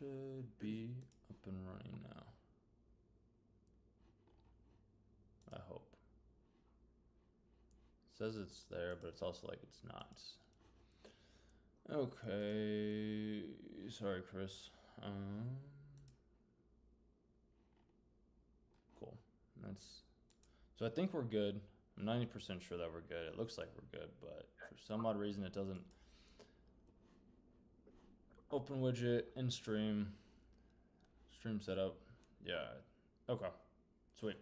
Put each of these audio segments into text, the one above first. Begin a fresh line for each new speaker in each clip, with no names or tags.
should be up and running now. I hope. It says it's there, but it's also like it's not. Okay. Sorry, Chris. Cool. So I think we're good. I'm 90% sure that we're good. It looks like we're good, but for some odd reason it doesn't open widget in stream setup. Yeah. Okay. Sweet.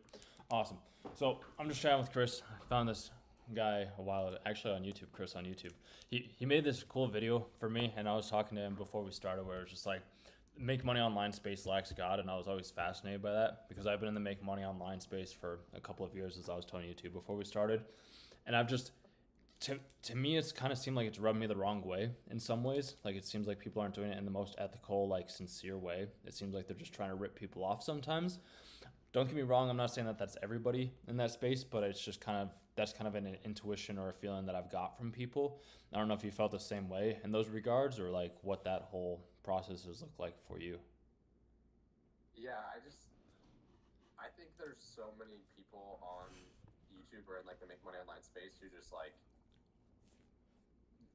Awesome. So I'm just chatting with Chris. I found this guy a while ago, actually on YouTube, Chris on YouTube. He made this cool video for me, and I was talking to him before we started where it was just like, make money online space lacks God, and I was always fascinated by that because I've been in the make money online space for a couple of years, as I was telling you too before we started, and I've just to me it's kind of seemed like it's rubbed me the wrong way in some ways. Like it seems like people aren't doing it in the most ethical, like sincere way. It seems like they're just trying to rip people off sometimes. Don't get me wrong, I'm not saying that that's everybody in that space, but it's just that's kind of an intuition or a feeling that I've got from people. I don't know if you felt the same way in those regards or like what that whole process has looked like for you.
Yeah, I think there's so many people on YouTube or in like the make money online space who just like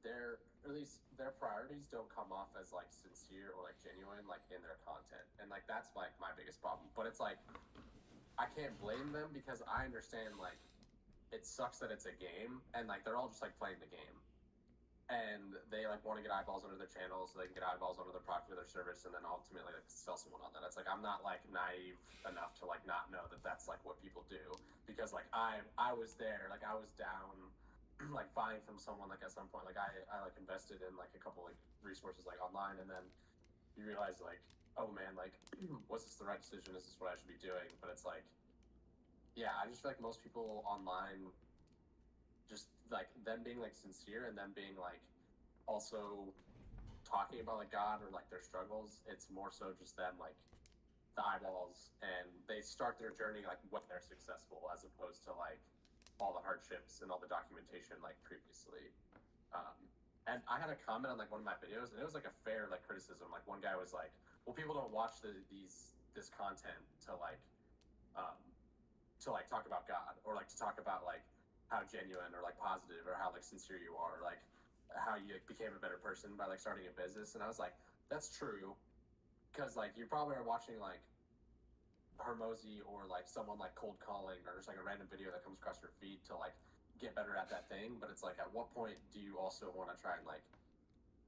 at least their priorities don't come off as like sincere or like genuine like in their content. And like that's like my biggest problem. But it's like I can't blame them because I understand like it sucks that it's a game and like they're all just like playing the game. And they like want to get eyeballs under their channel so they can get eyeballs under their product or their service and then ultimately like sell someone on that. It's like I'm not like naive enough to like not know that that's like what people do because like I was there, like I was down like buying from someone like at some point like I like invested in like a couple like resources like online and then you realize like oh man like was this the right decision, is this what I should be doing? But it's like yeah, I just feel like most people online just like them being like sincere and them being like also talking about like God or like their struggles. It's more so just them like the eyeballs and they start their journey like when they're successful as opposed to like all the hardships and all the documentation like previously. Um, and I had a comment on like one of my videos and it was like a fair like criticism. Like one guy was like, well, people don't watch this content um, to like talk about God or like to talk about like how genuine or like positive or how like sincere you are, or, like how you like, became a better person by like starting a business. And I was like, that's true, because like you probably are watching like Hermosi or like someone like cold calling or just like a random video that comes across your feed to like get better at that thing. But it's like, at what point do you also want to try and like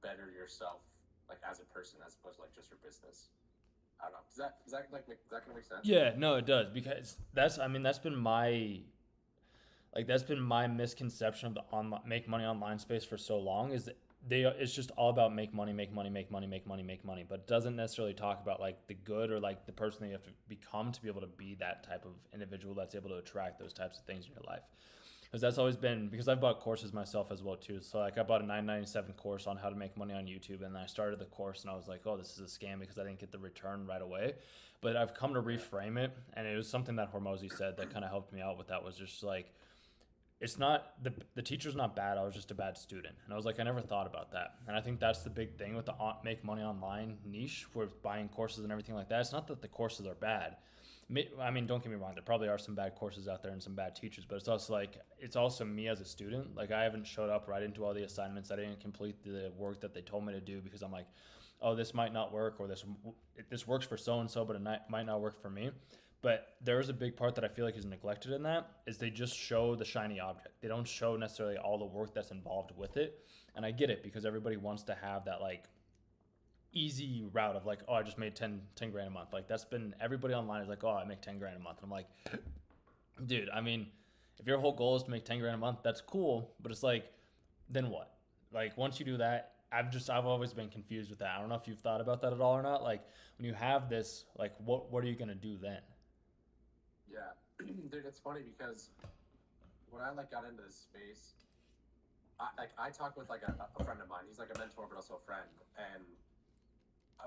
better yourself like as a person as opposed to like just your business? I don't know. Does that kind of make sense?
Yeah, no, it does because I mean, that's been my misconception of the make money online space for so long is that it's just all about make money, make money, make money, make money, make money, but it doesn't necessarily talk about like the good or like the person that you have to become to be able to be that type of individual that's able to attract those types of things in your life. Because that's always been, because I've bought courses myself as well too. So like I bought a 997 course on how to make money on YouTube, and then I started the course and I was like, oh, this is a scam because I didn't get the return right away. But I've come to reframe it, and it was something that Hormozy said that kind of helped me out with that, was just like, it's not the teacher's not bad. I was just a bad student, and I was like, I never thought about that. And I think that's the big thing with the make money online niche, with buying courses and everything like that. It's not that the courses are bad. I mean, don't get me wrong. There probably are some bad courses out there and some bad teachers, but it's also like it's also me as a student. Like I haven't showed up right into all the assignments. I didn't complete the work that they told me to do because I'm like, oh, this might not work, or this works for so and so, but it might not work for me. But there is a big part that I feel like is neglected in that is they just show the shiny object. They don't show necessarily all the work that's involved with it. And I get it because everybody wants to have that like easy route of like, oh, I just made 10 grand a month. Like that's been, everybody online is like, oh, I make 10 grand a month. And I'm like, dude, I mean, if your whole goal is to make 10 grand a month, that's cool. But it's like, then what? Like once you do that, I've always been confused with that. I don't know if you've thought about that at all or not. Like when you have this, like what are you going to do then?
Yeah, dude, it's funny because when I like got into this space, I talk with like a friend of mine. He's like a mentor, but also a friend, and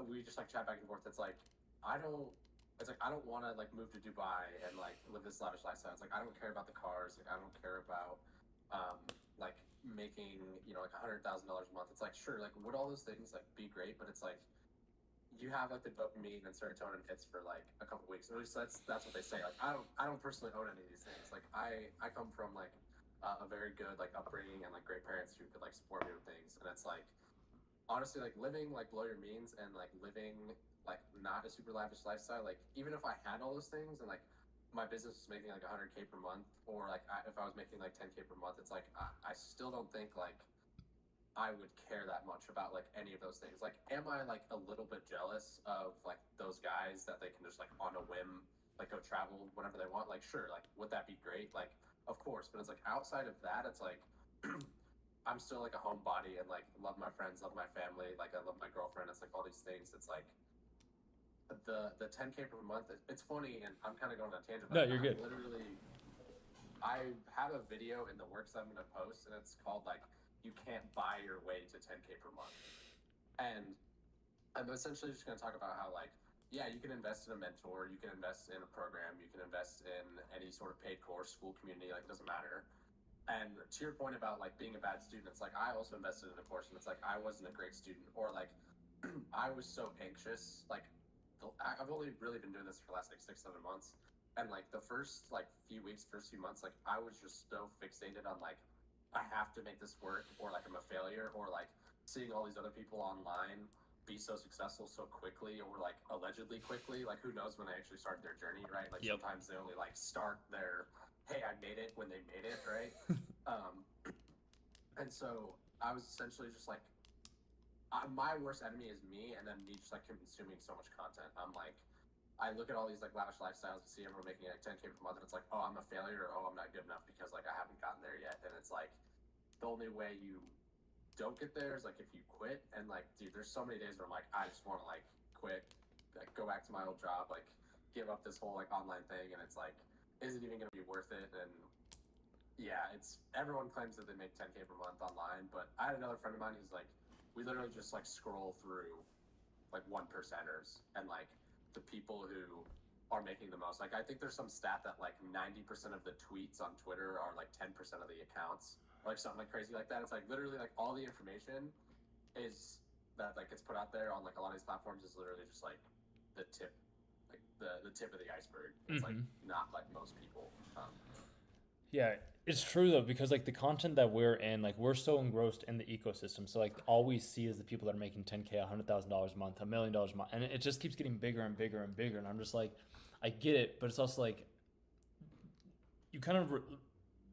we just like chat back and forth. It's like I don't. It's like I don't want to like move to Dubai and like live this lavish lifestyle. It's like I don't care about the cars. Like I don't care about like making like $100,000 a month. It's like sure, like would all those things like be great, but it's like you have like the dopamine and serotonin hits for like a couple weeks. At least that's what they say. Like I don't personally own any of these things. Like I come from like a very good like upbringing and like great parents who could like support me with things. And it's like honestly like living like below your means and like living like not a super lavish lifestyle. Like even if I had all those things and like my business was making like 100K per month, or like if I was making like 10K per month, it's like I still don't think like I would care that much about like any of those things. Like, am I like a little bit jealous of like those guys that they can just like on a whim like go travel whenever they want? Like, sure, like would that be great? Like, of course, but it's like outside of that, it's like I'm still like a homebody and like love my friends, love my family, like I love my girlfriend. It's like all these things. It's like the 10K per month. It's funny, and I'm kind of going on a tangent.
No,
But
you're good.
I have a video in the works that I'm going to post, and it's called like "You Can't Buy Your Way to 10K per month," and I'm essentially just going to talk about how like yeah, you can invest in a mentor, you can invest in a program, you can invest in any sort of paid course, school, community, like it doesn't matter. And to your point about like being a bad student, it's like I also invested in a course, and it's like I wasn't a great student, or like I was so anxious. Like I've only really been doing this for the last like 6, 7 months, and like the first like few weeks, first few months, like I was just so fixated on like I have to make this work, or like I'm a failure, or like seeing all these other people online be so successful so quickly, or like allegedly quickly. Like who knows when they actually start their journey, right? Like
Yep.
sometimes they only like start their hey, I made it when they made it, right? Um, and so I was essentially just like, my worst enemy is me, and then me just like consuming so much content. I'm like, I look at all these like lavish lifestyles and see everyone making like 10K per month, and it's like, oh, I'm a failure, or oh, I'm not good enough because like I haven't gotten there yet. And it's like, the only way you don't get there is like if you quit. And like, dude, there's so many days where I'm like, I just want to like quit, like go back to my old job, like give up this whole like online thing, and it's like, is it even going to be worth it? And yeah, it's everyone claims that they make 10K per month online, but I had another friend of mine who's like, we literally just like scroll through like one percenters and like the people who are making the most. Like I think there's some stat that like 90% of the tweets on Twitter are like 10% of the accounts, or like something like crazy like that. It's like literally like all the information is that like gets put out there on like a lot of these platforms is literally just like the tip, like the tip of the iceberg. It's like
Mm-hmm.
not like most people.
Yeah, it's true though because like the content that we're in, like we're so engrossed in the ecosystem. So like all we see is the people that are making 10K, $100,000 a month, $1 million a month, and it just keeps getting bigger and bigger and bigger. And I'm just like, I get it, but it's also like you kind of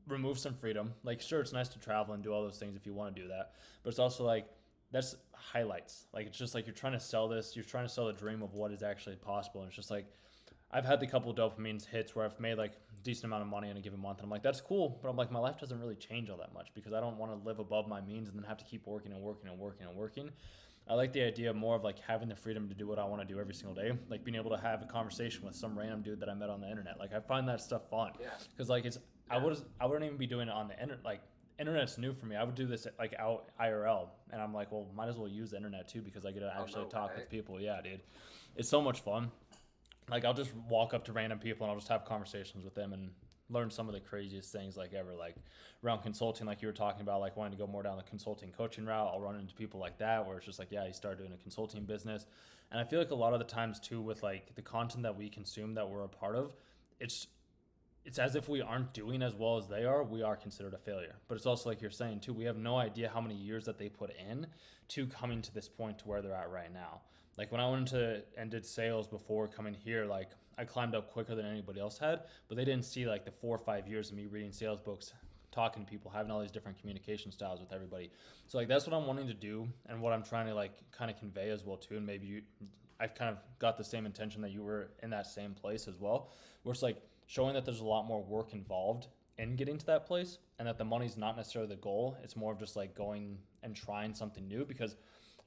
remove some freedom. Like, sure, it's nice to travel and do all those things if you want to do that, but it's also like that's highlights. Like, it's just like you're trying to sell this, you're trying to sell the dream of what is actually possible. And it's just like I've had the couple dopamine hits where I've made like a decent amount of money in a given month, and I'm like, that's cool, but I'm like, my life doesn't really change all that much because I don't want to live above my means and then have to keep working and working and working and working. I like the idea more of like having the freedom to do what I want to do every single day, like being able to have a conversation with some random dude that I met on the internet. Like I find that stuff fun
Yeah,
because like it's
yeah.
I wouldn't even be doing it on the internet. Like internet's new for me. I would do this like out IRL, and I'm like, well, might as well use the internet too because I get to actually talk with people. Yeah, dude, it's so much fun. Like I'll just walk up to random people and I'll just have conversations with them and learn some of the craziest things like ever, like around consulting, like you were talking about, like wanting to go more down the consulting coaching route. I'll run into people like that where it's just like, yeah, you start doing a consulting business. And I feel like a lot of the times too with like the content that we consume that we're a part of, it's it's as if we aren't doing as well as they are, we are considered a failure. But it's also like you're saying too, we have no idea how many years that they put in to coming to this point to where they're at right now. Like when I went into and did sales before coming here, like I climbed up quicker than anybody else had, but they didn't see like the 4 or 5 years of me reading sales books, talking to people, having all these different communication styles with everybody. So like that's what I'm wanting to do and what I'm trying to like kind of convey as well too. And maybe I've kind of got the same intention that you were in that same place as well, where it's like showing that there's a lot more work involved in getting to that place and that the money's not necessarily the goal. It's more of just like going and trying something new because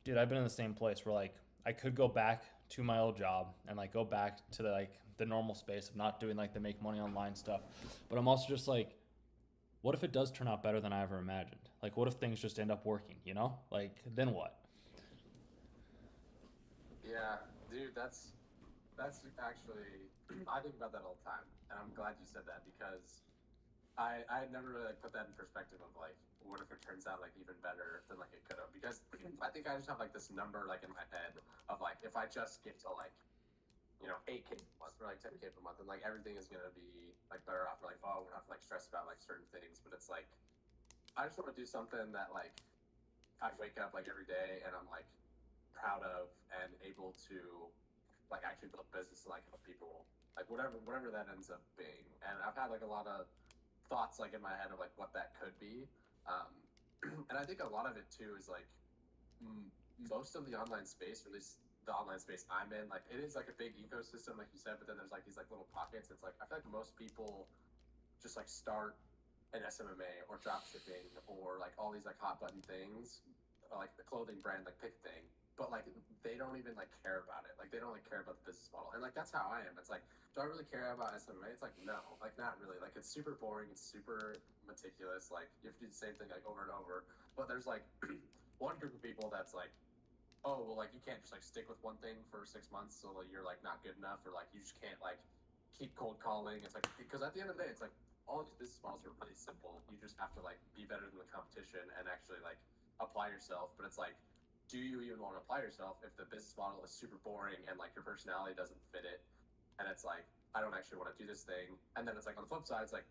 dude, I've been in the same place where like I could go back to my old job and like go back to the like the normal space of not doing like the make money online stuff. But I'm also just like, what if it does turn out better than I ever imagined? Like what if things just end up working, you know? Like then what?
Yeah, dude, that's actually I think about that all the time, and I'm glad you said that because I had never really like put that in perspective of like what if it turns out like even better than like it could have, because I think I just have like this number like in my head of like if if I just get to like, 8K per month or like 10K per month, and like everything is gonna be like better off. Or like, oh, we're not like stressed about like certain things. But it's like I just want to do something that like I wake up like every day and I'm like proud of and able to like actually build business and like help people, like whatever that ends up being. And I've had like a lot of thoughts like in my head of like what that could be. Um, and I think a lot of it too is like most of the online space, or at least the online space I'm in, like it is like a big ecosystem, like you said, but then there's like these like little pockets. It's like I feel like most people just like start an SMMA or drop shipping or like all these like hot button things, or, like the clothing brand, like pick thing, but like they don't even like care about it. Like they don't like care about the business model, and like that's how I am. It's like, do I really care about SMMA? It's like no, like not really. Like it's super boring. It's super meticulous. Like you have to do the same thing like over and over. But there's like one group of people that's like, oh well, like you can't just like stick with one thing for 6 months, so like, you're like not good enough, or like you just can't like keep cold calling. It's like, because at the end of the day, it's like all these business models are pretty simple. You just have to like be better than the competition and actually like apply yourself. But it's like, do you even want to apply yourself if the business model is super boring and like your personality doesn't fit it? And it's like, I don't actually want to do this thing. And then it's like on the flip side, it's like,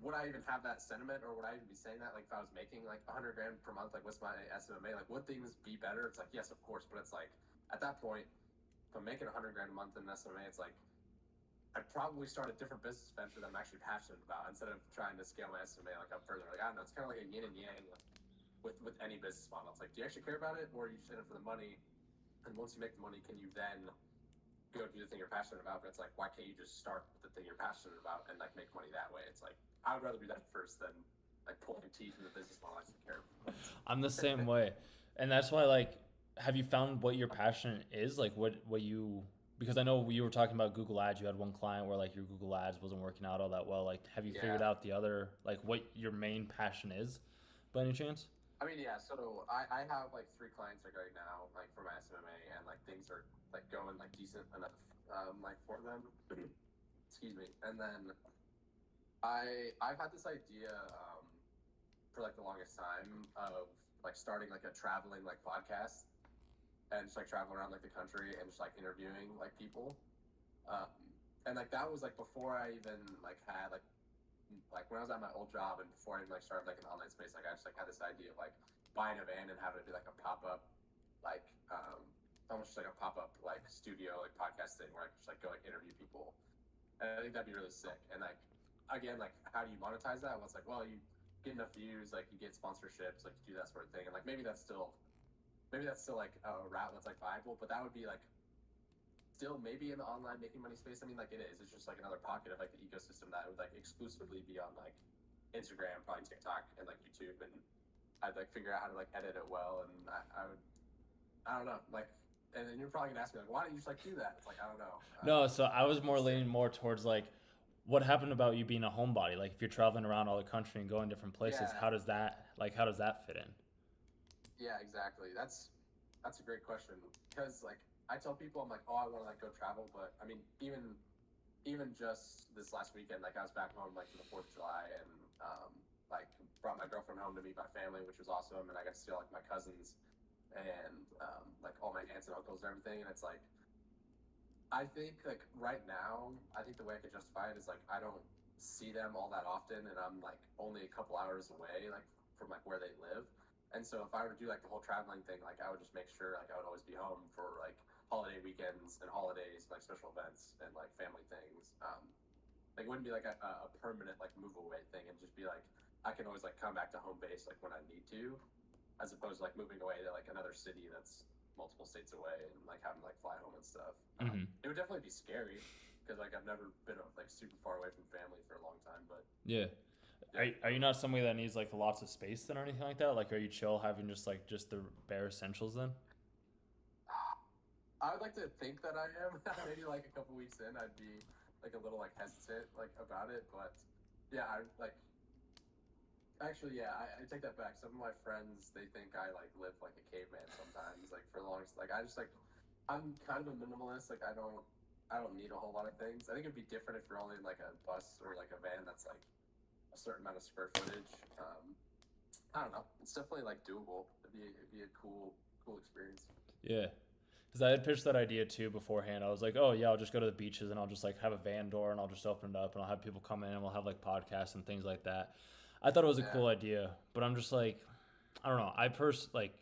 would I even have that sentiment, or would I even be saying that? Like if I was making like 100 grand per month, like what's my SMMA? Like would things be better? It's like, yes, of course. But it's like, at that point, if I'm making 100 grand a month in an SMA, it's like, I'd probably start a different business venture that I'm actually passionate about, instead of trying to scale my SMA like up further. Like I don't know, it's kind of like a yin and yang with any business model. It's like, do you actually care about it, or are you just in it for the money? And once you make the money, can you then go do the thing you're passionate about? But it's like, why can't you just start with the thing you're passionate about and like make money that way? It's like, I would rather do that first than like pulling teeth in the business model. I don't care.
I'm the same way, and that's why like, have you found what your passion is? Like what you, because I know you were talking about Google Ads. You had one client where like your Google Ads wasn't working out all that well. Like, have you figured
Yeah.
out the other, like what your main passion is, by any chance?
I mean, yeah. So I have like 3 clients like right now, like for my SMMA, and like things are like going like decent enough, like for them. Excuse me. And then I've had this idea for like the longest time of like starting like a traveling like podcast, and just like traveling around like the country and just like interviewing like people. Um, and like that was like before I even like had like when I was at my old job and before I even like started like an online space. Like I just like had this idea of like buying a van and having it be like a pop up, like almost just like a pop up like studio like podcast thing where I could just like go like interview people. And I think that'd be really sick. And like again, like how do you monetize that? Well, it's like, well, you get enough views, like you get sponsorships, like you do that sort of thing. And like maybe that's still like a route that's like viable, but that would be like still maybe in the online making money space. I mean, like it is. It's just like another pocket of like the ecosystem that would like exclusively be on like Instagram, probably TikTok, and like YouTube. And I'd like figure out how to like edit it well. And I would, I don't know, like. And then you're probably gonna ask me like, why don't you just like do that? It's like I don't know.
No, so I was more leaning more towards like, what happened about you being a homebody? Like, if you're traveling around all the country and going different places,
Yeah,
how does that fit in?
yeah, exactly. That's a great question, because like I tell people, I'm like, oh, I want to like go travel, but I mean, even just this last weekend, like I was back home like for the 4th of July, and like brought my girlfriend home to meet my family, which was awesome, and I got to see like my cousins and like all my aunts and uncles and everything. And it's like, I think like right now, I think the way I could justify it is like I don't see them all that often, and I'm like only a couple hours away, like from like where they live. And so if I were to do like the whole traveling thing, like I would just make sure like I would always be home for like holiday weekends and holidays, like special events and like family things. Like it wouldn't be like a permanent like move away thing, and just be like I can always like come back to home base like when I need to, as opposed to like moving away to like another city that's multiple states away and like having to like fly home and stuff.
Mm-hmm.
It would definitely be scary, because like I've never been like super far away from family for a long time. But
Yeah.
yeah,
Are you not somebody that needs like lots of space then or anything like that? Like, are you chill having just the bare essentials then?
I would like to think that I am. Maybe like a couple weeks in, I'd be like a little like hesitant like about it. But yeah, I like actually, yeah, I take that back. Some of my friends, they think I like live like a caveman sometimes. Like for the longest, like I just like I'm kind of a minimalist. Like I don't need a whole lot of things. I think it'd be different if you're only in like a bus or like a van that's like a certain amount of square footage. I don't know. It's definitely like doable. It'd be a cool experience.
Yeah. Because I had pitched that idea too beforehand. I was like, oh yeah, I'll just go to the beaches and I'll just like have a van door and I'll just open it up and I'll have people come in and we'll have like podcasts and things like that. I thought it was a
Yeah.
cool idea, but I'm just like, I don't know. Like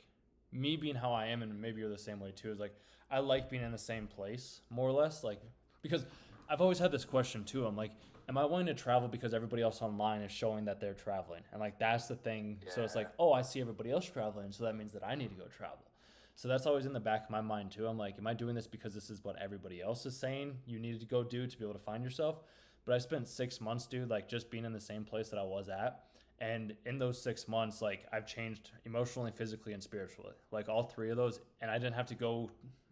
me being how I am, and maybe you're the same way too. Is like I like being in the same place more or less, like because I've always had this question too. I'm like, am I willing to travel because everybody else online is showing that they're traveling, and like that's the thing. So it's like,
Yeah.
oh, I see everybody else traveling, so that means that I need to go travel. So that's always in the back of my mind too. I'm like, am I doing this because this is what everybody else is saying you needed to go do to be able to find yourself? But I spent 6 months, dude, like just being in the same place that I was at. And in those 6 months, like I've changed emotionally, physically, and spiritually. Like all three of those. And I didn't have to go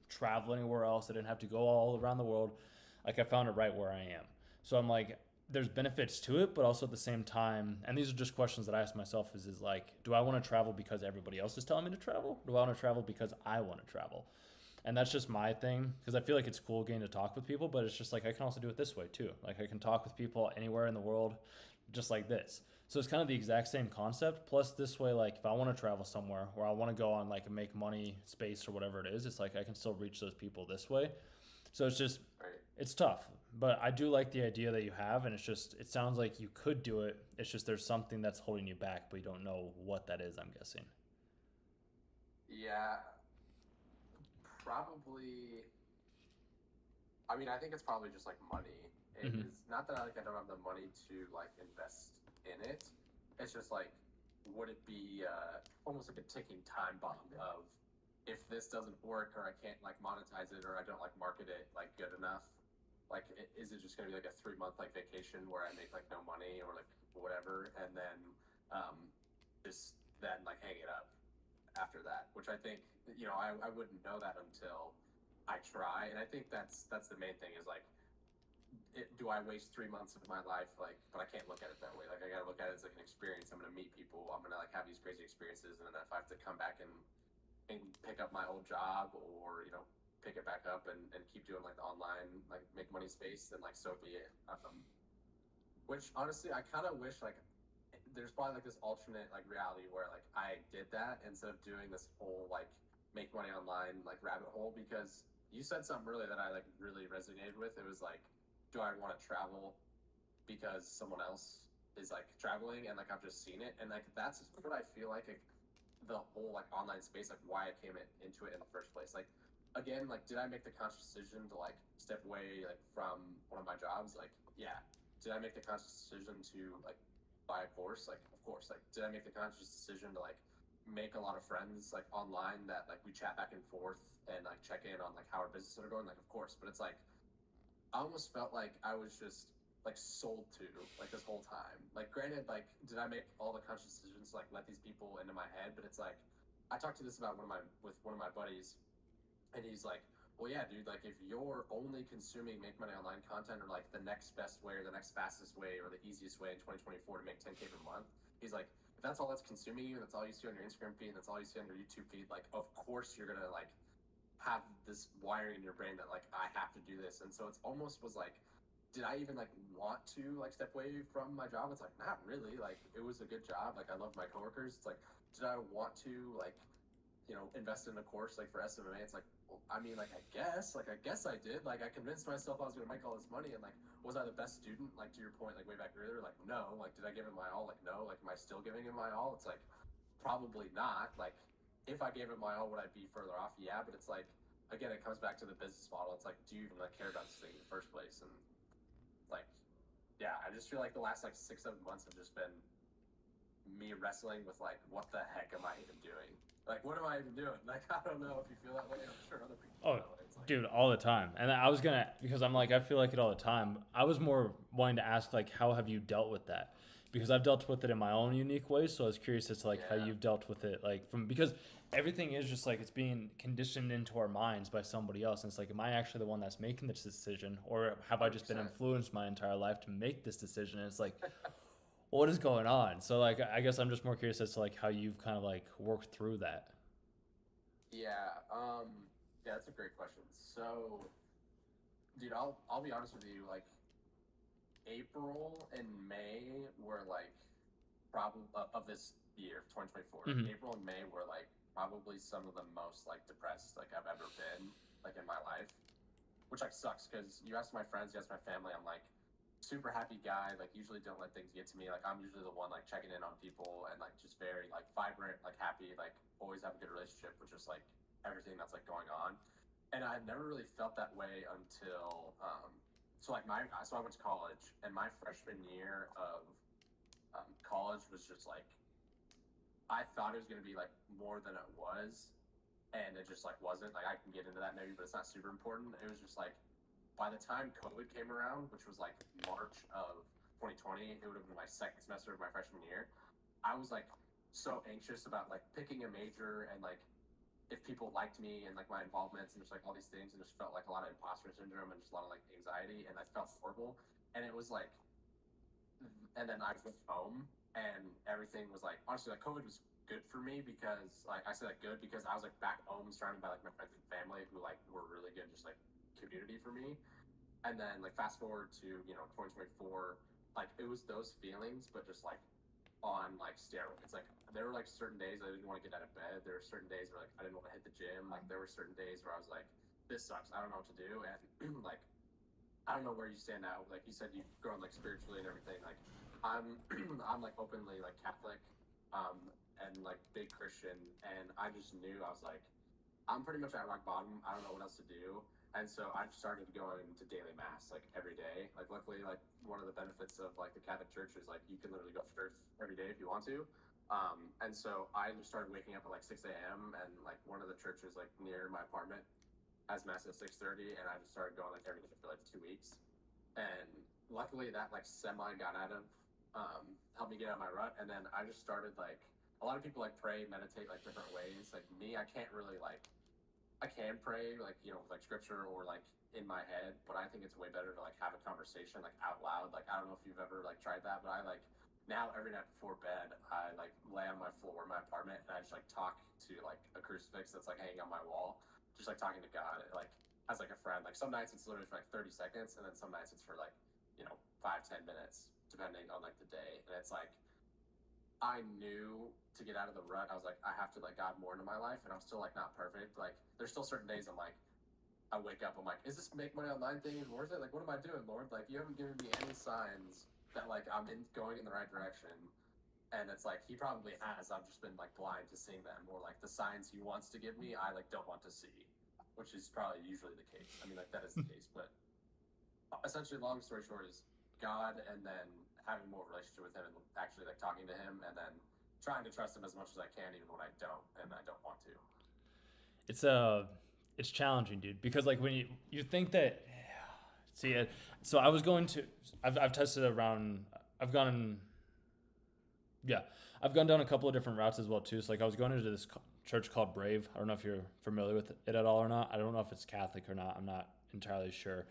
travel anywhere else. I didn't have to go all around the world. Like I found it right where I am. So I'm like, there's benefits to it, but also at the same time, and these are just questions that I ask myself is like, do I want to travel because everybody else is telling me to travel? Do I want to travel because I want to travel? And that's just my thing because I feel like it's cool getting to talk with people, but it's just like I can also do it this way too. Like I can talk with people anywhere in the world just like this. So it's kind of the exact same concept. Plus, this way, like if I want to travel somewhere or I want to go on like a make money space or whatever it is, it's like I can still reach those people this way. So it's just,
Right.
it's tough. But I do like the idea that you have, and it's just, it sounds like you could do it. It's just there's something that's holding you back, but you don't know what that is, I'm guessing.
Yeah. Probably. I mean, I think it's probably just like money. It
Mm-hmm.
is not that I don't have the money to like invest in it. It's just like, would it be almost like a ticking time bomb of if this doesn't work or I can't like monetize it or I don't like market it like good enough, like is it just gonna be like a 3 month like vacation where I make like no money or like whatever and then um, just then like hang it up after that, which I think I wouldn't know that until I try, and I think that's the main thing is like, do I waste 3 months of my life like? But I can't look at it that way. Like I gotta look at it as like an experience. I'm gonna meet people. I'm gonna like have these crazy experiences, and then if I have to come back and pick up my old job or pick it back up and keep doing like the online like make money space, then like so be it. Which honestly, I kind of wish like there's probably like this alternate like reality where like I did that instead of doing this whole like make money online like rabbit hole because you said something earlier that I like really resonated with. It was like, do I want to travel because someone else is like traveling and like I've just seen it and like that's what I feel like the whole like online space like why I came into it in the first place. Like again, like did I make the conscious decision to like step away like from one of my jobs? Like yeah. Did I make the conscious decision to like buy a course? Like of course. Like did I make the conscious decision to like make a lot of friends like online that like we chat back and forth and like check in on like how our businesses are going? Like of course. But it's like I almost felt like I was just like sold to like this whole time. Like granted, like did I make all the conscious decisions to like let these people into my head? But it's like I talked to this about with one of my buddies, and he's like, well, yeah, dude, like if you're only consuming make money online content or like the next best way or the next fastest way or the easiest way in 2024 to make 10K per month, he's like, if that's all that's consuming you, and that's all you see on your Instagram feed, and that's all you see on your YouTube feed, like of course you're gonna like have this wiring in your brain that like I have to do this, and so it's almost was like, did I even like want to like step away from my job? It's like not really. Like it was a good job. Like I love my coworkers. It's like, did I want to like invest in a course like for SMA? It's like, well, I mean, like I guess I did. Like I convinced myself I was gonna make all this money, and like, was I the best student? Like to your point, like way back earlier, like no. Like did I give it my all? Like no. Like am I still giving it my all? It's like probably not. Like if I gave it my all, would I be further off? Yeah, but it's like again, it comes back to the business model. It's like, do you even like care about this thing in the first place? And like, yeah, I just feel like the last like 6 7 months have just been me wrestling with like, what the heck am I even doing? Like, what am I even doing? Like, I don't know if you feel that way. I'm sure other people feel
Oh,
that way. It's like,
dude, all the time. And I was gonna because I'm like I feel like it all the time. I was more wanting to ask like how have you dealt with that? Because I've dealt with it in my own unique ways. So I was curious as to like how
yeah,
you've dealt with it, like from because everything is just like it's being conditioned into our minds by somebody else. And it's like, am I actually the one that's making this decision, or have I just been
100%.
influenced my entire life to make this decision? And it's like, what is going on? So like, I guess I'm just more curious as to like how you've kind of like worked through that.
Yeah, yeah, that's a great question. So, dude, I'll be honest with you. Like, April and May were like probably of this year, 2024.
Mm-hmm.
April and May were like probably some of the most like depressed like I've ever been. like in my life, which like sucks because you ask my friends, you ask my family, I'm like super happy guy. Like usually don't let things get to me. Like I'm usually the one like checking in on people and like just very like vibrant, like happy, like always have a good relationship with just like everything that's like going on. And I never really felt that way until so like so I went to college and my freshman year of college was just like I thought it was going to be like more than it was, and it just like wasn't. Like I can get into that maybe, but it's not super important. It was just like by the time COVID came around, which was like March of 2020, it would have been my second semester of my freshman year. I was like so anxious about like picking a major and like if people liked me and like my involvements and just like all these things, and just felt like a lot of imposter syndrome and just a lot of like anxiety, and I felt horrible. And it was like, and then I went home and everything was like honestly like COVID was good for me because like I say like good because I was like back home surrounded by like my friends and family who like were really good just like community for me. And then like fast forward to 2024, like it was those feelings but just like on like steroids. Like there were like certain days I didn't want to get out of bed. There were certain days where like I didn't want to hit the gym. Like there were certain days where I was like, this sucks, I don't know what to do. And like I don't know where you stand now. Like you said, you've grown like spiritually and everything. Like I'm, I'm like openly like Catholic, um, and like big Christian. And I just knew I was like, I'm pretty much at rock bottom. I don't know what else to do. And so I started going to daily mass like every day. Like luckily, like one of the benefits of like the Catholic Church is like you can literally go to church every day if you want to. And so I just started waking up at like 6 a.m. and like one of the churches like near my apartment has mass at 6:30, and I just started going like every day for like 2 weeks. And luckily that like semi got out of helped me get out of my rut. And then I just started like a lot of people like pray, meditate like different ways. Like me, I can't really like I can pray like with like scripture or like in my head, but I think it's way better to like have a conversation like out loud. Like I don't know if you've ever like tried that, but I like now every night before bed I like lay on my floor in my apartment and I just like talk to like a crucifix that's like hanging on my wall, just like talking to God like as like a friend. Like some nights it's literally for like 30 seconds, and then some nights it's for like 5-10 minutes depending on like the day. And it's like I knew to get out of the rut, I was like, I have to let God more into my life, and I'm still like not perfect. Like, there's still certain days I'm like, I wake up, I'm like, is this make money online thing even worth it? Like, what am I doing, Lord? Like, you haven't given me any signs that like going in the right direction. And it's like He probably has. I've just been like blind to seeing them, or like the signs He wants to give me, I like don't want to see, which is probably usually the case. I mean, like that is the case, but essentially, long story short, is God, and then having more relationship with Him, and actually like talking to Him, and then trying to trust Him as much as I can, even when I don't, and I don't want to.
It's it's challenging, dude, because like when you think that, see it. So I was going to, I've tested around. I've gone, yeah, I've gone down a couple of different routes as well too. So like I was going into this church called Brave. I don't know if you're familiar with it at all or not. I don't know if it's Catholic or not. I'm not entirely sure.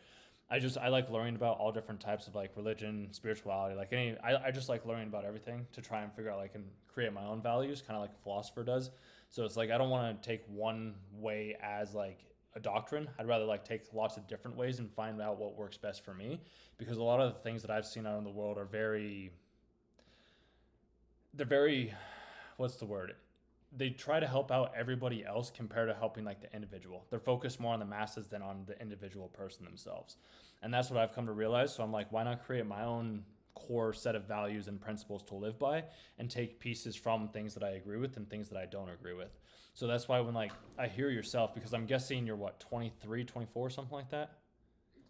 I like learning about all different types of like religion, spirituality, like I just like learning about everything to try and figure out like and create my own values, kind of like a philosopher does. So it's like I don't want to take one way as like a doctrine. I'd rather like take lots of different ways and find out what works best for me, because a lot of the things that I've seen out in the world are very what's the word? They try to help out everybody else compared to helping like the individual. They're focused more on the masses than on the individual person themselves. And that's what I've come to realize. So I'm like, why not create my own core set of values and principles to live by, and take pieces from things that I agree with and things that I don't agree with. So that's why when like I hear yourself, because I'm guessing you're what, 23, 24, something like that?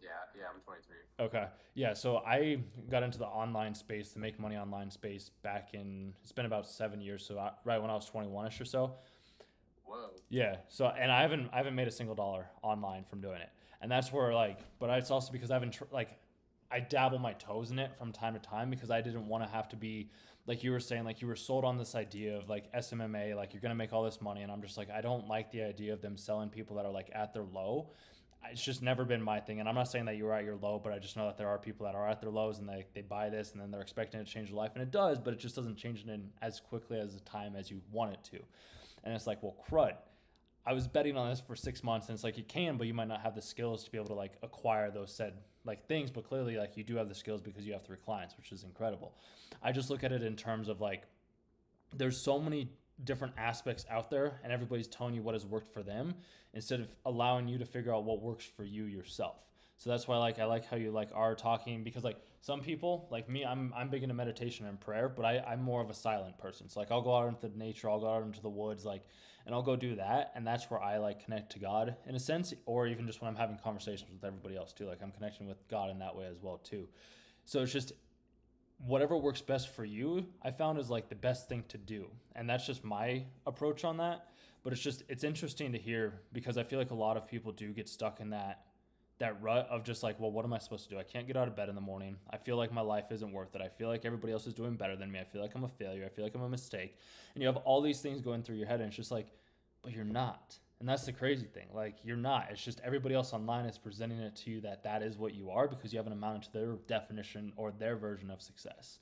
Yeah, I'm 23.
Okay. Yeah. So I got into the online space, the make money online space back in, it's been about 7 years. So right when I was 21ish or so.
Whoa.
Yeah. So, and I haven't made a single dollar online from doing it. And that's where like, but it's also because I haven't like, I dabble my toes in it from time to time, because I didn't want to have to be, like you were saying, like you were sold on this idea of like SMMA, like you're going to make all this money. And I'm just like, I don't like the idea of them selling people that are like at their low. It's just never been my thing. And I'm not saying that you were at your low, but I just know that there are people that are at their lows and they buy this and then they're expecting it to change their life. And it does, but it just doesn't change it in as quickly as the time as you want it to. And it's like, well, crud. I was betting on this for 6 months, and it's like you can, but you might not have the skills to be able to like acquire those said like things. But clearly, like you do have the skills because you have 3 clients, which is incredible. I just look at it in terms of like there's so many different aspects out there and everybody's telling you what has worked for them instead of allowing you to figure out what works for you yourself. So that's why I like how you like are talking, because like some people like me, I'm big into meditation and prayer, but I'm more of a silent person. So like I'll go out into nature, I'll go out into the woods, like, and I'll go do that, and that's where I like connect to God in a sense, or even just when I'm having conversations with everybody else too, like I'm connecting with God in that way as well too. So it's just whatever works best for you, I found is like the best thing to do. And that's just my approach on that. But it's interesting to hear, because I feel like a lot of people do get stuck in that rut of just like, well, what am I supposed to do? I can't get out of bed in the morning. I feel like my life isn't worth it. I feel like everybody else is doing better than me. I feel like I'm a failure. I feel like I'm a mistake. And you have all these things going through your head, and it's just like, but you're not. And that's the crazy thing. Like, you're not. It's just everybody else online is presenting it to you that that is what you are, because you haven't amounted to their definition or their version of success.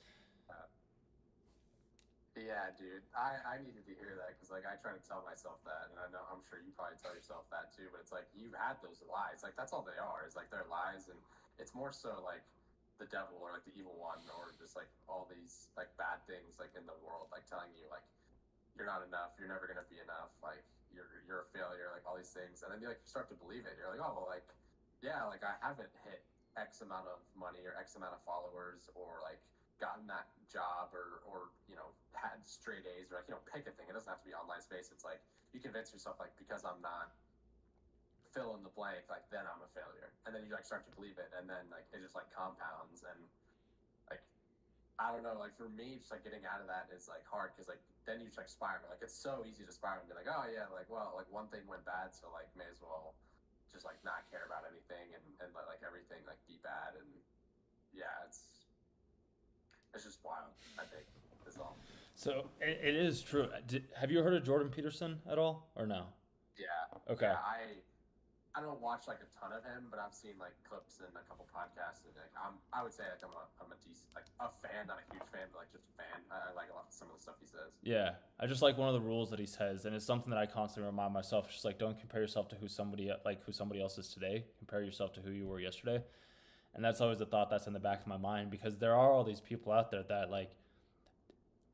Yeah, dude. I needed to hear that because like I try to tell myself that, and I know I'm sure you probably tell yourself that too. But it's like you've had those lies. Like that's all they are. Is like they're lies, and it's more so like the devil or like the evil one or just like all these like bad things like in the world, like telling you like you're not enough, you're never gonna be enough, like you're a failure, like all these things, and then you like start to believe it. You're like, oh well, like yeah, like I haven't hit X amount of money or X amount of followers or like gotten that job or you know had straight A's or like you know pick a thing. It doesn't have to be online space. It's like you convince yourself like because I'm not fill in the blank, like then I'm a failure, and then you like start to believe it, and then like it just like compounds and like I don't know, like for me, just like getting out of that is like hard because like then you just like spiral. Like it's so easy to spiral and be like, oh yeah, like well, like one thing went bad, so like may as well just like not care about anything and let like everything like be bad and yeah, it's just wild. I think is all.
So it is true. Have you heard of Jordan Peterson at all, or no?
Yeah,
Okay.
yeah. I don't watch like a ton of him, but I've seen like clips and a couple podcasts, and like I would say like I'm a decent like a fan, not a huge fan, but like just a fan. I like a lot some of the stuff he says.
Yeah, I just like one of the rules that he says, and it's something that I constantly remind myself. It's just like, don't compare yourself to who somebody else is today. Compare yourself to who you were yesterday. And that's always the thought that's in the back of my mind, because there are all these people out there that like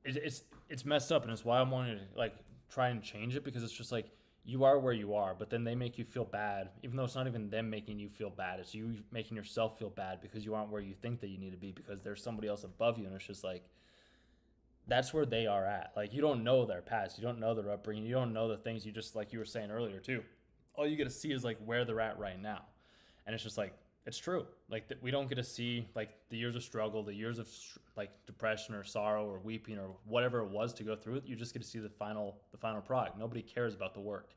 it's messed up, and it's why I'm wanting to like try and change it, because it's just like you are where you are, but then they make you feel bad, even though it's not even them making you feel bad. It's you making yourself feel bad because you aren't where you think that you need to be, because there's somebody else above you, and it's just like that's where they are at. Like you don't know their past, you don't know their upbringing, you don't know the things, you just like you were saying earlier too. All you get to see is like where they're at right now, and it's just like it's true. Like we don't get to see like the years of struggle, the years of like depression or sorrow or weeping or whatever it was to go through it. You just get to see the final product. Nobody cares about the work.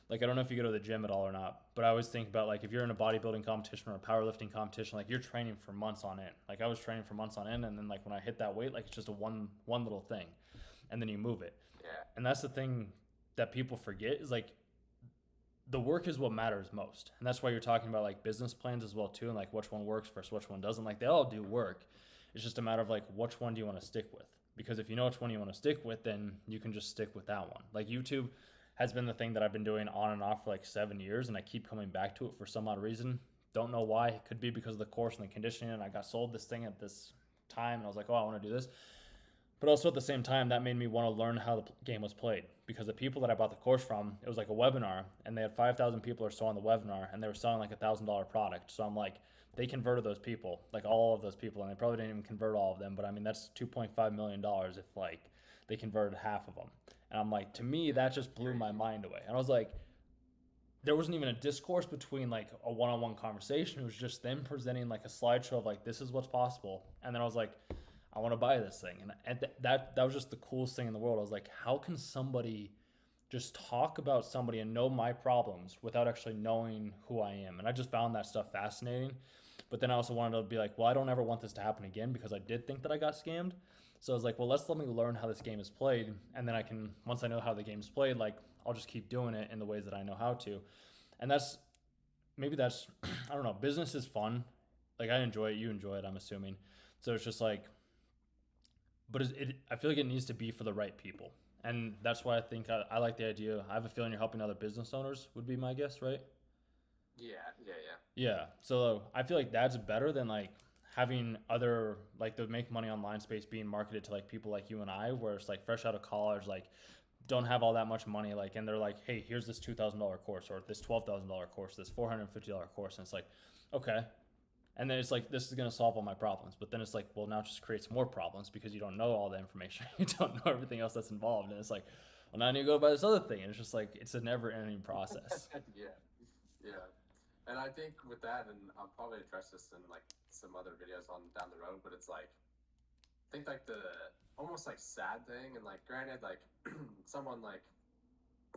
Like I don't know if you go to the gym at all or not, but I always think about like if you're in a bodybuilding competition or a powerlifting competition, like you're training for months on end. Like I was training for months on end, and then like when I hit that weight, like it's just a one little thing, and then you move it.
Yeah,
And that's the thing that people forget is like the work is what matters most, and that's why you're talking about like business plans as well too, and like which one works versus which one doesn't. Like they all do work. It's just a matter of like which one do you want to stick with, because if you know which one you want to stick with, then you can just stick with that one. Like YouTube has been the thing that I've been doing on and off for like 7 years, and I keep coming back to it for some odd reason. Don't know why. It could be because of the course and the conditioning, and I got sold this thing at this time, and I was like, oh, I want to do this. But also at the same time, that made me want to learn how the game was played, because the people that I bought the course from, it was like a webinar, and they had 5,000 people or so on the webinar, and they were selling like $1,000 product. So I'm like, they converted those people, like all of those people, and they probably didn't even convert all of them. But I mean, that's $2.5 million if like they converted half of them. And I'm like, to me, that just blew my mind away. And I was like, there wasn't even a discourse between like a one-on-one conversation. It was just them presenting like a slideshow of like, this is what's possible. And then I was like, I want to buy this thing. And that was just the coolest thing in the world. I was like, how can somebody just talk about somebody and know my problems without actually knowing who I am? And I just found that stuff fascinating. But then I also wanted to be like, well, I don't ever want this to happen again, because I did think that I got scammed. So I was like, well, let me learn how this game is played. And then I can, once I know how the game's played, like I'll just keep doing it in the ways that I know how to. And maybe that's, I don't know, business is fun. Like I enjoy it. You enjoy it, I'm assuming. So it's just like, but I feel like it needs to be for the right people. And that's why I think I like the idea. I have a feeling you're helping other business owners would be my guess, right?
yeah, yeah, yeah.
Yeah. So I feel like that's better than like having other like the make money online space being marketed to like people like you and I, where it's like fresh out of college, like don't have all that much money, like, and they're like, hey, here's this $2,000 course or this $12,000 course, this $450 course, and it's like, okay. And then it's like, this is going to solve all my problems. But then it's like, well, now it just creates more problems because you don't know all the information. You don't know everything else that's involved. And it's like, well, now I need to go buy this other thing. And it's just like, it's a never ending process.
Yeah, yeah. And I think with that, and I'll probably address this in like some other videos on down the road, but it's like I think like the almost like sad thing, and like granted, like someone like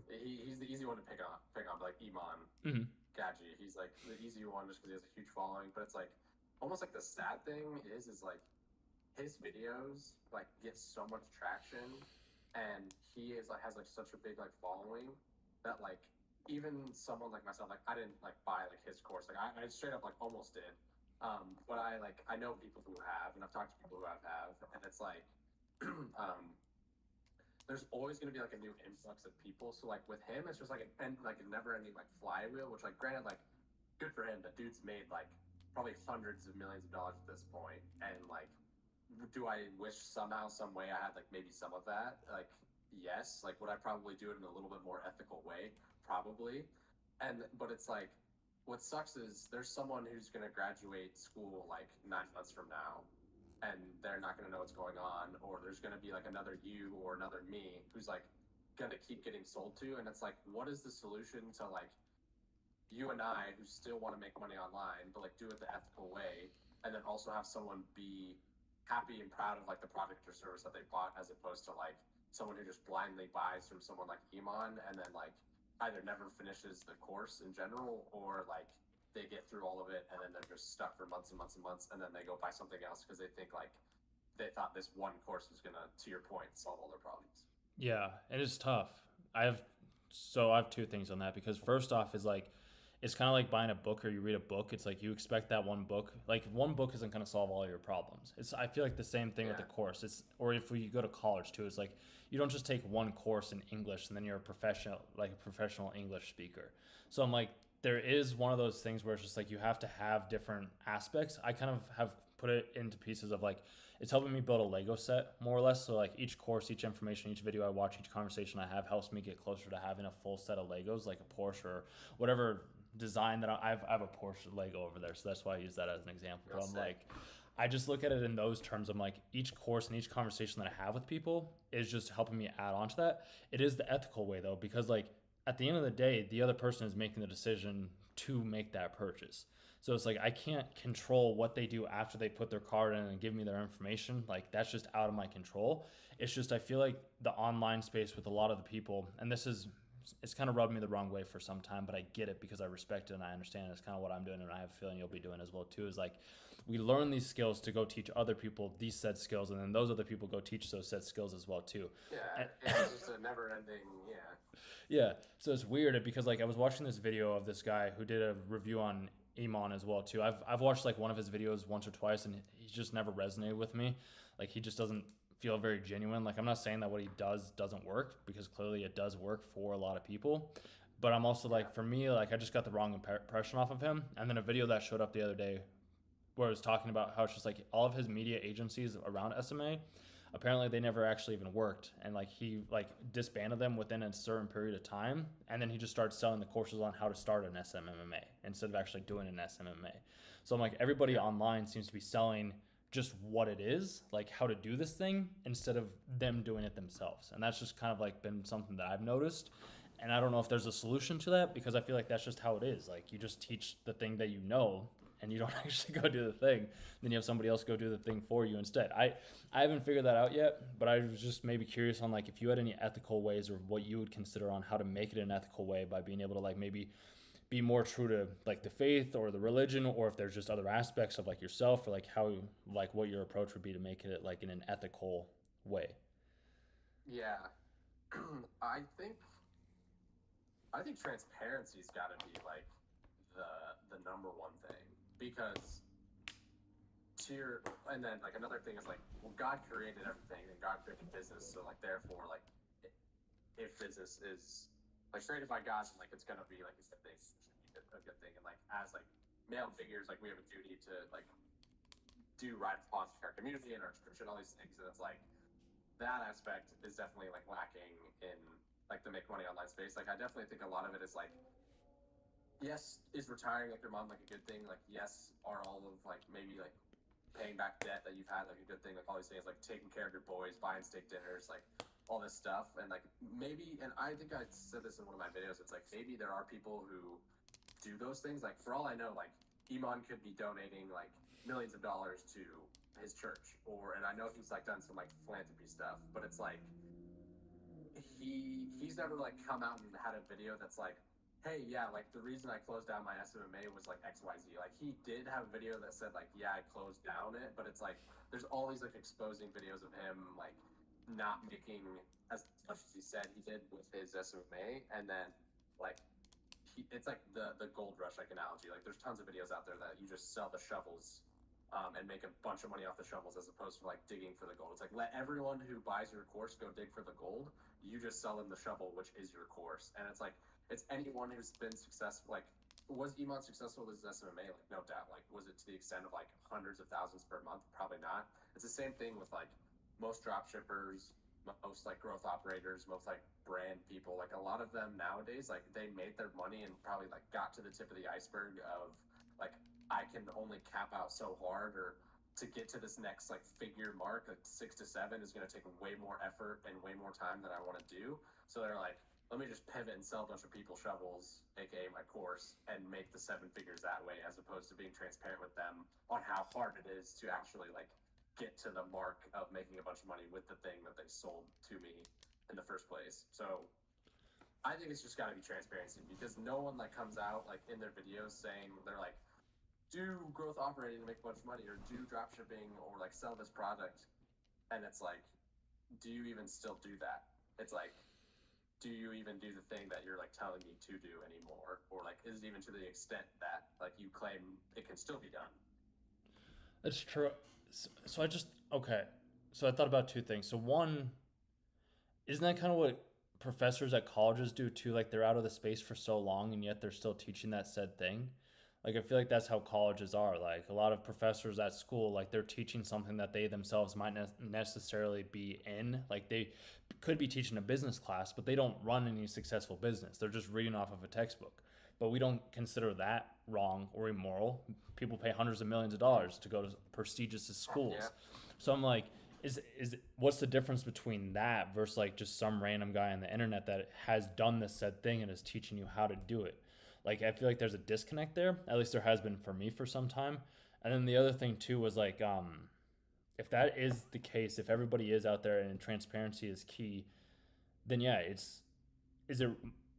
he's the easy one to pick on, like Iman
Mm-hmm.
Gadji. He's like the easy one just because he has a huge following. But it's like almost like the sad thing is like his videos like get so much traction, and he is like has like such a big like following that like even someone like myself, like I didn't like buy like his course, like I straight up like almost did, but I know people who have, and I've talked to people who have, and it's like there's always going to be like a new influx of people. So like with him, it's just like like a never ending like flywheel. Which like granted, like good for him, but dude's made like probably hundreds of millions of dollars at this point. And like, do I wish somehow, some way, I had like maybe some of that? Like, yes. Like, would I probably do it in a little bit more ethical way? Probably. And but it's like, what sucks is there's someone who's going to graduate school like 9 months from now, and they're not going to know what's going on, or there's going to be like another you or another me who's like going to keep getting sold to. And it's like, what is the solution to like you and I who still want to make money online but like do it the ethical way, and then also have someone be happy and proud of like the product or service that they bought, as opposed to like someone who just blindly buys from someone like Iman and then like either never finishes the course in general, or like they get through all of it and then they're just stuck for months and months and months, and then they go buy something else because they think like they thought this one course was gonna, to your point, solve all their problems.
Yeah, it is tough. I have I have two things on that because first off is like it's kind of like buying a book or you read a book. It's like you expect that one book. Like one book isn't going to solve all your problems. It's I feel like the same thing with
Yeah.
the course. It's or if we go to college too. It's like you don't just take one course in English and then you're a professional English speaker. So I'm like there is one of those things where it's just like you have to have different aspects. I kind of have put it into pieces of like it's helping me build a Lego set more or less. So like each course, each information, each video I watch, each conversation I have helps me get closer to having a full set of Legos, like a Porsche or whatever design that I have a Porsche Lego over there. So that's why I use that as an example. But I'm like, I just look at it in those terms. I'm like, each course and each conversation that I have with people is just helping me add on to that. It is the ethical way though, because like at the end of the day, the other person is making the decision to make that purchase. So it's like I can't control what they do after they put their card in and give me their information. Like that's just out of my control. It's just I feel like the online space with a lot of the people, and this is it's kind of rubbed me the wrong way for some time, but I get it because I respect it and I understand it's kind of what I'm doing, and I have a feeling you'll be doing as well too. Is like we learn these skills to go teach other people these said skills, and then those other people go teach those said skills as well too.
Yeah,
And,
it's just a never-ending. Yeah.
yeah, so it's weird because like I was watching this video of this guy who did a review on Iman as well too. I've watched like one of his videos once or twice, and he just never resonated with me. Like he just doesn't feel very genuine. Like I'm not saying that what he does doesn't work because clearly it does work for a lot of people. But I'm also like for me, like I just got the wrong impression off of him. And then a video that showed up the other day where it was talking about how it's just like all of his media agencies around SMA apparently they never actually even worked, and like he like disbanded them within a certain period of time, and then he just started selling the courses on how to start an SMMA instead of actually doing an SMMA. So I'm like everybody online seems to be selling just what it is, like how to do this thing instead of them doing it themselves, and that's just kind of like been something that I've noticed. And I don't know if there's a solution to that because I feel like that's just how it is. Like you just teach the thing that you know and you don't actually go do the thing, then you have somebody else go do the thing for you instead. I haven't figured that out yet, but I was just maybe curious on like if you had any ethical ways or what you would consider on how to make it an ethical way by being able to like maybe be more true to like the faith or the religion, or if there's just other aspects of like yourself or like how like what your approach would be to make it like in an ethical way.
Yeah. I think I think transparency's got to be like the number one thing, because tier and then like another thing is like, well, God created everything and God created business, so like therefore like if business is like created by God, like it's gonna be like a good thing, a good thing. And like as like male figures, like we have a duty to like do right response to our community and our church and all these things. And it's like that aspect is definitely like lacking in like the make money online space. Like I definitely think a lot of it is like, yes, is retiring like your mom like a good thing? Like yes, are all of like maybe like paying back debt that you've had like a good thing? Like all these things like taking care of your boys, buying steak dinners, like all this stuff. And like maybe, and I think I said this in one of my videos, it's like maybe there are people who do those things. Like for all I know, like Iman could be donating like millions of dollars to his church, or and I know he's like done some like philanthropy stuff, but it's like he's never like come out and had a video that's like, hey, yeah, like the reason I closed down my SMMA was like XYZ. Like he did have a video that said like, yeah, I closed down it, but it's like there's all these like exposing videos of him like not making as much as he said he did with his SMMA, and then like it's like the gold rush like analogy. Like there's tons of videos out there that you just sell the shovels and make a bunch of money off the shovels as opposed to like digging for the gold. It's like let everyone who buys your course go dig for the gold. You just sell them the shovel, which is your course. And it's like it's anyone who's been successful. Like was Iman successful with his SMMA? Like no doubt. Like was it to the extent of like hundreds of thousands per month? Probably not. It's the same thing with like most drop shippers, most like growth operators, most like brand people. Like a lot of them nowadays, like they made their money and probably like got to the tip of the iceberg of like I can only cap out so hard, or to get to this next like figure mark, like 6 to 7 is going to take way more effort and way more time than I want to do. So they're like, let me just pivot and sell a bunch of people shovels, aka my course, and make the 7 figures that way, as opposed to being transparent with them on how hard it is to actually like get to the mark of making a bunch of money with the thing that they sold to me in the first place. So I think it's just got to be transparency, because no one like comes out like in their videos saying they're like, do growth operating to make a bunch of money, or do drop shipping, or like sell this product. And it's like, do you even still do that? It's like, do you even do the thing that you're like telling me to do anymore? Or like, is it even to the extent that like you claim it can still be done?
That's true. So I just okay. So I thought about two things. So one, isn't that kind of what professors at colleges do too? Like they're out of the space for so long and yet they're still teaching that said thing. Like I feel like that's how colleges are. Like a lot of professors at school, like they're teaching something that they themselves might necessarily be in. Like they could be teaching a business class, but they don't run any successful business. They're just reading off of a textbook. But we don't consider that wrong or immoral. People pay hundreds of millions of dollars to go to prestigious
Yeah.
schools. So I'm like, is what's the difference between that versus like just some random guy on the internet that has done this said thing and is teaching you how to do it? Like I feel like there's a disconnect there. At least there has been for me for some time. And then the other thing too was like, if that is the case, if everybody is out there and transparency is key, then yeah, it's is it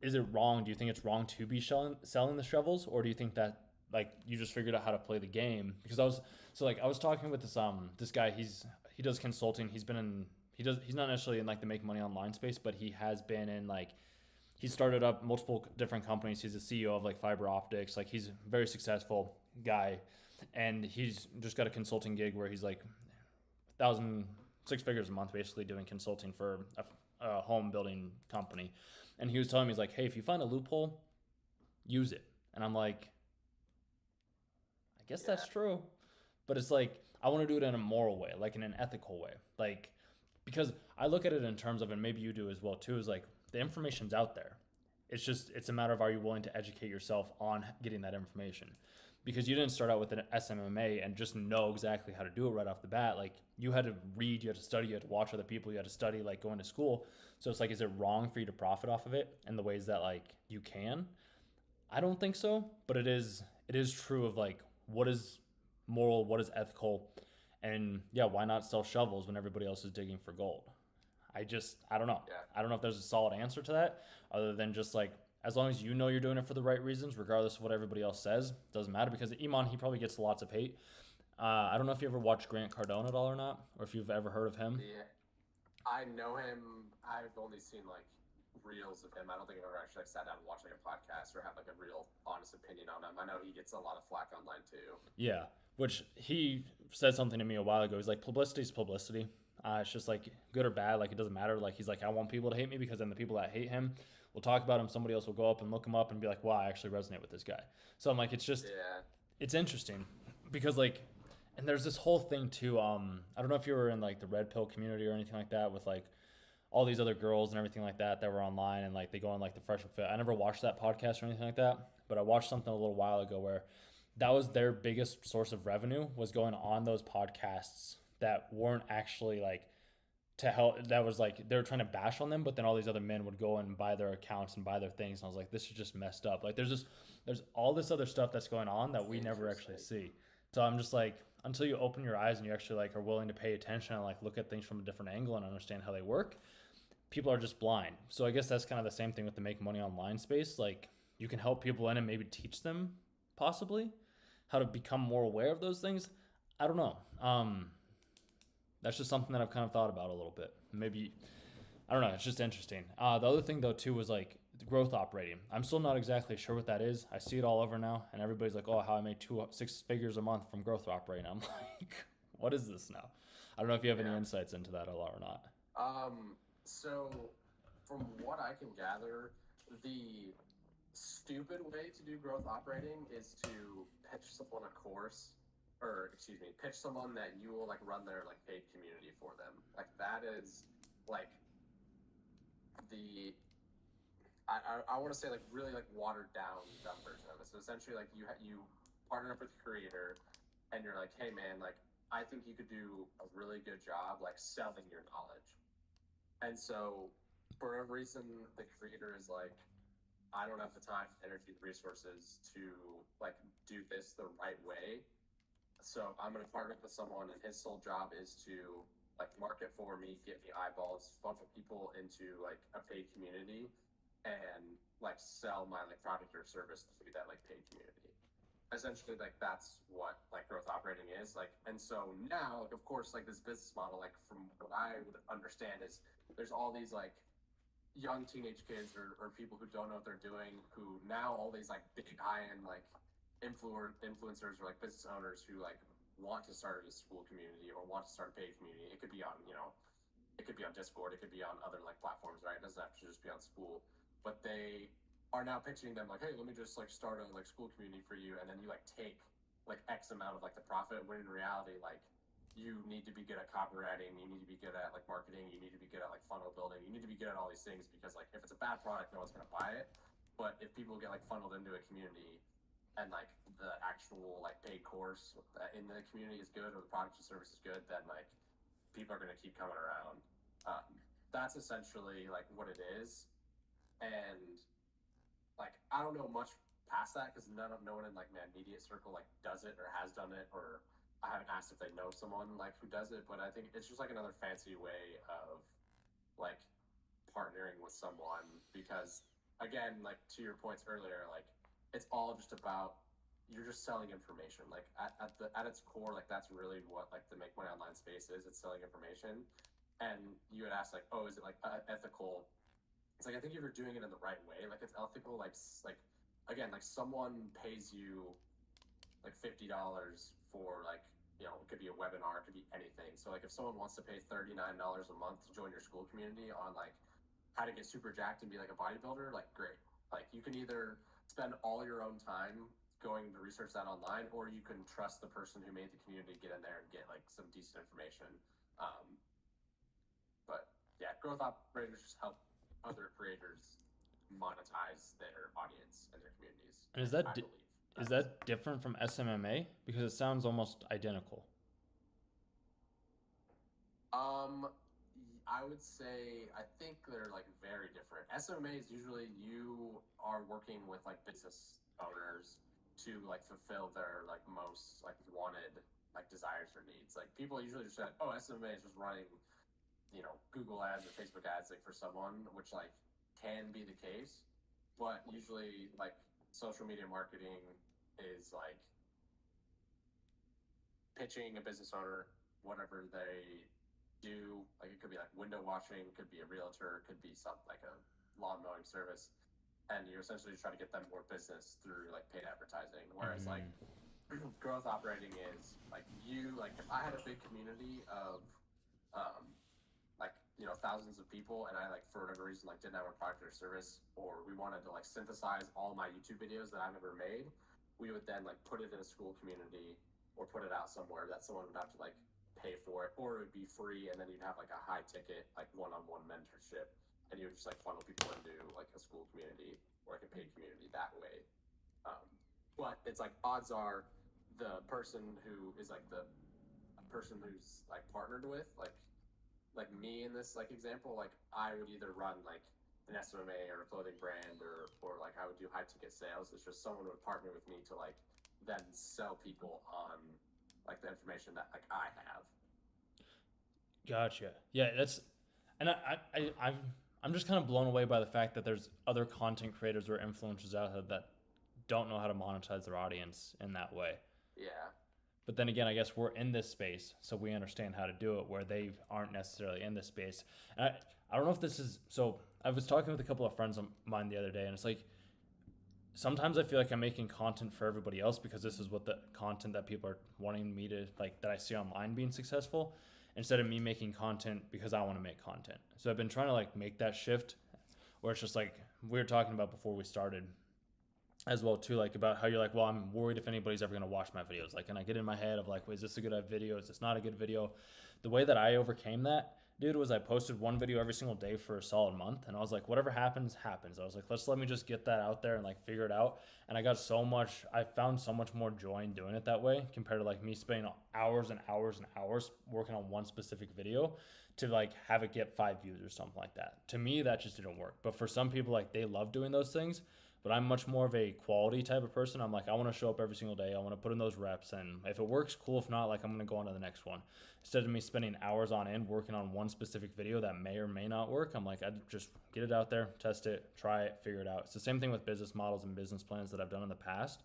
is it wrong? Do you think it's wrong to be selling the shovels, or do you think that like you just figured out how to play the game? Because I was talking with this guy. He does consulting. He's not necessarily in like the make money online space, but he has been in like he started up multiple different companies. He's the CEO of like fiber optics. Like he's a very successful guy, and he's just got a consulting gig where he's like 1,000 6 figures a month basically doing consulting for a home building company. And he was telling me, he's like, hey, if you find a loophole, use it. And I'm like, I guess
Yeah.
that's true. But it's like, I want to do it in a moral way, like in an ethical way. Like, because I look at it in terms of, and maybe you do as well too, is like the information's out there. It's a matter of, are you willing to educate yourself on getting that information? Because you didn't start out with an SMMA and just know exactly how to do it right off the bat. Like you had to read, you had to study, you had to watch other people, you had to study, like going to school. So it's like, is it wrong for you to profit off of it in the ways that like you can? I don't think so, but it is true of like what is moral, what is ethical, and yeah, why not sell shovels when everybody else is digging for gold? I don't know.
Yeah.
I don't know if there's a solid answer to that other than just like as long as you know you're doing it for the right reasons, regardless of what everybody else says, doesn't matter because Iman, he probably gets lots of hate. I don't know if you ever watched Grant Cardone at all or not, or if you've ever heard of him.
Yeah. I know him. I've only seen like reels of him. I don't think I've ever actually like, sat down and watched like a podcast or have like a real honest opinion on him. I know he gets a lot of flack online too.
Yeah, which he said something to me a while ago. He's like, publicity is publicity. It's just like good or bad. Like it doesn't matter. Like he's like, I want people to hate me because then the people that hate him will talk about him. Somebody else will go up and look him up and be like, wow, I actually resonate with this guy. So I'm like,
Yeah.
it's interesting because like, And there's this whole thing too. I don't know if you were in like the red pill community or anything like that with like all these other girls and everything like that that were online and like they go on like the freshman fit. I never watched that podcast or anything like that, but I watched something a little while ago where that was their biggest source of revenue was going on those podcasts that weren't actually like to help. That was like they were trying to bash on them, but then all these other men would go and buy their accounts and buy their things, and I was like, this is just messed up. Like there's all this other stuff that's going on that we never actually
Interesting.
see. So I'm just like, until you open your eyes and you actually like are willing to pay attention and like look at things from a different angle and understand how they work, people are just blind. So I guess that's kind of the same thing with the make money online space. Like you can help people in and maybe teach them possibly how to become more aware of those things. I don't know. That's just something that I've kind of thought about a little bit. Maybe I don't know. It's just interesting. The other thing though too was like growth operating. I'm still not exactly sure what that is. I see it all over now, and everybody's like, "Oh, how I made 6 figures a month from growth operating." I'm like, "What is this now?" I don't know if you have any
Yeah.
insights into that a lot or not.
So from what I can gather, the stupid way to do growth operating is to pitch someone a course, or excuse me, pitch someone that you will like run their like paid community for them. Like that is like the I want to say like really like watered down dumb version of it. So essentially like you partner up with the creator and you're like, hey man, like I think you could do a really good job like selling your knowledge. And so for a reason the creator is like, I don't have the time, energy, the resources to like do this the right way. So I'm gonna partner with someone, and his sole job is to like market for me, get me eyeballs, funnel people into like a paid community, and like sell my like product or service through that like paid community. Essentially, like that's what like growth operating is like. And so now, like of course, like this business model, like from what I would understand is there's all these like young teenage kids or people who don't know what they're doing who now all these like big high-end like influencers or like business owners who like want to start a school community or want to start a paid community. It could be on, you know, it could be on Discord, it could be on other like platforms, right? It doesn't have to just be on school. But they are now pitching them like, hey, let me just like start a like school community for you, and then you like take like X amount of like the profit, when in reality like you need to be good at copywriting, you need to be good at like marketing, you need to be good at like funnel building, you need to be good at all these things, because like if it's a bad product, no one's gonna buy it. But if people get like funneled into a community and like the actual like paid course in the community is good or the product or service is good, then like people are gonna keep coming around. Um, that's essentially like what it is, and like I don't know much past that because no one in like my immediate circle like does it or has done it, or I haven't asked if they know someone like who does it. But I think it's just like another fancy way of like partnering with someone, because again, like to your points earlier, like it's all just about you're just selling information. Like at its core, like that's really what like the make money online space is. It's selling information. And you had asked like, oh, is it like ethical? It's like I think if you're doing it in the right way, like it's ethical. Like again, like someone pays you like $50 for like, you know, it could be a webinar, it could be anything. So like if someone wants to pay $39 a month to join your school community on like how to get super jacked and be like a bodybuilder, like great. Like you can either spend all your own time going to research that online, or you can trust the person who made the community, get in there and get like some decent information. Um, but yeah, growth operators just help other creators monetize their audience and their communities.
And
I believe
is
that's
that different from SMMA because it sounds almost identical?
um I would say I think they're like very different. SMA is usually you are working with like business owners to like fulfill their like most like wanted like desires or needs. Like people usually just say, oh, SMA is just running, you know, Google ads or Facebook ads like for someone, which like can be the case, but usually like social media marketing is like pitching a business owner whatever they do. Like it could be like window washing, could be a realtor, could be something like a lawn mowing service, and you're essentially trying to get them more business through like paid advertising. Whereas like
Mm-hmm.
growth operating is like you like if I had a big community of um, like you know thousands of people, and I like for whatever reason like didn't have a product or service, or we wanted to like synthesize all my YouTube videos that I've ever made, we would then like put it in a school community or put it out somewhere that someone would have to like pay for it, or it would be free, and then you'd have like a high ticket like one-on-one mentorship, and you would just like funnel people into like a school community or like a paid community that way. Um, but it's like odds are the person who is like the person who's like partnered with like me in this like example, like I would either run like an SMA or a clothing brand, or like I would do high ticket sales. It's just someone would partner with me to like then sell people on like the information that like I have.
Gotcha. Yeah, that's, and I'm just kind of blown away by the fact that there's other content creators or influencers out there that don't know how to monetize their audience in that way.
Yeah.
But then again, I guess we're in this space, so we understand how to do it where they aren't necessarily in this space. And I don't know if this is so. I was talking with a couple of friends of mine the other day, and it's like sometimes I feel like I'm making content for everybody else because this is what the content that people are wanting me to like that I see online being successful, instead of me making content because I want to make content. So I've been trying to like make that shift where it's just like we were talking about before we started as well too, like about how you're like, well, I'm worried if anybody's ever going to watch my videos, like, and I get in my head of like, well, is this a good video, is this not a good video? The way that I overcame that, dude, was I posted one video every single day for a solid month, and I was like, whatever happens happens. I was like, let me just get that out there and like figure it out. And I found so much more joy in doing it that way compared to like me spending hours and hours and hours working on one specific video to like have it get 5 views or something like that. To me, that just didn't work. But for some people, like, they love doing those things. But I'm much more of a quality type of person. I'm like, I want to show up every single day. I want to put in those reps. And if it works, cool. If not, like, I'm going to go on to the next one. Instead of me spending hours on end working on one specific video that may or may not work, I'm like, I'd just get it out there, test it, try it, figure it out. It's the same thing with business models and business plans that I've done in the past.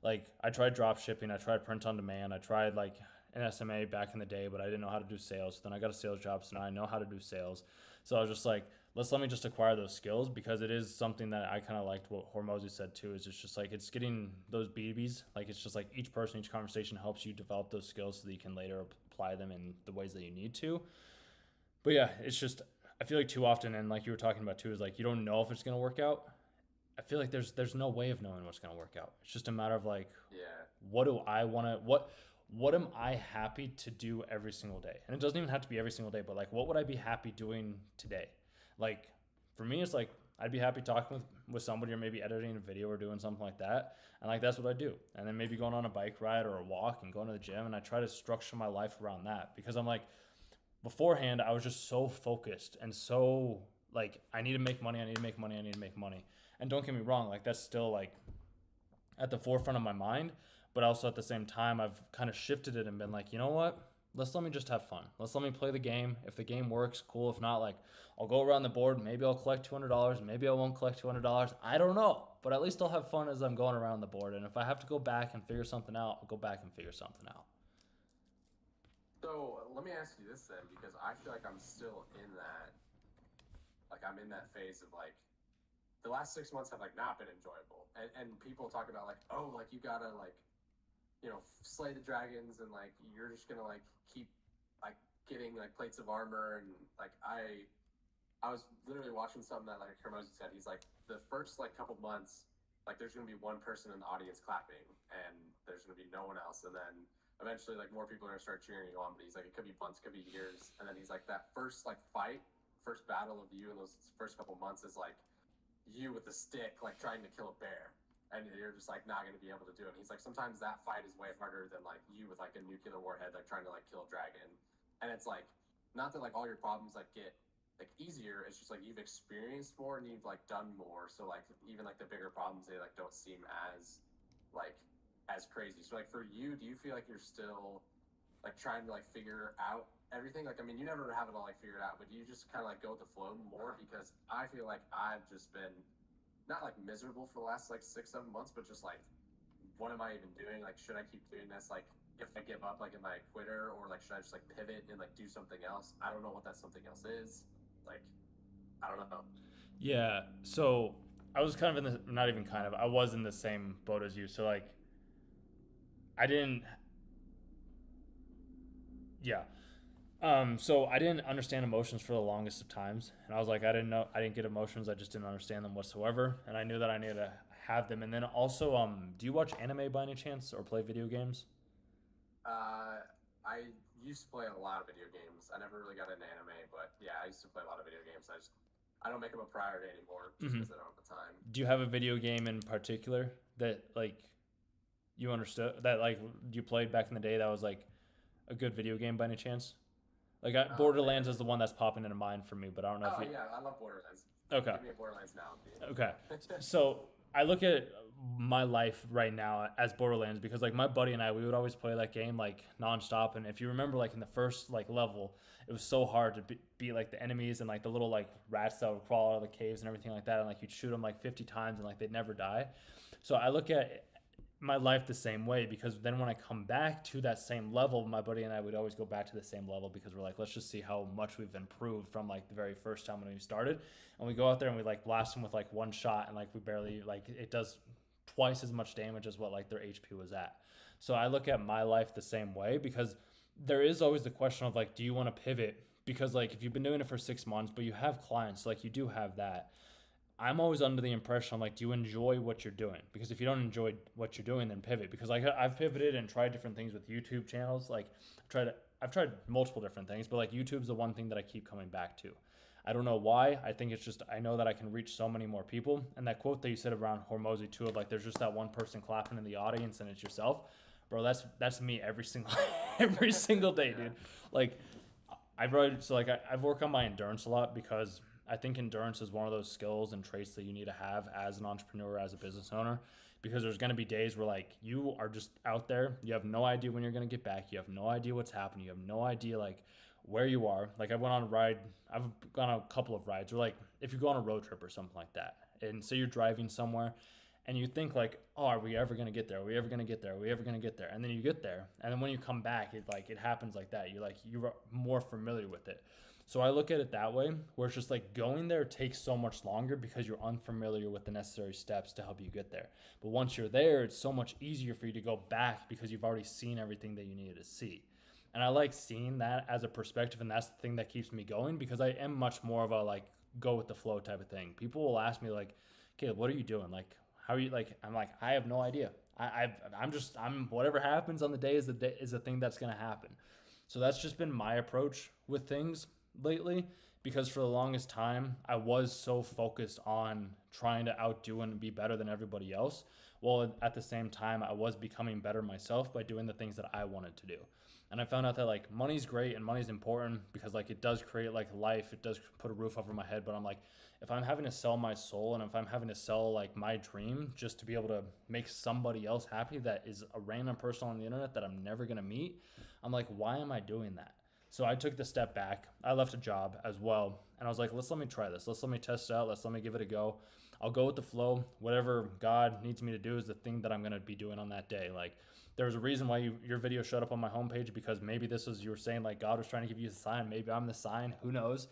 Like, I tried drop shipping. I tried print on demand. I tried like an SMA back in the day, but I didn't know how to do sales. So then I got a sales job. So now I know how to do sales. So I was just like, let me just acquire those skills, because it is something that I kind of liked what Hormozy said too, is it's just like, it's getting those BBs. Like, it's just like each person, each conversation helps you develop those skills so that you can later apply them in the ways that you need to. But yeah, it's just, I feel like too often, and like you were talking about too, is like, you don't know if it's going to work out. I feel like there's no way of knowing what's going to work out. It's just a matter of like,
Yeah.
what do I want to, what am I happy to do every single day? And it doesn't even have to be every single day, but like, what would I be happy doing today? Like, for me, it's like, I'd be happy talking with somebody, or maybe editing a video or doing something like that. And like, that's what I do. And then maybe going on a bike ride or a walk and going to the gym. And I try to structure my life around that, because I'm like, beforehand, I was just so focused and so like, I need to make money. I need to make money. I need to make money. And don't get me wrong, like, that's still like at the forefront of my mind. But also at the same time, I've kind of shifted it and been like, you know what? Let me just have fun. Let me play the game. If the game works, cool. If not, like, I'll go around the board. Maybe I'll collect $200. Maybe I won't collect $200. I don't know. But at least I'll have fun as I'm going around the board. And if I have to go back and figure something out, I'll go back and figure something out.
So let me ask you this then, because I feel like I'm still in that, like, I'm in that phase of like, the last 6 months have like not been enjoyable, and people talk about like, oh, like, you gotta like, you know, slay the dragons, and like, you're just gonna like keep like getting like plates of armor, and like, I was literally watching something that like Hermosi said. He's like, the first like couple months, like, there's gonna be one person in the audience clapping, and there's gonna be no one else, and then eventually like more people are gonna start cheering you on. But he's like, it could be months, could be years, and then he's like, that first like fight, first battle of you in those first couple months is like you with a stick, like trying to kill a bear, and you're just like not going to be able to do it. And he's like, sometimes that fight is way harder than like you with like a nuclear warhead, like trying to like kill a dragon. And it's like, not that like all your problems like get like easier, it's just like you've experienced more and you've like done more, so like even like the bigger problems, they like don't seem like as crazy. So like, for you, do you feel like you're still like trying to like figure out everything? Like, I mean, you never have it all like figured out, but do you just kind of like go with the flow more? Because I feel like I've just been not like miserable for the last like 6-7 months, but just like, what am I even doing? Like, should I keep doing this? Like, if I give up, like, am I a quitter, or like, should I just like pivot and like do something else? I don't know what that something else is. Like, I don't know.
Yeah. So I was kind of in the, not even kind of, I was in the same boat as you. So like, I didn't, yeah. So I didn't understand emotions for the longest of times, and I was like, I didn't get emotions. I just didn't understand them whatsoever, and I knew that I needed to have them. And then also, do you watch anime by any chance, or play video games?
I used to play a lot of video games. I never really got into anime, but yeah, I used to play a lot of video games. I don't make them a priority anymore just
Hmm.
because I don't have the time.
Do you have a video game in particular that like you understood that like you played back in the day that was like a good video game by any chance? Like
Oh man.
Borderlands is the one that's popping into mind for me, but I don't know if
Oh
you.
yeah, I love Borderlands.
Okay.
Give me a Borderlands now,
Okay.
dude.
So I look at my life right now as Borderlands because like my buddy and I we would always play that game like nonstop, and if you remember like in the first like level it was so hard to beat like the enemies and like the little like rats that would crawl out of the caves and everything like that, and like you'd shoot them like 50 times and like they'd never die. So I look at my life the same way because then when I come back to that same level, my buddy and I would always go back to the same level because we're like, let's just see how much we've improved from like the very first time when we started. And we go out there and we like blast them with like one shot and like we barely like it does twice as much damage as what like their HP was at. So I look at my life the same way because there is always the question of like, do you want to pivot? Because like if you've been doing it for 6 months, but you have clients, like you do have that. I'm always under the impression I'm like, do you enjoy what you're doing? Because if you don't enjoy what you're doing, then pivot. Because like I've pivoted and tried different things with YouTube channels. Like I've tried multiple different things, but like YouTube's the one thing that I keep coming back to. I don't know why. I think it's just I know that I can reach so many more people. And that quote that you said around Hormozy too, of like there's just that one person clapping in the audience and it's yourself, bro. That's me every single every single day,
Yeah.
dude. Like I've worked on my endurance a lot because I think endurance is one of those skills and traits that you need to have as an entrepreneur, as a business owner, because there's going to be days where like you are just out there, you have no idea when you're going to get back, you have no idea what's happening, you have no idea like where you are. Like I've gone on a couple of rides, or like if you go on a road trip or something like that, and so you're driving somewhere and you think like, oh, are we ever gonna get there? Are we ever gonna get there? Are we ever gonna get there? And then you get there, and then when you come back, it happens like that. You're more familiar with it. So I look at it that way, where it's just like going there takes so much longer because you're unfamiliar with the necessary steps to help you get there. But once you're there, it's so much easier for you to go back because you've already seen everything that you needed to see. And I like seeing that as a perspective, and that's the thing that keeps me going because I am much more of a like go with the flow type of thing. People will ask me like, "Caleb, what are you doing? Like, how are you?" Like, I'm like, I have no idea. I'm whatever happens on the day is the thing that's gonna happen. So that's just been my approach with things lately because for the longest time I was so focused on trying to outdo and be better than everybody else. Well, at the same time, I was becoming better myself by doing the things that I wanted to do. And I found out that like money's great and money's important because like it does create like life, it does put a roof over my head, but I'm like if I'm having to sell my soul and if I'm having to sell like my dream just to be able to make somebody else happy that is a random person on the internet that I'm never going to meet, I'm like why am I doing that? So I took the step back. I left a job as well. And I was like, let me try this. Let me test it out. Let me give it a go. I'll go with the flow. Whatever God needs me to do is the thing that I'm going to be doing on that day. Like, there's a reason why your video showed up on my homepage because maybe this was, you were saying, like, God was trying to give you a sign. Maybe I'm the sign. Who knows?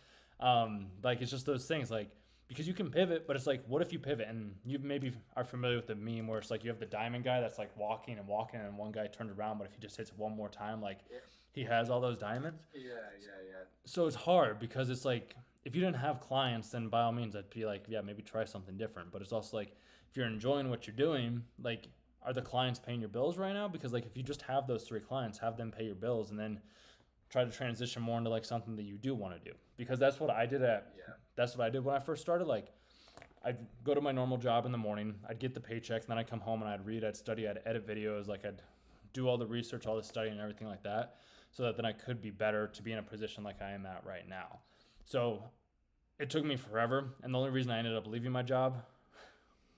Like, it's just those things. Like, because you can pivot, but it's like, what if you pivot? And you maybe are familiar with the meme where it's like you have the diamond guy that's like walking and walking, and one guy turned around, but if he just hits one more time, like,
Yeah,
he has all those diamonds.
yeah.
So it's hard because it's like if you didn't have clients, then by all means I'd be like, yeah, maybe try something different. But it's also like if you're enjoying what you're doing, like are the clients paying your bills right now? Because like if you just have those three clients, have them pay your bills and then try to transition more into like something that you do want to do. Because
Yeah.
that's what I did when I first started. Like I'd go to my normal job in the morning, I'd get the paychecks, and then I'd come home and I'd read, I'd study, I'd edit videos, like I'd do all the research, all the study and everything like that, so that then I could be better to be in a position like I am at right now. So it took me forever, and the only reason I ended up leaving my job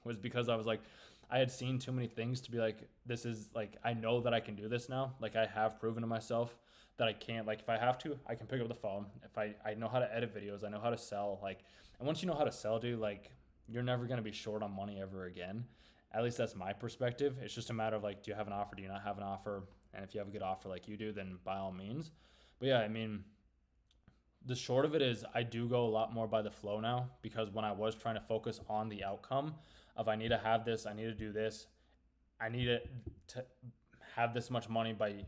was because I was like, I had seen too many things to be like, this is like, I know that I can do this now. Like I have proven to myself that I can. Like if I have to, I can pick up the phone. If I know how to edit videos, I know how to sell. Like, and once you know how to sell, dude, like you're never gonna be short on money ever again. At least that's my perspective. It's just a matter of like, do you have an offer? Do you not have an offer? And if you have a good offer like you do, then by all means. But yeah, I mean, the short of it is I do go a lot more by the flow now because when I was trying to focus on the outcome of I need to have this, I need to do this, I need to have this much money by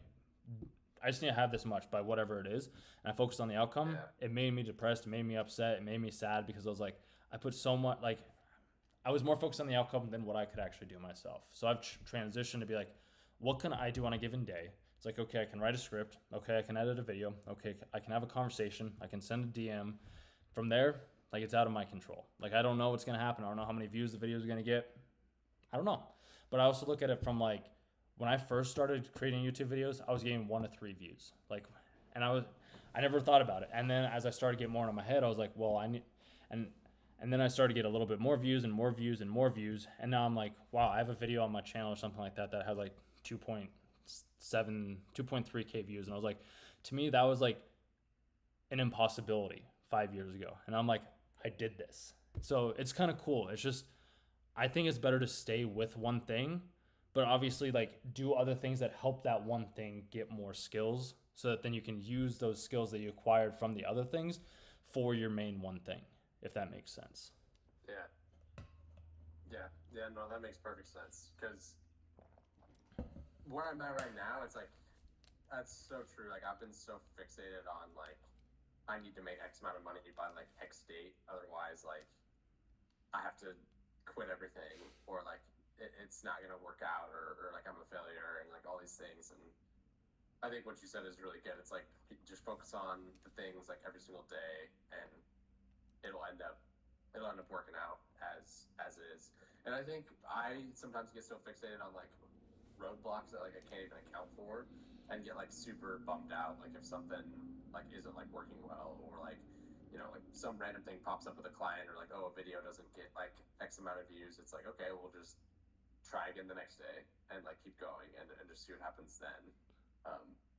I just need to have this much by whatever it is, and I focused on the outcome.
Yeah.
It made me depressed, it made me upset, it made me sad because I was like I put so much like I was more focused on the outcome than what I could actually do myself. So I've transitioned to be like, what can I do on a given day It's like, okay, I can write a script. Okay, I can edit a video. Okay, I can have a conversation. I can send a DM. From there, like it's out of my control. Like I don't know what's gonna happen. I don't know how many views the video is gonna get. I don't know. But I also look at it from like when I first started creating YouTube videos, I was getting 1 to 3 views. Like, and I never thought about it. And then as I started to get more in my head, I was like, well, I need, and and then I started to get a little bit more views and more views and more views. And now I'm like, wow, I have a video on my channel or something like that that has like 2.3K views. And I was like, to me, that was like an impossibility 5 years ago. And I'm like, I did this. So it's kind of cool. It's just, I think it's better to stay with one thing, but obviously like do other things that help that one thing get more skills so that then you can use those skills that you acquired from the other things for your main one thing, if that makes sense.
Yeah. Yeah, no, that makes perfect sense. Because where I'm at right now, it's like, that's so true. Like, I've been so fixated on, like, I need to make X amount of money by, like, X date. Otherwise, like, I have to quit everything, or, like, it's not going to work out, or, like, I'm a failure, and, like, all these things. And I think what you said is really good. It's like, just focus on the things, like, every single day, and it'll end up working out as is. And I think I sometimes get so fixated on like roadblocks that like I can't even account for, and get like super bummed out like if something like isn't like working well, or like like some random thing pops up with a client, or like, oh, a video doesn't get like X amount of views. It's like, okay, we'll just try again the next day and like keep going, and just see what happens then.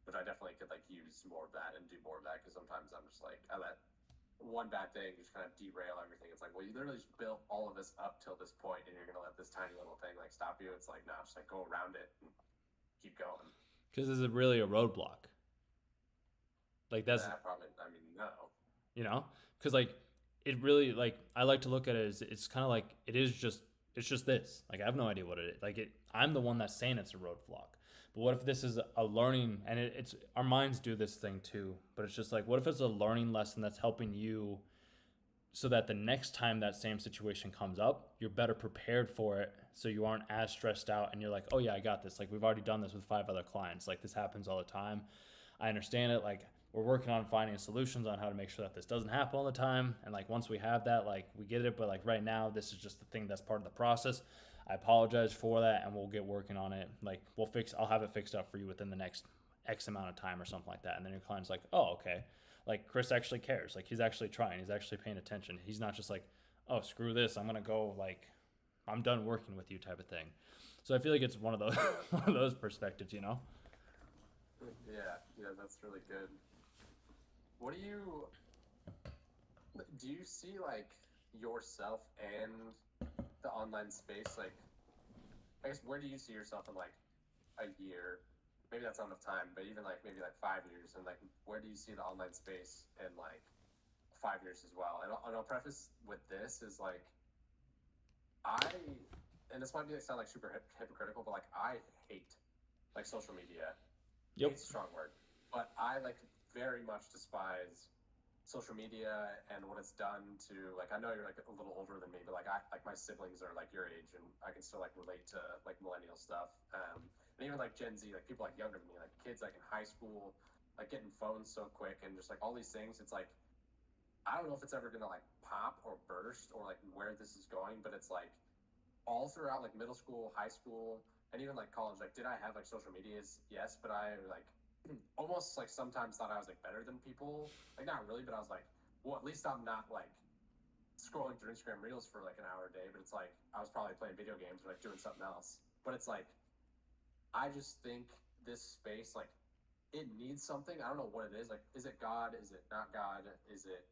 But I definitely could like use more of that and do more of that, because sometimes I'm just like, I let one bad thing just kind of derail everything. It's like, well, you literally just built all of this up till this point, and you're gonna let this tiny little thing like stop you. It's like, no, just like go around it and keep going.
Because is it really a roadblock? Like that's
Probably. I mean, no.
Because like it really, like I like to look at it as it's kind of like it's just this. Like I have no idea what it is. Like I'm the one that's saying it's a roadblock. But what if this is a learning, and it's our minds do this thing too. But it's just like, what if it's a learning lesson that's helping you, so that the next time that same situation comes up, you're better prepared for it, so you aren't as stressed out, and you're like, oh yeah, I got this. Like we've already done this with 5 other clients. Like this happens all the time. I understand it. Like we're working on finding solutions on how to make sure that this doesn't happen all the time. And like once we have that, like we get it. But like right now, this is just the thing that's part of the process. I apologize for that, and we'll get working on it. Like I'll have it fixed up for you within the next X amount of time or something like that. And then your client's like, oh, okay. Like Chris actually cares. Like he's actually trying. He's actually paying attention. He's not just like, oh, screw this. I'm going to go, like, I'm done working with you type of thing. So I feel like it's one of those, one of those perspectives,
Yeah, that's really good. What do you see like yourself and the online space, like, I guess, where do you see yourself in like a year? Maybe that's not enough time, but even like maybe like 5 years, and like where do you see the online space in like 5 years as well? And I'll preface with this is like, and this might be sound like super hypocritical, but like I hate like social media.
Yep.
Hate's a strong word, but I like very much despise social media and what it's done to, like, I know you're like a little older than me, but like my siblings are like your age, and I can still like relate to like millennial stuff, and even like Gen Z, like people like younger than me, like kids like in high school, like getting phones so quick, and just like all these things. It's like, I don't know if it's ever gonna like pop or burst, or like where this is going, but it's like all throughout like middle school, high school, and even like college, like did I have like social medias? Yes, but I like almost like sometimes thought I was like better than people. Like not really, but I was like, well, at least I'm not like scrolling through Instagram Reels for like an hour a day. But it's like I was probably playing video games or like doing something else. But it's like, I just think this space, like, it needs something. I don't know what it is. Like, is it God? Is it not God? Is it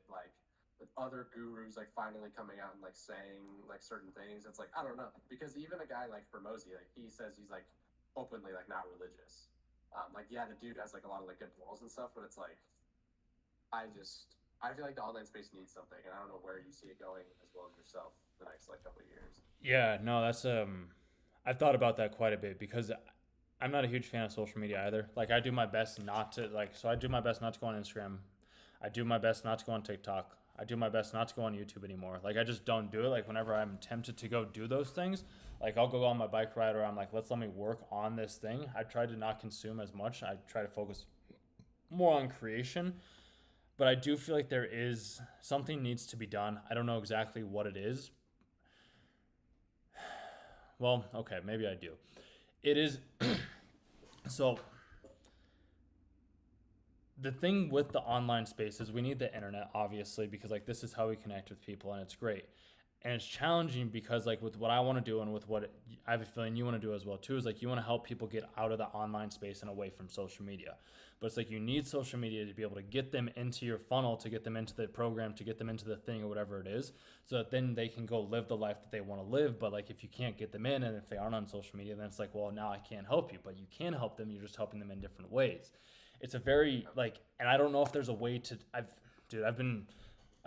like with other gurus like finally coming out and like saying like certain things? It's like, I don't know, because even a guy like Formosi, like he says he's like openly like not religious. Like, yeah, the dude has like a lot of like good morals and stuff, but it's like, I feel like the online space needs something, and I don't know where you see it going as well as yourself the next like couple of years.
Yeah, no, that's I've thought about that quite a bit, because I'm not a huge fan of social media either. Like I do my best not to, like, so I do my best not to go on Instagram. I do my best not to go on TikTok. I do my best not to go on YouTube anymore. Like I just don't do it. Like whenever I'm tempted to go do those things, like I'll go on my bike ride or I'm like, let me work on this thing. I try to not consume as much. I try to focus more on creation. But I do feel like there is something needs to be done. I don't know exactly what it is. Well, okay, maybe I do. It is so the thing with the online space is we need the internet obviously because like this is how we connect with people and it's great. And it's challenging because like with what I want to do and with what I have a feeling you want to do as well too is like you want to help people get out of the online space and away from social media. But it's like you need social media to be able to get them into your funnel, to get them into the program, to get them into the thing or whatever it is, so that then they can go live the life that they want to live. But like if you can't get them in and if they aren't on social media, then it's like, well, now I can't help you. But you can help them, you're just helping them in different ways. It's a very like, and I don't know if there's a way to I've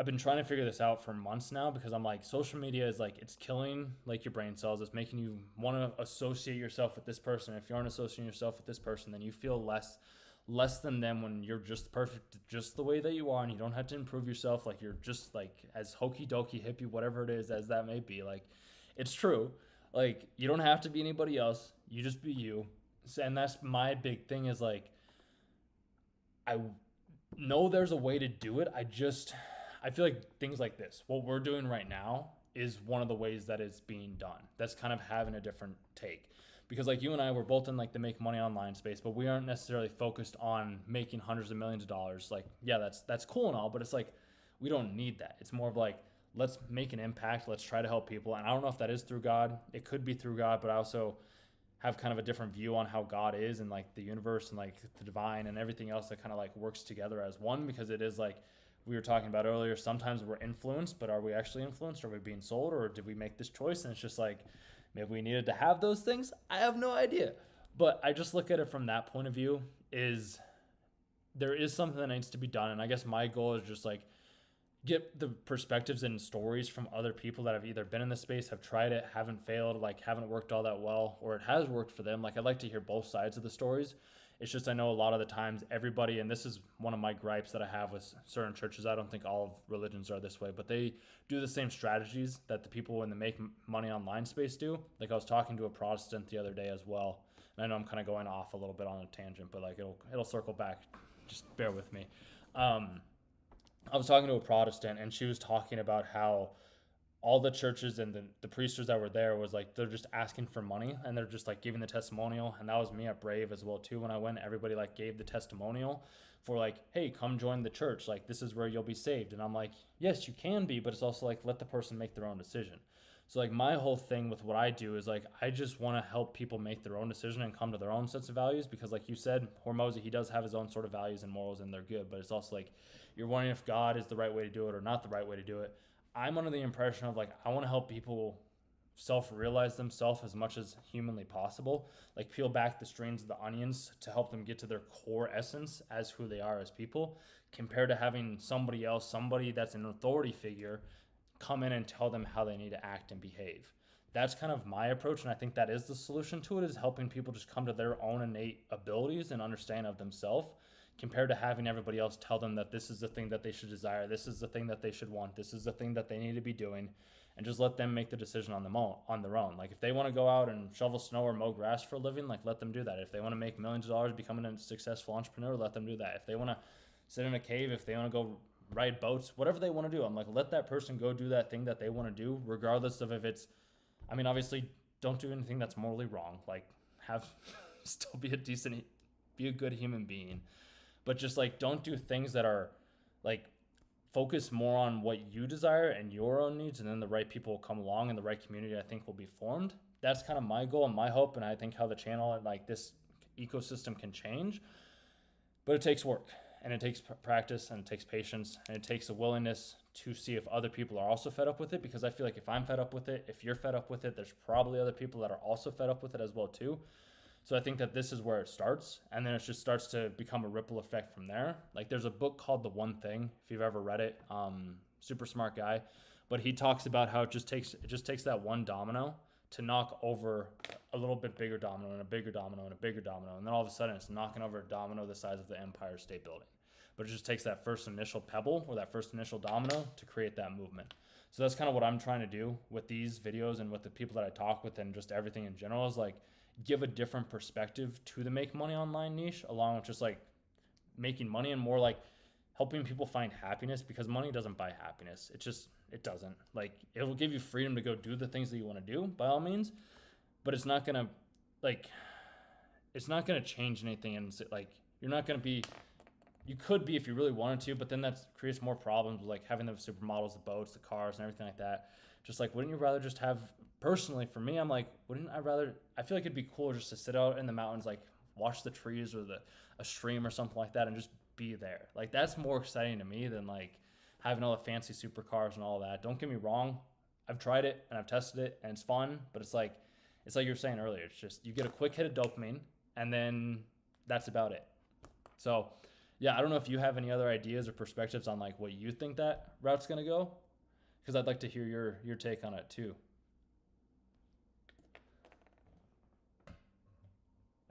been trying to figure this out for months now because I'm like, social media is like, it's killing like your brain cells. It's making you want to associate yourself with this person. If you aren't associating yourself with this person, then you feel less than them when you're just perfect, just the way that you are, and you don't have to improve yourself. Like you're just like as hokey dokey hippie, whatever it is, as that may be. Like it's true. Like you don't have to be anybody else. You just be you. And that's my big thing is like, I know there's a way to do it. I feel like things like this, what we're doing right now, is one of the ways that it's being done. That's kind of having a different take. Because like you and I, we're both in like the make money online space, but we aren't necessarily focused on making hundreds of millions of dollars. Like, yeah, that's cool and all, but it's like, we don't need that. It's more of like, let's make an impact. Let's try to help people. And I don't know if that is through God. It could be through God, but I also have kind of a different view on how God is and like the universe and like the divine and everything else that kind of like works together as one, because it is like, we were talking about earlier, sometimes we're influenced, but are we actually influenced? Are we being sold, or did we make this choice? And it's just like, maybe we needed to have those things. I have no idea. But I just look at it from that point of view, is there is something that needs to be done. And I guess my goal is just like get the perspectives and stories from other people that have either been in the space, have tried it, haven't failed, like haven't worked all that well, or it has worked for them. Like I'd like to hear both sides of the stories. It's just I know a lot of the times everybody, and this is one of my gripes that I have with certain churches. I don't think all of religions are this way, but they do the same strategies that the people in the make money online space do. Like I was talking to a Protestant the other day as well, and I know I'm kind of going off a little bit on a tangent, but like it'll circle back. Just bear with me. I was talking to a Protestant, and she was talking about how all the churches and the priesters that were there was like, they're just asking for money and they're just like giving the testimonial. And that was me at Brave as well too. When I went, everybody like gave the testimonial for like, hey, come join the church. Like this is where you'll be saved. And I'm like, yes, you can be, but it's also like, let the person make their own decision. So like my whole thing with what I do is like, I just want to help people make their own decision and come to their own sets of values. Because like you said, Hormozy, he does have his own sort of values and morals and they're good, but it's also like, you're wondering if God is the right way to do it or not the right way to do it. I'm under the impression of like, I want to help people self-realize themselves as much as humanly possible, like peel back the strings of the onions to help them get to their core essence as who they are as people, compared to having somebody else, somebody that's an authority figure, come in and tell them how they need to act and behave. That's kind of my approach, and I think that is the solution to it, is helping people just come to their own innate abilities and understand of themselves, compared to having everybody else tell them that this is the thing that they should desire, this is the thing that they should want, this is the thing that they need to be doing, and just let them make the decision on their own. Like if they want to go out and shovel snow or mow grass for a living, like let them do that. If they want to make millions of dollars becoming a successful entrepreneur, let them do that. If they want to sit in a cave, if they want to go ride boats, whatever they want to do, I'm like, let that person go do that thing that they want to do, regardless of if it's, I mean, obviously don't do anything that's morally wrong. Like have still be a good human being. But just like, don't do things that are like, focus more on what you desire and your own needs, and then the right people will come along and the right community I think will be formed. That's kind of my goal and my hope, and I think how the channel and like this ecosystem can change. But it takes work, and it takes practice, and it takes patience, and it takes a willingness to see if other people are also fed up with it, because I feel like if I'm fed up with it, if you're fed up with it, there's probably other people that are also fed up with it as well too. So I think that this is where it starts, and then it just starts to become a ripple effect from there. Like there's a book called The One Thing, if you've ever read it, super smart guy, but he talks about how it just takes that one domino to knock over a little bit bigger domino and a bigger domino and a bigger domino, and then all of a sudden it's knocking over a domino the size of the Empire State Building. but it just takes that first initial pebble or that first initial domino to create that movement. So that's kind of what I'm trying to do with these videos and with the people that I talk with and just everything in general, is like give a different perspective to the make money online niche, along with just like making money and more like helping people find happiness, because money doesn't buy happiness. It doesn't. Like, it will give you freedom to go do the things that you want to do by all means, but it's not gonna like it's not gonna change anything. And like, you're not gonna be, you could be if you really wanted to, but then that creates more problems with like having the supermodels, the boats, the cars, and everything like that. Just like, wouldn't you rather just have, personally for me, I'm like, I feel like it'd be cool just to sit out in the mountains, like watch the trees or a stream or something like that, and just be there. Like, that's more exciting to me than like having all the fancy supercars and all that. Don't get me wrong, I've tried it and I've tested it and it's fun, but it's like you were saying earlier, it's just you get a quick hit of dopamine and then that's about it. So yeah, I don't know if you have any other ideas or perspectives on like what you think that route's gonna go, because I'd like to hear your take on it too.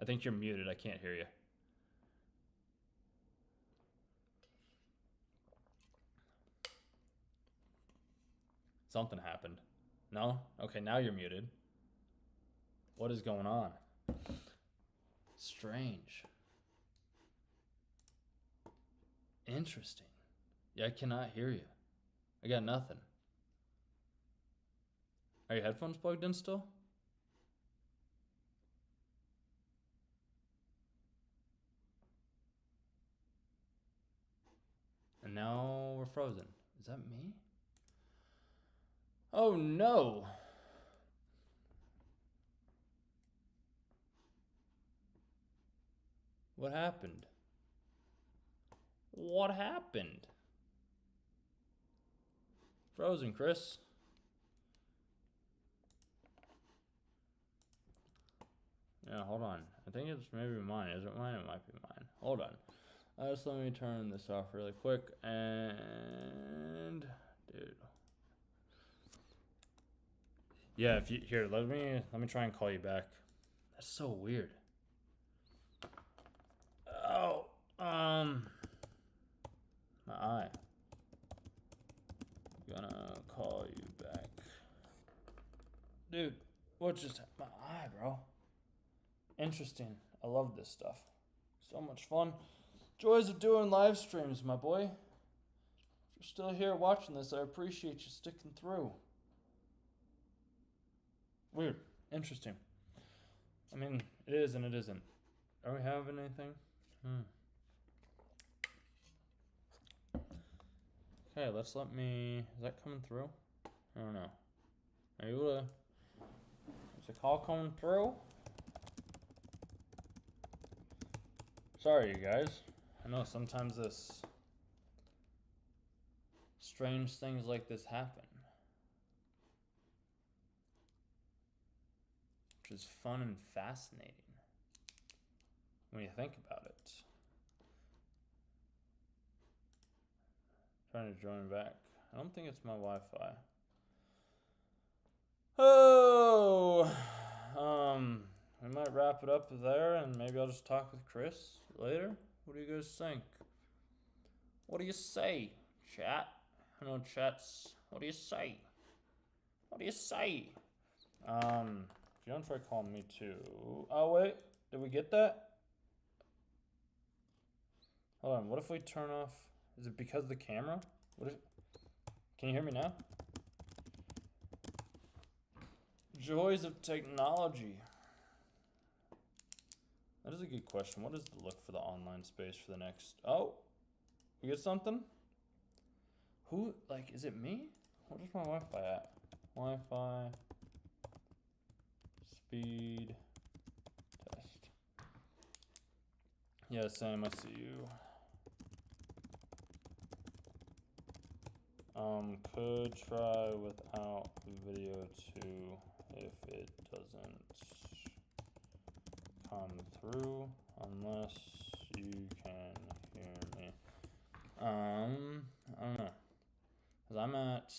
I think you're muted. I can't hear you. Something happened. No? Okay, now you're muted. What is going on? Strange. Interesting. Yeah, I cannot hear you. I got nothing. Are your headphones plugged in still? And now we're frozen. Is that me? Oh no! What happened? What happened? Frozen, Chris. Yeah, hold on. I think it's maybe mine. Is it mine? It might be mine. Hold on. Just let me turn this off really quick. And dude. Yeah, if you here, let me try and call you back. That's so weird. Oh, my eye. Gonna call you back. Dude, what just my eye, bro? Interesting. I love this stuff. So much fun. Joys of doing live streams, my boy. If you're still here watching this, I appreciate you sticking through. Weird. Interesting. I mean, it is and it isn't. Are we having anything? Okay, is that coming through? I don't know. Are you able to, is the call coming through? Sorry, you guys. I know sometimes strange things like this happen, which is fun and fascinating when you think about it. Trying to join back. I don't think it's my Wi-Fi. Oh, we might wrap it up there, and maybe I'll just talk with Chris later. What do you guys think? What do you say, chat? I know chat's. What do you say? What do you say? If you don't try calling me too. Oh wait, did we get that? Hold on. What if we turn off? Is it because of the camera? Can you hear me now? Joys of technology. That is a good question. What is the look for the online space for the next... Oh, we get something? Who, like, is it me? What is my Wi-Fi at? Wi-Fi, speed, test. Yeah, Sam, I see you. Could try without video too if it doesn't come through, unless you can hear me. I don't know, cause I'm at,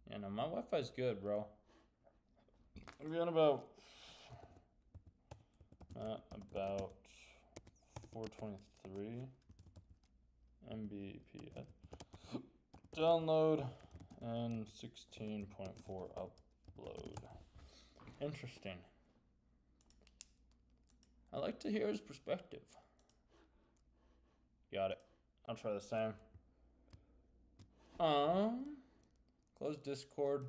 yeah, no, my Wi-Fi's good, bro. I'm getting about 423. Mbps download and 16.4 upload. Interesting. I like to hear his perspective. Got it. I'll try the same. Close Discord.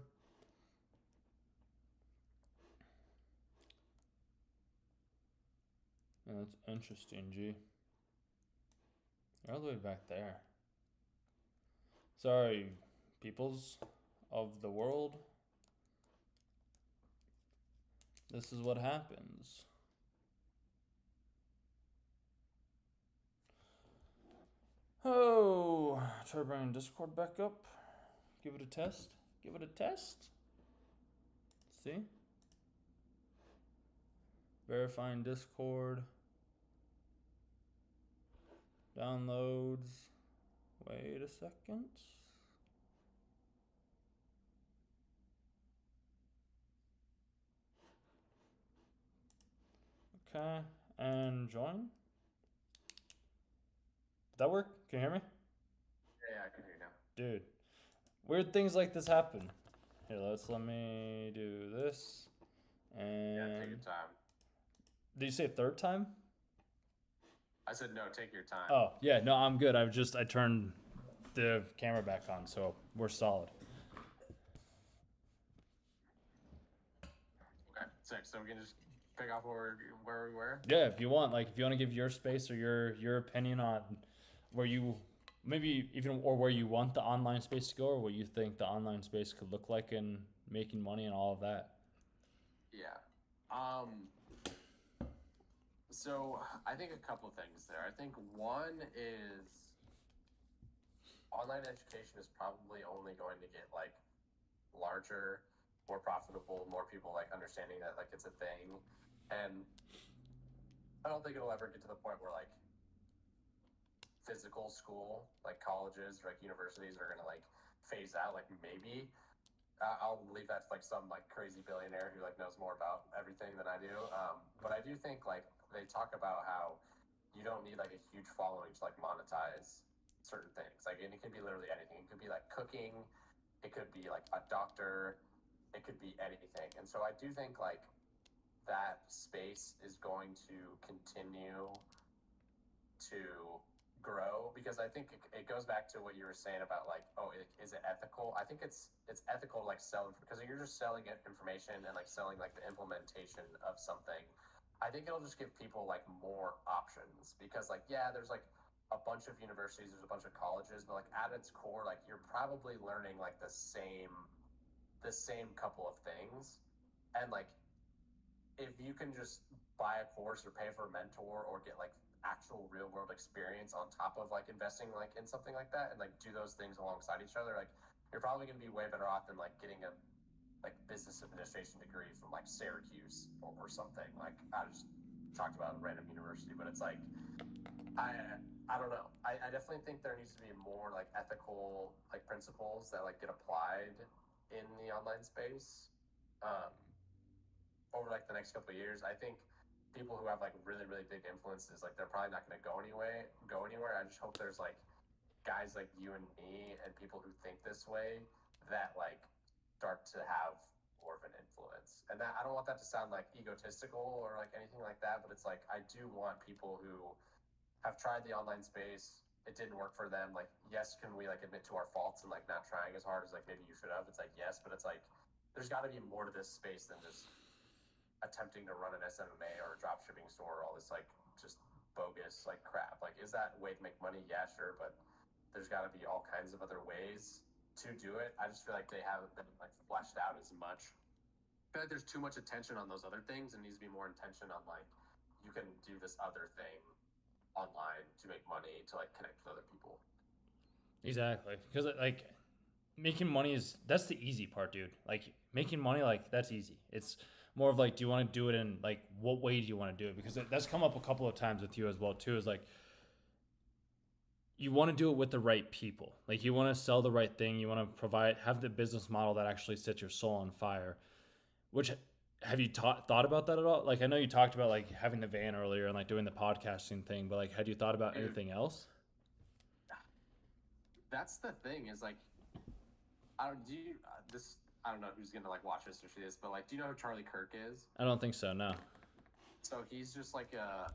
Yeah, that's interesting, G. You're all the way back there. Sorry, peoples of the world. This is what happens. Oh, try bringing Discord back up. Give it a test. Give it a test. See? Verifying Discord. Downloads. Wait a second. Okay, and join. Did that work? Can you hear me?
Yeah, I can hear you now.
Dude, weird things like this happen. Here, let me do this. And
Yeah, take your time.
Did you say third time?
I said no, take your time.
Oh, yeah, no, I'm good. I turned the camera back on, so we're solid.
Okay, sick. So we can just pick off where we were.
Yeah, if you want, if you want to give your space or your opinion on where you maybe even or where you want the online space to go, or what you think the online space could look like in making money and all of that.
Yeah. So I think a couple things there. I think one is online education is probably only going to get larger, more profitable, more people understanding that it's a thing. And I don't think it'll ever get to the point where physical school, colleges or universities are gonna phase out. Maybe I'll leave that to some crazy billionaire who knows more about everything than I do. But I do think they talk about how you don't need a huge following to monetize certain things. And it could be literally anything. It could be cooking. It could be a doctor. It could be anything. And so I do think that space is going to continue to grow, because I think it goes back to what you were saying about is it ethical? I think it's ethical to sell, because you're just selling information and selling the implementation of something. I think it'll just give people more options, because yeah, there's a bunch of universities, there's a bunch of colleges, but at its core you're probably learning the same couple of things. And if you can just buy a course or pay for a mentor or get actual real world experience on top of investing in something like that, and do those things alongside each other, you're probably going to be way better off than getting a business administration degree from Syracuse or something. I just talked about a random university, but it's I don't know. I definitely think there needs to be more ethical principles that get applied in the online space over the next couple of years. I think people who have really really big influences, they're probably not going to go anywhere. I just hope there's guys like you and me and people who think this way that start to have more of an influence. And that, I don't want that to sound egotistical or anything like that, but it's I do want people who have tried the online space, it didn't work for them. Yes, can we admit to our faults and not trying as hard as maybe you should have? It's yes, but it's there's got to be more to this space than just attempting to run an SMMA or a drop shipping store or all this just bogus crap. Is that a way to make money? Yeah, sure, but there's got to be all kinds of other ways to do it. I just feel they haven't been fleshed out as much. I feel there's too much attention on those other things, and needs to be more attention on you can do this other thing online to make money, to connect with other people.
Exactly, because making money that's the easy part, dude. Making money, that's easy. It's more of do you want to do it in what way do you want to do it? Because that's come up a couple of times with you as well too, is you want to do it with the right people. You want to sell the right thing. You want to have the business model that actually sets your soul on fire. Which, have you thought about that at all? I know you talked about having the van earlier and doing the podcasting thing, but had you thought about anything else?
that's the thing is like I don't do you this I don't know who's gonna like watch this or see this, but like do you know who Charlie Kirk is?
I don't think so. No.
So he's just like a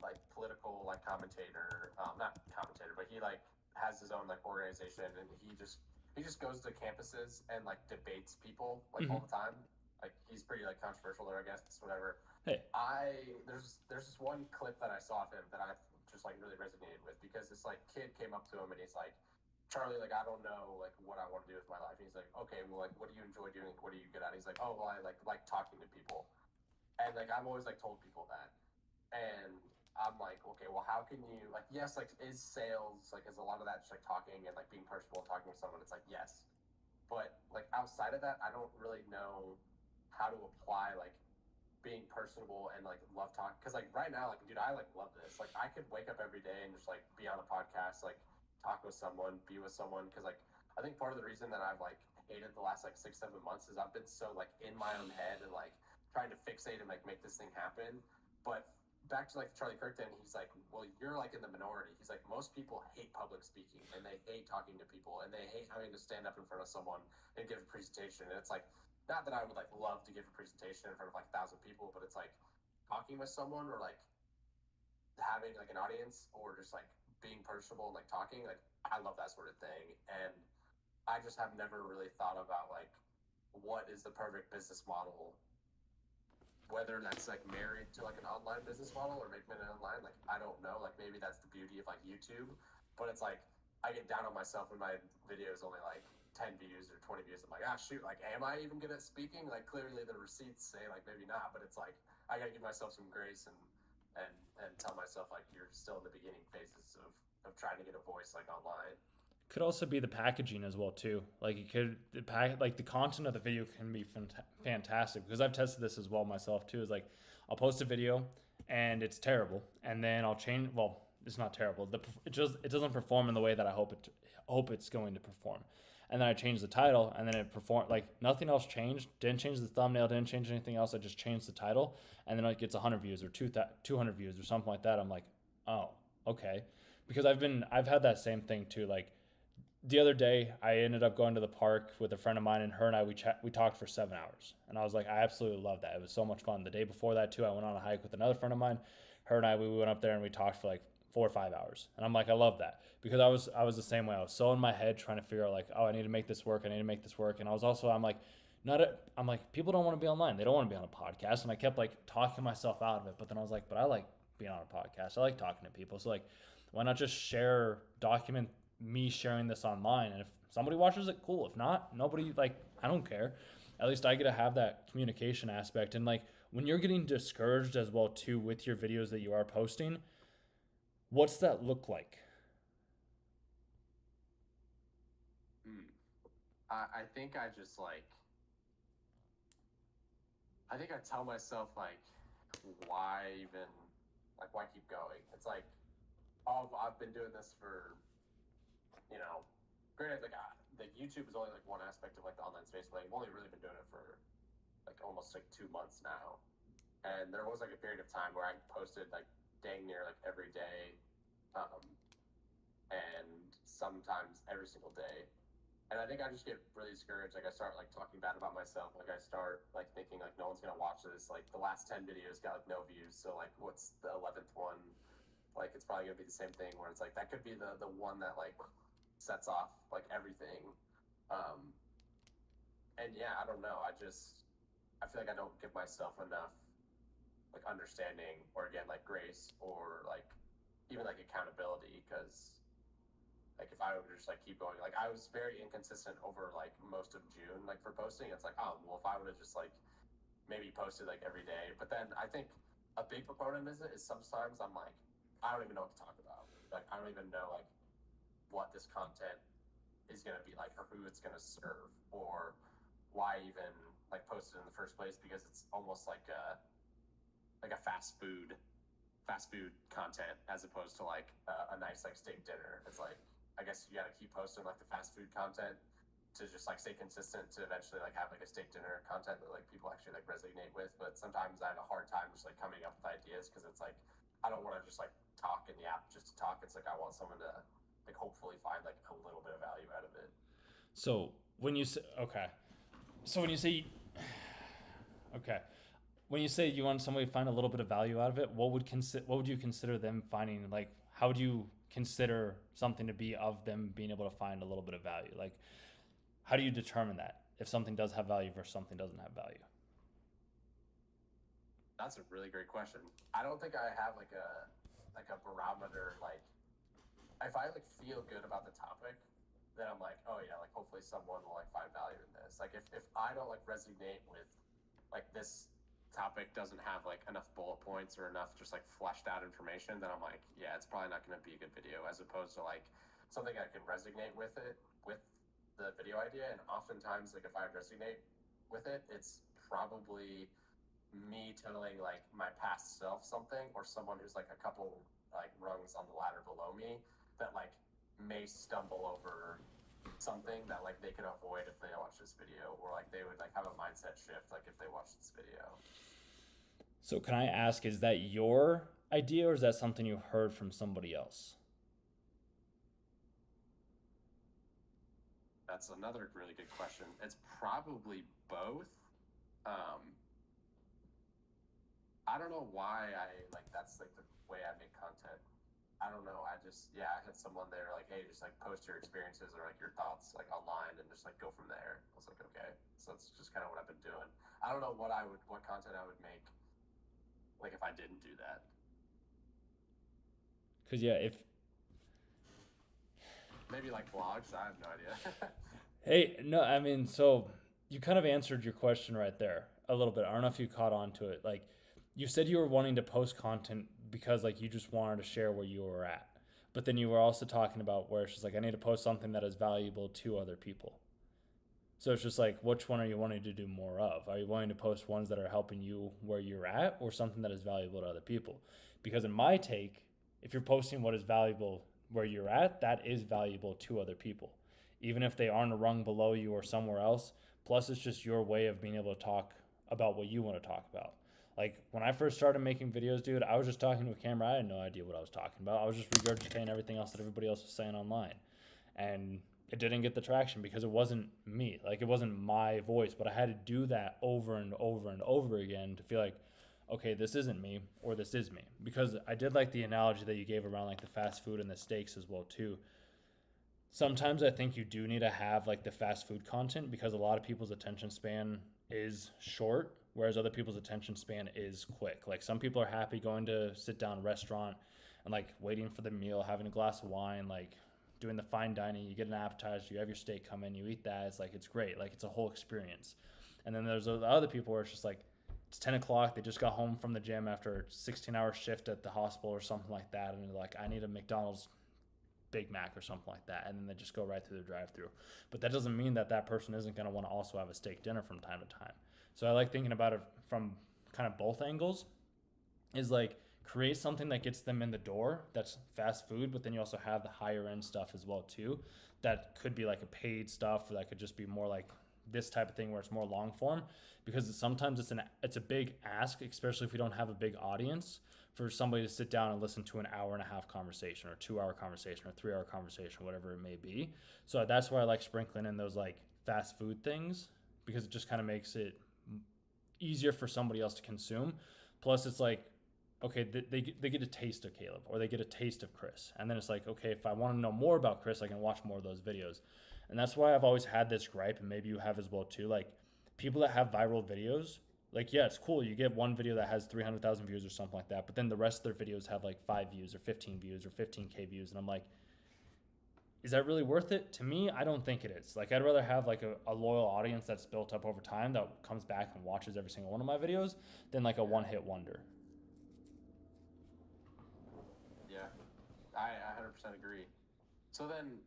like political like commentator, not commentator, but he like has his own like organization, and he just goes to campuses and like debates people like
Hmm.
all the time. Like he's pretty like controversial there, I guess, whatever.
Hey.
There's this one clip that I saw of him that I just like really resonated with because this like kid came up to him and he's like, Charlie, like I don't know like what I want to do with my life. And he's like, okay, well like what do you enjoy doing? What are you good at? And he's like, oh well, I like talking to people. And like I've always like told people that, and I'm like, okay, well, how can you like? Yes, like is sales like is a lot of that just like talking and like being personable and talking to someone? It's like yes, but like outside of that, I don't really know how to apply like being personable and like love talk because like right now, like dude, I like love this. Like I could wake up every day and just like be on a podcast, like talk with someone, be with someone. Because like I think part of the reason that I've like hated the last like 6 7 months is I've been so like in my own head and like trying to fixate and like make this thing happen. But back to like Charlie Kirk, then he's like, well, you're like in the minority. He's like, most people hate public speaking and they hate talking to people and they hate having to stand up in front of someone and give a presentation. And it's like, not that I would like love to give a presentation in front of like 1,000 people, but it's like talking with someone or like having like an audience or just like being personable and like talking. Like I love that sort of thing, and I just have never really thought about like what is the perfect business model, whether that's like married to like an online business model or making it online. Like I don't know. Like maybe that's the beauty of like YouTube, but it's like I get down on myself when my video is only like 10 views or 20 views. I'm like, ah, shoot, like, am I even good at speaking? Like, clearly the receipts say, like, maybe not, but it's like, I gotta give myself some grace and tell myself, like, you're still in the beginning phases of trying to get a voice, like, online.
Could also be the packaging as well too. Like it could the pack like the content of the video can be fantastic because I've tested this as well myself too. Is like I'll post a video and it's terrible, and then I'll change. Well, it's not terrible. It doesn't perform in the way that I hope it's going to perform. And then I changed the title, and then it performed like nothing else changed. Didn't change the thumbnail. Didn't change anything else. I just changed the title, and then it gets 100 views or 200 views or something like that. I'm like, oh, okay, because I've had that same thing too. Like the other day, I ended up going to the park with a friend of mine, and her and I we talked for 7 hours, and I was like, I absolutely love that. It was so much fun. The day before that too, I went on a hike with another friend of mine. Her and I we went up there and we talked for like 4 or 5 hours, and I'm like, I love that because I was the same way. I was so in my head trying to figure out like, oh, I need to make this work. I need to make this work, and I was also I'm like. I'm like people don't want to be online. They don't want to be on a podcast, and I kept like talking myself out of it. But then I was like, but I like being on a podcast. I like talking to people. So like, why not just document me sharing this online, and if somebody watches it, cool. If not, nobody, like, I don't care. At least I get to have that communication aspect. And like when you're getting discouraged as well too with your videos that you are posting, what's that look like?
Hmm. I think I just like, I think I tell myself, like, why even, like, why keep going? It's like, oh, I've been doing this for, you know, granted, like, the YouTube is only like one aspect of like the online space, but like, I've only really been doing it for like almost like 2 months now. And there was like a period of time where I posted like dang near like every day, um, and sometimes every single day. And I think I just get really discouraged. Like I start like talking bad about myself. Like I start like thinking like no one's gonna watch this. Like the last 10 videos got like no views. So like what's the 11th one? Like it's probably gonna be the same thing where it's like that could be the one that like sets off like everything. Um, and yeah, I don't know. I feel like I don't give myself enough like understanding or again like grace or like even like accountability because like if I would just like keep going, like I was very inconsistent over like most of June, like for posting. It's like, oh well, if I would have just like maybe posted like every day, but then I think a big proponent is it is sometimes I'm like, I don't even know what to talk about. Like I don't even know like what this content is gonna be like or who it's gonna serve or why even like post it in the first place because it's almost like a fast food content as opposed to like a nice like steak dinner. It's like I guess you got to keep posting like the fast food content to just like stay consistent to eventually like have like a steak dinner content that like people actually like resonate with. But sometimes I have a hard time just like coming up with ideas because it's like I don't want to just like talk in the app just to talk. It's like I want someone to like hopefully find like a little bit of value out of it.
So when you say okay, so when you say okay, when you say you want somebody to find a little bit of value out of it, what would you consider them finding? Like, how do you consider something to be of them being able to find a little bit of value? Like, how do you determine that if something does have value versus something doesn't have value?
That's a really great question. I don't think I have like a barometer. Like if I like feel good about the topic, then I'm like, oh yeah, like hopefully someone will like find value in this. Like if I don't like resonate with like this topic doesn't have like enough bullet points or enough just like fleshed out information, then I'm like, yeah, it's probably not going to be a good video. As opposed to like something I can resonate with it with the video idea, and oftentimes like if I resonate with it, it's probably me telling like my past self something, or someone who's like a couple like rungs on the ladder below me that like may stumble over something that like they could avoid if they watch this video, or like they would like have a mindset shift like if they watch this video.
So can I ask, is that your idea or is that something you heard from somebody else?
That's another really good question. It's probably both. um I don't know why I like that's like the way I make content. I don't know. I just yeah, I had someone there like, hey, just like post your experiences or like your thoughts like online and just like go from there. I was like, okay. So that's just kind of what I've been doing. I don't know what content I would make like if I didn't do that.
Because yeah, if
Maybe like vlogs. I have no idea.
hey, no, I mean, so you kind of answered your question right there a little bit. I don't know if you caught on to it. Like, you said you were wanting to post content because like you just wanted to share where you were at, but then you were also talking about where it's just like I need to post something that is valuable to other people. So it's just like, which one are you wanting to do more of? Are you wanting to post ones that are helping you where you're at, or something that is valuable to other people? Because in my take, if you're posting what is valuable where you're at, that is valuable to other people, even if they aren't a rung below you or somewhere else. Plus, it's just your way of being able to talk about what you want to talk about. Like when I first started making videos, dude, I was just talking to a camera. I had no idea what I was talking about. I was just regurgitating everything else that everybody else was saying online. And it didn't get the traction because it wasn't me. Like it wasn't my voice, but I had to do that over and over and over again to feel like, okay, this isn't me or this is me. Because I did like the analogy that you gave around like the fast food and the steaks as well too. Sometimes I think you do need to have like the fast food content because a lot of people's attention span is short, whereas other people's attention span is quick. Like some people are happy going to sit down restaurant and like waiting for the meal, having a glass of wine, like doing the fine dining. You get an appetizer, you have your steak come in, you eat that. It's like it's great, like it's a whole experience. And then there's the other people where it's just like it's 10 o'clock, they just got home from the gym after a 16-hour shift at the hospital or something like that, and they're like, I need a McDonald's Big Mac or something like that, and then they just go right through the drive-through. But that doesn't mean that that person isn't going to want to also have a steak dinner from time to time. So I like thinking about it from kind of both angles. Is like create something that gets them in the door that's fast food, but then you also have the higher end stuff as well too. That could be like a paid stuff, or that could just be more like this type of thing where it's more long form, because sometimes it's a big ask, especially if we don't have a big audience, for somebody to sit down and listen to an hour and a half conversation or 2 hour conversation or 3 hour conversation, whatever it may be. So that's why I like sprinkling in those like fast food things, because it just kind of makes it easier for somebody else to consume. Plus, it's like, okay, they get a taste of Caleb or they get a taste of Chris. And then it's like, okay, if I want to know more about Chris, I can watch more of those videos. And that's why I've always had this gripe, and maybe you have as well too. Like people that have viral videos, like, yeah, it's cool. You get one video that has 300,000 views or something like that, but then the rest of their videos have like 5 views or 15 views or 15K views. And I'm like, is that really worth it? To me, I don't think it is. Like, I'd rather have like a loyal audience that's built up over time that comes back and watches every single one of my videos than like a one hit wonder.
Yeah, I 100% agree. So then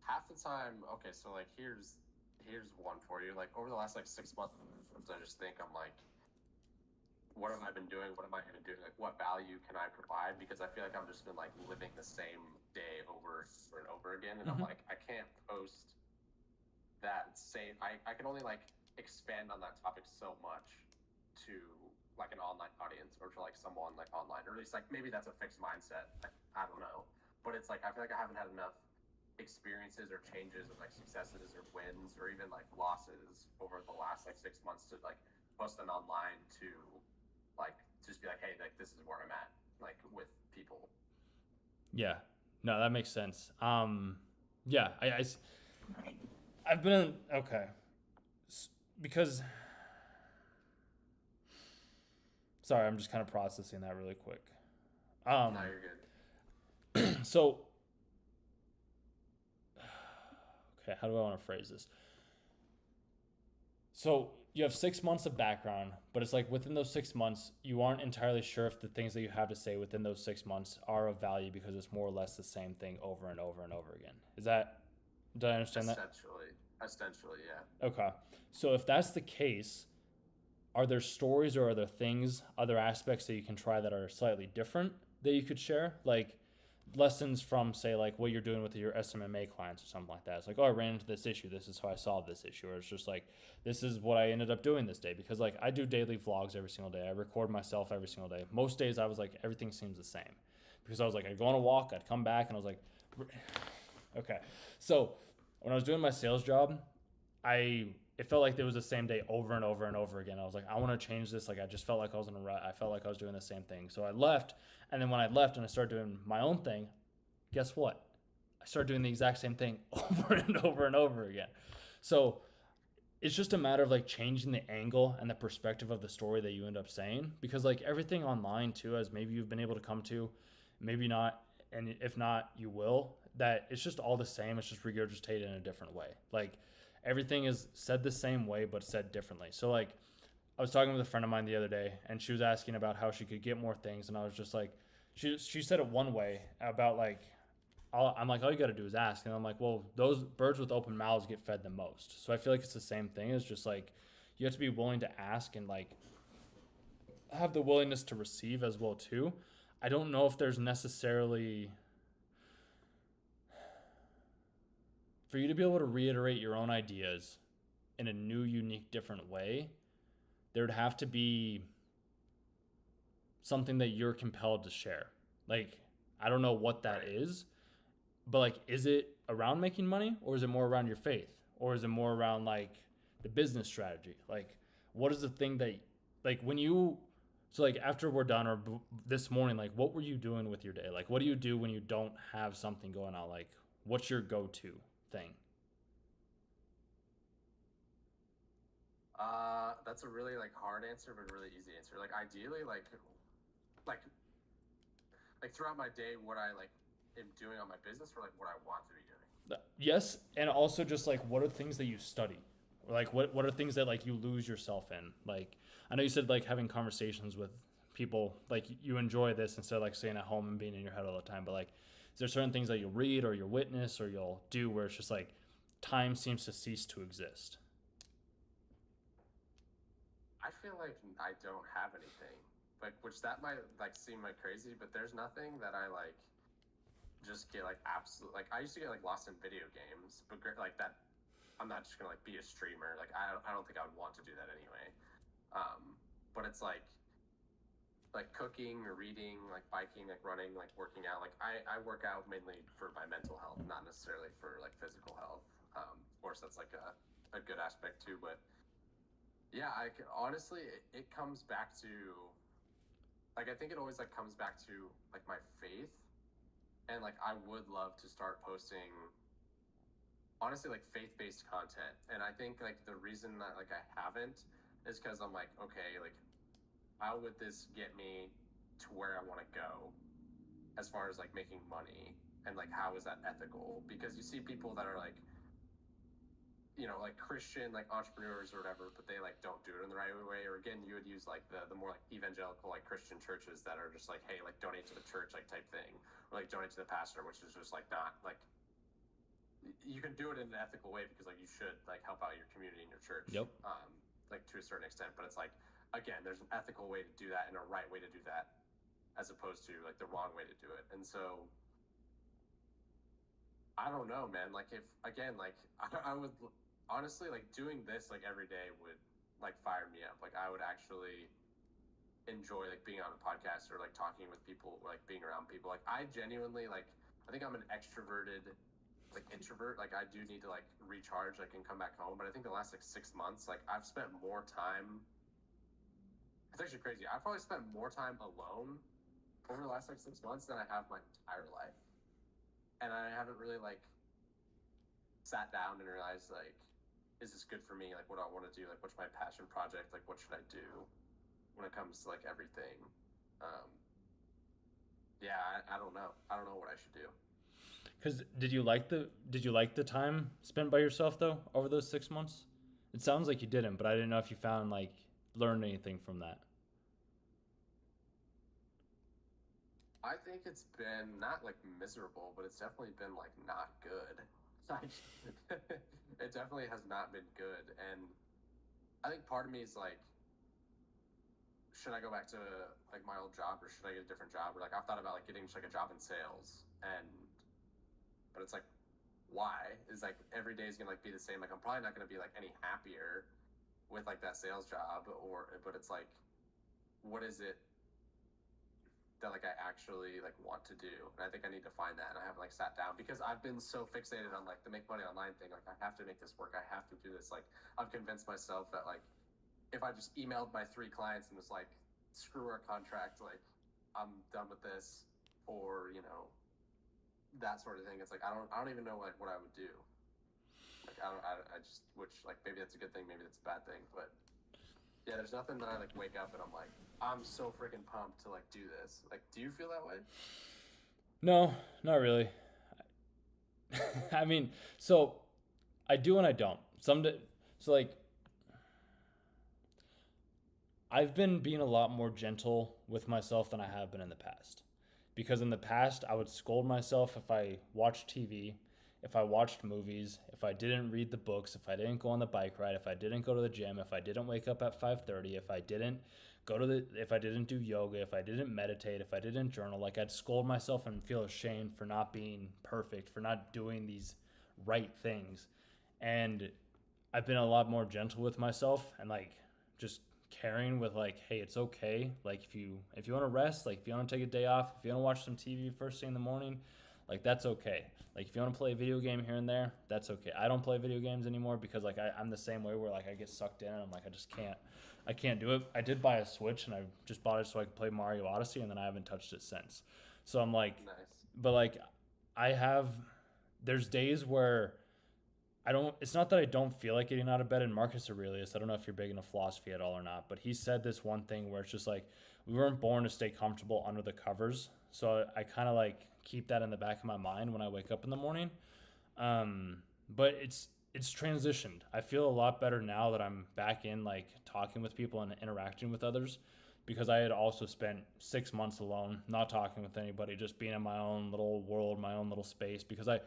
half the time, okay, so like here's one for you. Like over the last like 6 months, I just think I'm like, what have I been doing? What am I going to do? Like, what value can I provide? Because I feel like I've just been like living the same day over and over again, and I'm
Mm-hmm.
like, I can't post that same. I can only like expand on that topic so much to like an online audience or to like someone like online, or at least like maybe that's a fixed mindset. I don't know. but it's like I feel like I haven't had enough experiences or changes or like successes or wins or even like losses over the last like 6 months to like post them online to like just be like, hey, like this is where I'm at, like with people.
Yeah. No, that makes sense. Yeah, I've been okay. Because sorry, I'm just kind of processing that really quick.
Now
Um,
you're good.
so okay, how do I want to phrase this? So you have 6 months of background, but it's like within those 6 months, you aren't entirely sure if the things that you have to say within those 6 months are of value because it's more or less the same thing over and over and over again. Is that, did I understand that?
Essentially, yeah.
Okay. So if that's the case, are there stories or are there things, other aspects that you can try that are slightly different that you could share? Like lessons from, say, like what you're doing with your SMMA clients or something like that. It's like, oh, I ran into this issue. This is how I solved this issue. Or it's just like, this is what I ended up doing this day. Because like I do daily vlogs every single day. I record myself every single day. Most days I was like, everything seems the same. Because I was like, I'd go on a walk, I'd come back, and I was like, okay. So when I was doing my sales job, I it felt like it was the same day over and over and over again. I was like, I want to change this. Like I just felt like I was in a rut. I felt like I was doing the same thing. So I left, and then when I left and I started doing my own thing, guess what? I started doing the exact same thing over and over and over again. So it's just a matter of like changing the angle and the perspective of the story that you end up saying, because like everything online too, as maybe you've been able to come to, maybe not, and if not you will, that it's just all the same. It's just regurgitated in a different way. Like everything is said the same way but said differently. So like I was talking with a friend of mine the other day, and she was asking about how she could get more things, and I was just like, she said it one way about like, I'm like, all you got to do is ask. And I'm like, well, those birds with open mouths get fed the most. So I feel like it's the same thing. It's just like you have to be willing to ask and like have the willingness to receive as well too. I don't know if there's necessarily for you to be able to reiterate your own ideas in a new, unique, different way. There would have to be something that you're compelled to share. Like I don't know what that
Right.
is, but like is it around making money, or is it more around your faith, or is it more around like the business strategy? Like what is the thing that like when you so like after we're done or this morning, like what were you doing with your day? Like what do you do when you don't have something going on? Like what's your go-to thing?
That's a really like hard answer, but really easy answer. Like ideally, like like throughout my day, what I like am doing on my business or like what I want to be doing.
Yes, and also just like what are things that you study? Like what are things that like you lose yourself in? Like I know you said like having conversations with people, like you enjoy this instead of like staying at home and being in your head all the time, but like is there certain things that you'll read or you'll witness or you'll do where it's just like time seems to cease to exist?
I feel like I don't have anything. Like, which that might like seem like crazy, but there's nothing that I like just get like absolute. Like I used to get like lost in video games, but like that, I'm not just gonna like be a streamer. Like I don't think I would want to do that anyway. But it's like cooking or reading, like biking, like running, like working out. Like I work out mainly for my mental health, not necessarily for like physical health. Of course, that's like a good aspect too. But yeah, honestly, it comes back to like I think it always like comes back to like my faith, and like I would love to start posting honestly like faith-based content. And I think like the reason that like I haven't is because I'm like, okay, like how would this get me to where I want to go as far as like making money, and like how is that ethical? Because you see people that are like, you know, like Christian like entrepreneurs or whatever, but they like don't do it in the right way. Or again, you would use like the more like evangelical like Christian churches that are just like, hey, like donate to the church like type thing, or like donate to the pastor, which is just like not like you can do it in an ethical way because like you should like help out your community and your church,
Yep.
like to a certain extent. But it's like again, there's an ethical way to do that and a right way to do that, as opposed to like the wrong way to do it. And so I don't know, man. Like if again, like I would honestly like doing this like every day would like fire me up. Like I would actually enjoy like being on a podcast or like talking with people or like being around people. Like I genuinely like I think I'm an extroverted like introvert. Like I do need to like recharge, like and come back home. But I think the last like 6 months, like I've spent more time. It's actually crazy. I've probably spent more time alone over the last like 6 months than I have my entire life, and I haven't really like sat down and realized like, is this good for me? Like, what do I want to do? Like, what's my passion project? Like, what should I do when it comes to like everything? Um, yeah, I don't know. I don't know what I should do.
Because did you like the time spent by yourself though over those 6 months? It sounds like you didn't, but I didn't know if you found like learned anything from that.
I think it's been not like miserable, but it's definitely been like not good. Like, it definitely has not been good, and I think part of me is like, should I go back to like my old job or should I get a different job? Or like I've thought about like getting just like a job in sales, and but it's like, why? Is like every day is gonna like be the same. Like I'm probably not gonna be like any happier with like that sales job, or but it's like, what is it that like I actually like want to do? And I think I need to find that, and I haven't like sat down because I've been so fixated on like the make money online thing. Like I have to make this work. I have to do this. Like I've convinced myself that like if I just emailed my 3 clients and was like, screw our contract, like I'm done with this, or that sort of thing. It's like I don't even know like what I would do. Like I just, which like maybe that's a good thing, maybe that's a bad thing, but yeah, there's nothing that I like wake up and I'm like, I'm so freaking pumped to like do this. Like, do you feel that way?
No, not really. I mean, so I do and I don't. So like I've been being a lot more gentle with myself than I have been in the past. Because in the past, I would scold myself if I watched TV, if I watched movies, if I didn't read the books, if I didn't go on the bike ride, if I didn't go to the gym, if I didn't wake up at 5:30, if I didn't do yoga, if I didn't meditate, if I didn't journal, like I'd scold myself and feel ashamed for not being perfect, for not doing these right things. And I've been a lot more gentle with myself and like just caring with like, hey, it's okay. Like if you want to rest, like if you want to take a day off, if you want to watch some TV first thing in the morning, like that's okay. Like if you want to play a video game here and there, that's okay. I don't play video games anymore because like I'm the same way where like I get sucked in and I'm like I can't do it. I did buy a Switch and I just bought it so I could play Mario Odyssey and then I haven't touched it since. So I'm like,
Nice.
but like I have there's days where I don't. It's not that I don't feel like getting out of bed. And Marcus Aurelius, I don't know if you're big into philosophy at all or not, but he said this one thing where it's just like we weren't born to stay comfortable under the covers. So I kind of like keep that in the back of my mind when I wake up in the morning. Um, but it's transitioned. I feel a lot better now that I'm back in like talking with people and interacting with others, because I had also spent 6 months alone, not talking with anybody, just being in my own little world, my own little space, because I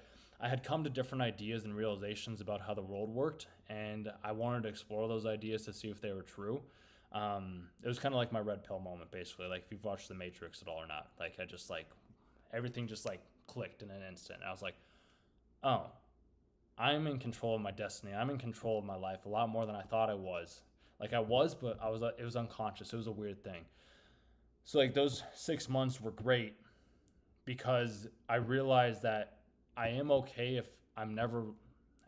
had come to different ideas and realizations about how the world worked, and I wanted to explore those ideas to see if they were true. It was kind of like my red pill moment, basically. Like if you've watched The Matrix at all or not, like I just like everything just like clicked in an instant. I was like, oh, I'm in control of my destiny. I'm in control of my life a lot more than I thought I was. Like I was, but I was. It was unconscious. It was a weird thing. So like those 6 months were great because I realized that I am okay if I'm never,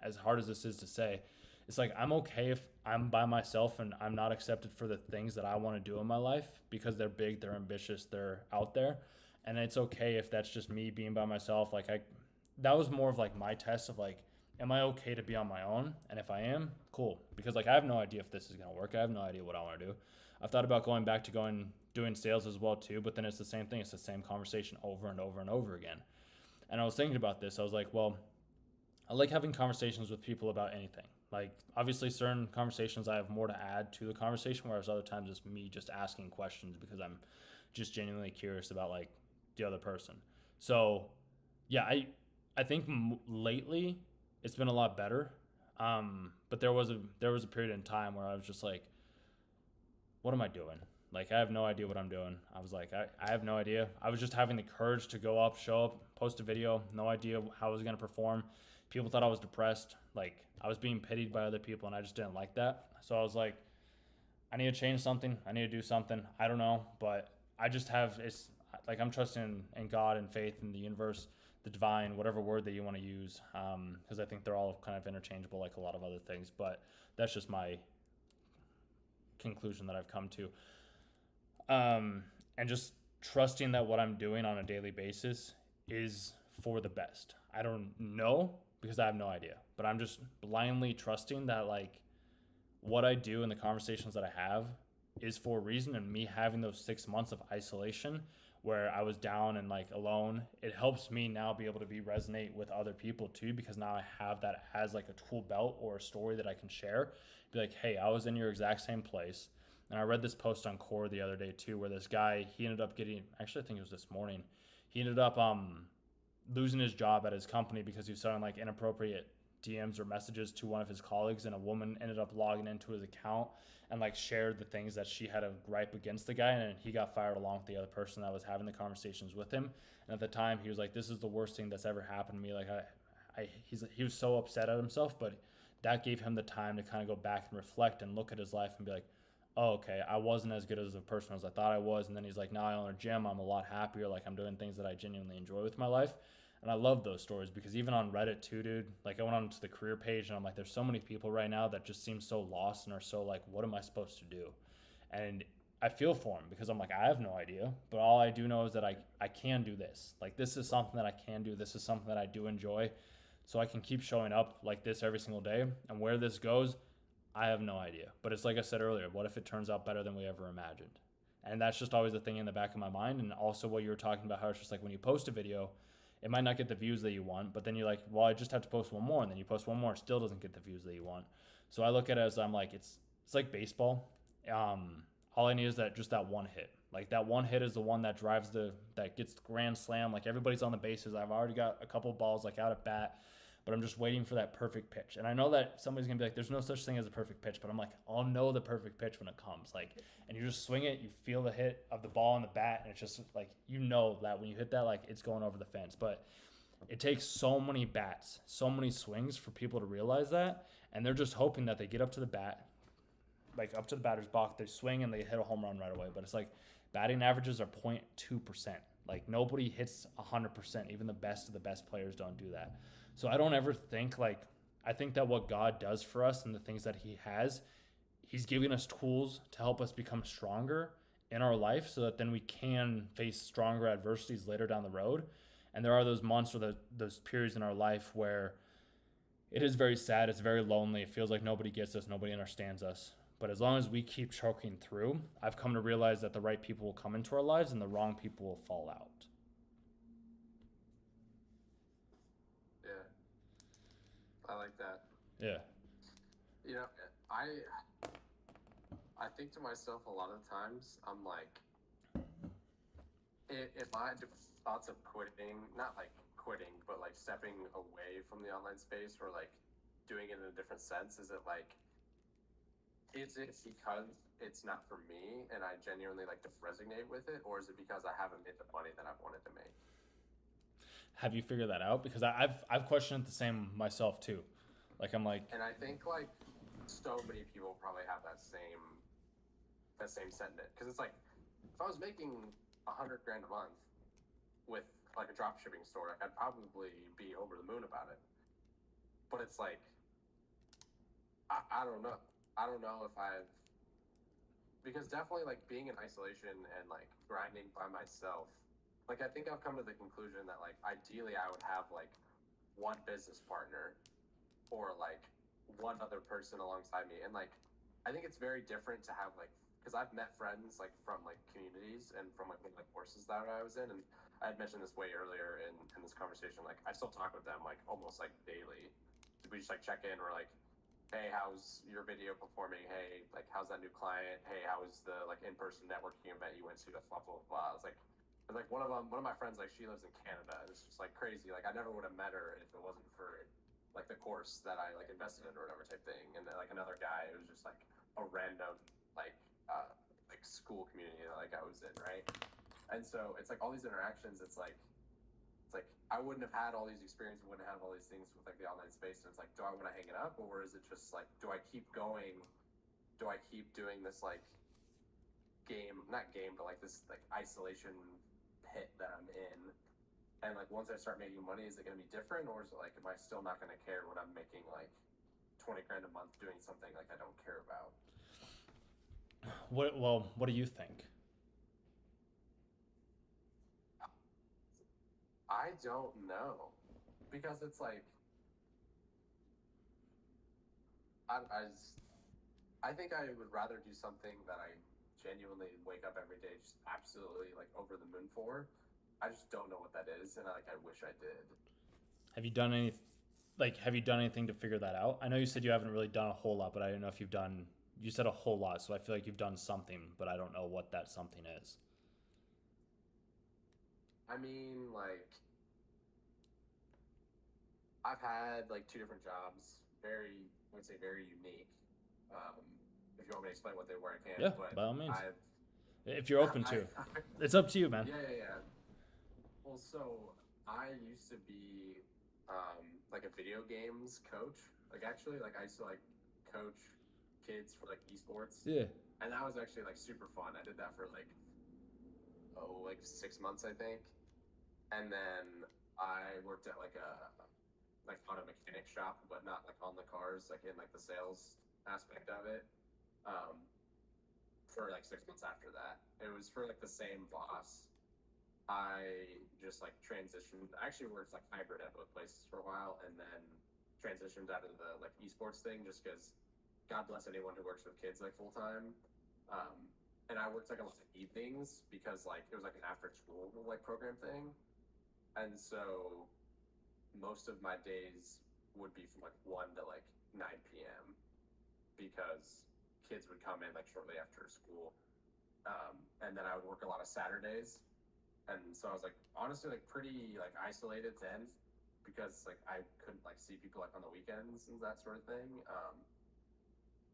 as hard as this is to say, it's like I'm okay if I'm by myself and I'm not accepted for the things that I want to do in my life because they're big, they're ambitious, they're out there. And it's okay if that's just me being by myself. That was more of like my test of like, am I okay to be on my own? And if I am, cool. Because like I have no idea if this is gonna work. I have no idea what I want to do. I've thought about going back to doing sales as well too, but then it's the same thing. It's the same conversation over and over and over again. And I was thinking about this. I was like, well, I like having conversations with people about anything. Like, obviously, certain conversations I have more to add to the conversation, whereas other times it's me just asking questions because I'm just genuinely curious about like the other person. So, yeah, I think lately it's been a lot better. But there was a period in time where I was just like, what am I doing? Like, I have no idea what I'm doing. I was like, I have no idea. I was just having the courage to go up, show up, post a video, no idea how I was going to perform. People thought I was depressed. Like, I was being pitied by other people, and I just didn't like that. So I was like, I need to change something. I need to do something. I don't know, but I just have, it's like I'm trusting in God and faith in the universe the divine, whatever word that you want to use, because I think they're all kind of interchangeable, like a lot of other things. But that's just my conclusion that I've come to. And just trusting that what I'm doing on a daily basis is for the best. I don't know because I have no idea, but I'm just blindly trusting that like what I do and the conversations that I have is for a reason. And me having those 6 months of isolation where I was down and like alone, it helps me now be able to be resonate with other people too, because now I have that as like a tool belt or a story that I can share. Be like, hey, I was in your exact same place. And I read this post on Core the other day too, where this guy, he ended up getting, actually I think it was this morning, he ended up losing his job at his company because he was sending like inappropriate DMs or messages to one of his colleagues, and a woman ended up logging into his account and like shared the things that she had a gripe against the guy, and he got fired along with the other person that was having the conversations with him. And at the time, he was like, "This is the worst thing that's ever happened to me." Like, he was so upset at himself, but that gave him the time to kind of go back and reflect and look at his life and be like, "Oh, okay, I wasn't as good as a person as I thought I was." And then he's like, "Now I own a gym. I'm a lot happier. Like I'm doing things that I genuinely enjoy with my life." And I love those stories because even on Reddit too, dude, like I went on to the career page and I'm like, there's so many people right now that just seem so lost and are so like, what am I supposed to do? And I feel for them because I'm like, I have no idea. But all I do know is that I can do this. Like, this is something that I can do. This is something that I do enjoy. So I can keep showing up like this every single day. And where this goes, I have no idea. But it's like I said earlier, what if it turns out better than we ever imagined? And that's just always the thing in the back of my mind. And also what you were talking about, how it's just like when you post a video, it might not get the views that you want, but then you're like, well, I just have to post one more, and then you post one more, it still doesn't get the views that you want. So I look at it as I'm like, it's like baseball. All I need is that one hit. Like that one hit is the one that drives that gets the grand slam. Like everybody's on the bases. I've already got a couple balls like out at bat, but I'm just waiting for that perfect pitch. And I know that somebody's gonna be like, "There's no such thing as a perfect pitch," but I'm like, I'll know the perfect pitch when it comes. Like, and you just swing it, you feel the hit of the ball on the bat, and it's just like you know that when you hit that, like it's going over the fence. But it takes so many bats, so many swings for people to realize that, and they're just hoping that they get up to the bat, like up to the batter's box, they swing and they hit a home run right away. But it's like batting averages are 0.2%. Like nobody hits 100%. Even the best of the best players don't do that. So I don't ever think like, I think that what God does for us and the things that He has, He's giving us tools to help us become stronger in our life so that then we can face stronger adversities later down the road. And there are those months or those periods in our life where it is very sad, it's very lonely, it feels like nobody gets us, nobody understands us. But as long as we keep choking through, I've come to realize that the right people will come into our lives and the wrong people will fall out.
Yeah, I like that.
Yeah.
You know, I think to myself a lot of times, I'm like, if I had thoughts of quitting, not like quitting, but like stepping away from the online space or like doing it in a different sense, is it like, is it because it's not for me and I genuinely like to resonate with it, or is it because I haven't made the money that I've wanted to make?
Have you figured that out? Because I've questioned the same myself too. Like I'm like,
And I think like so many people probably have that same sentiment, because it's like if I was making 100 grand a month with like a drop shipping store, like I'd probably be over the moon about it. But it's like I don't know. I don't know if I've, because definitely like being in isolation and like grinding by myself, like I think I've come to the conclusion that like ideally I would have like one business partner or like one other person alongside me. And like I think it's very different to have like, because I've met friends like from like communities and from like courses that I was in, and I had mentioned this way earlier in this conversation, like I still talk with them like almost like daily. We just like check in, or like, hey, how's your video performing? Hey, like, how's that new client? Hey, how was the like in-person networking event you went to? Blah blah blah. It's like one of my friends, like she lives in Canada, and it's just like crazy. Like I never would have met her if it wasn't for like the course that I like invested in or whatever type thing. And then like another guy, it was just like a random like like school community that like I was in, right? And so it's like all these interactions. It's like I wouldn't have had all these experiences, wouldn't have all these things with like the online space. And it's like, do I want to hang it up, or is it just like, do I keep going? Do I keep doing this like game, not game, but like this like isolation pit that I'm in? And like once I start making money, is it going to be different, or is it like, am I still not going to care when I'm making like 20 grand a month doing something like I don't care about?
What do you think?
I don't know because it's like I think I would rather do something that I genuinely wake up every day just absolutely like over the moon for. I just don't know what that is, and like I wish I did.
Have you done any have you done anything to figure that out? I know you said you haven't really done a whole lot, but I don't know if you've done. You said a whole lot, so I feel like you've done something, but I don't know what that something is.
I mean, like I've had like two different jobs, very I would say very unique. Um, if you want me to explain what they were, I can.
Yeah,
But
by all means.
I've
If you're open
I
to, it's up to you, man.
yeah, yeah, yeah. Well, so I used to be like a video games coach. Like actually, like I used to like coach kids for like esports,
Yeah.
and that was actually like super fun. I did that for like like 6 months, I think, and then I worked at like a like on a mechanic shop, but not like on the cars, like in like the sales aspect of it. Um, for like 6 months after that, it was for like the same boss. I just like transitioned. I actually worked like hybrid at both places for a while, and then transitioned out of the like esports thing just because God bless anyone who works with kids like full time. Um, and I worked like a lot of evenings because like it was like an after school like program thing, and so most of my days would be from like 1 to like 9 p.m. because kids would come in like shortly after school, and then I would work a lot of Saturdays, and so I was like honestly like pretty like isolated then because like I couldn't like see people like on the weekends and that sort of thing.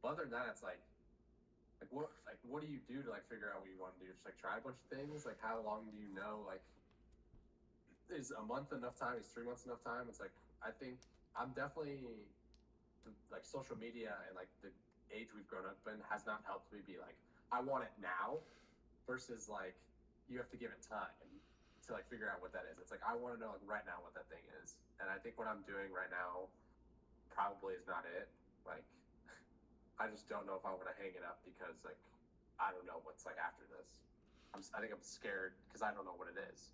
But other than that, it's like what do you do to like figure out what you want to do? Just like try a bunch of things. Like how long do you know? Like is a month enough time? Is 3 months enough time? It's like I think I'm definitely like social media and like the age we've grown up in has not helped me be like I want it now versus like you have to give it time to like figure out what that is. It's like I want to know like right now what that thing is, and I think what I'm doing right now probably is not it. Like I just don't know if I want to hang it up because like I don't know what's like after this. I think I'm scared because I don't know what it is.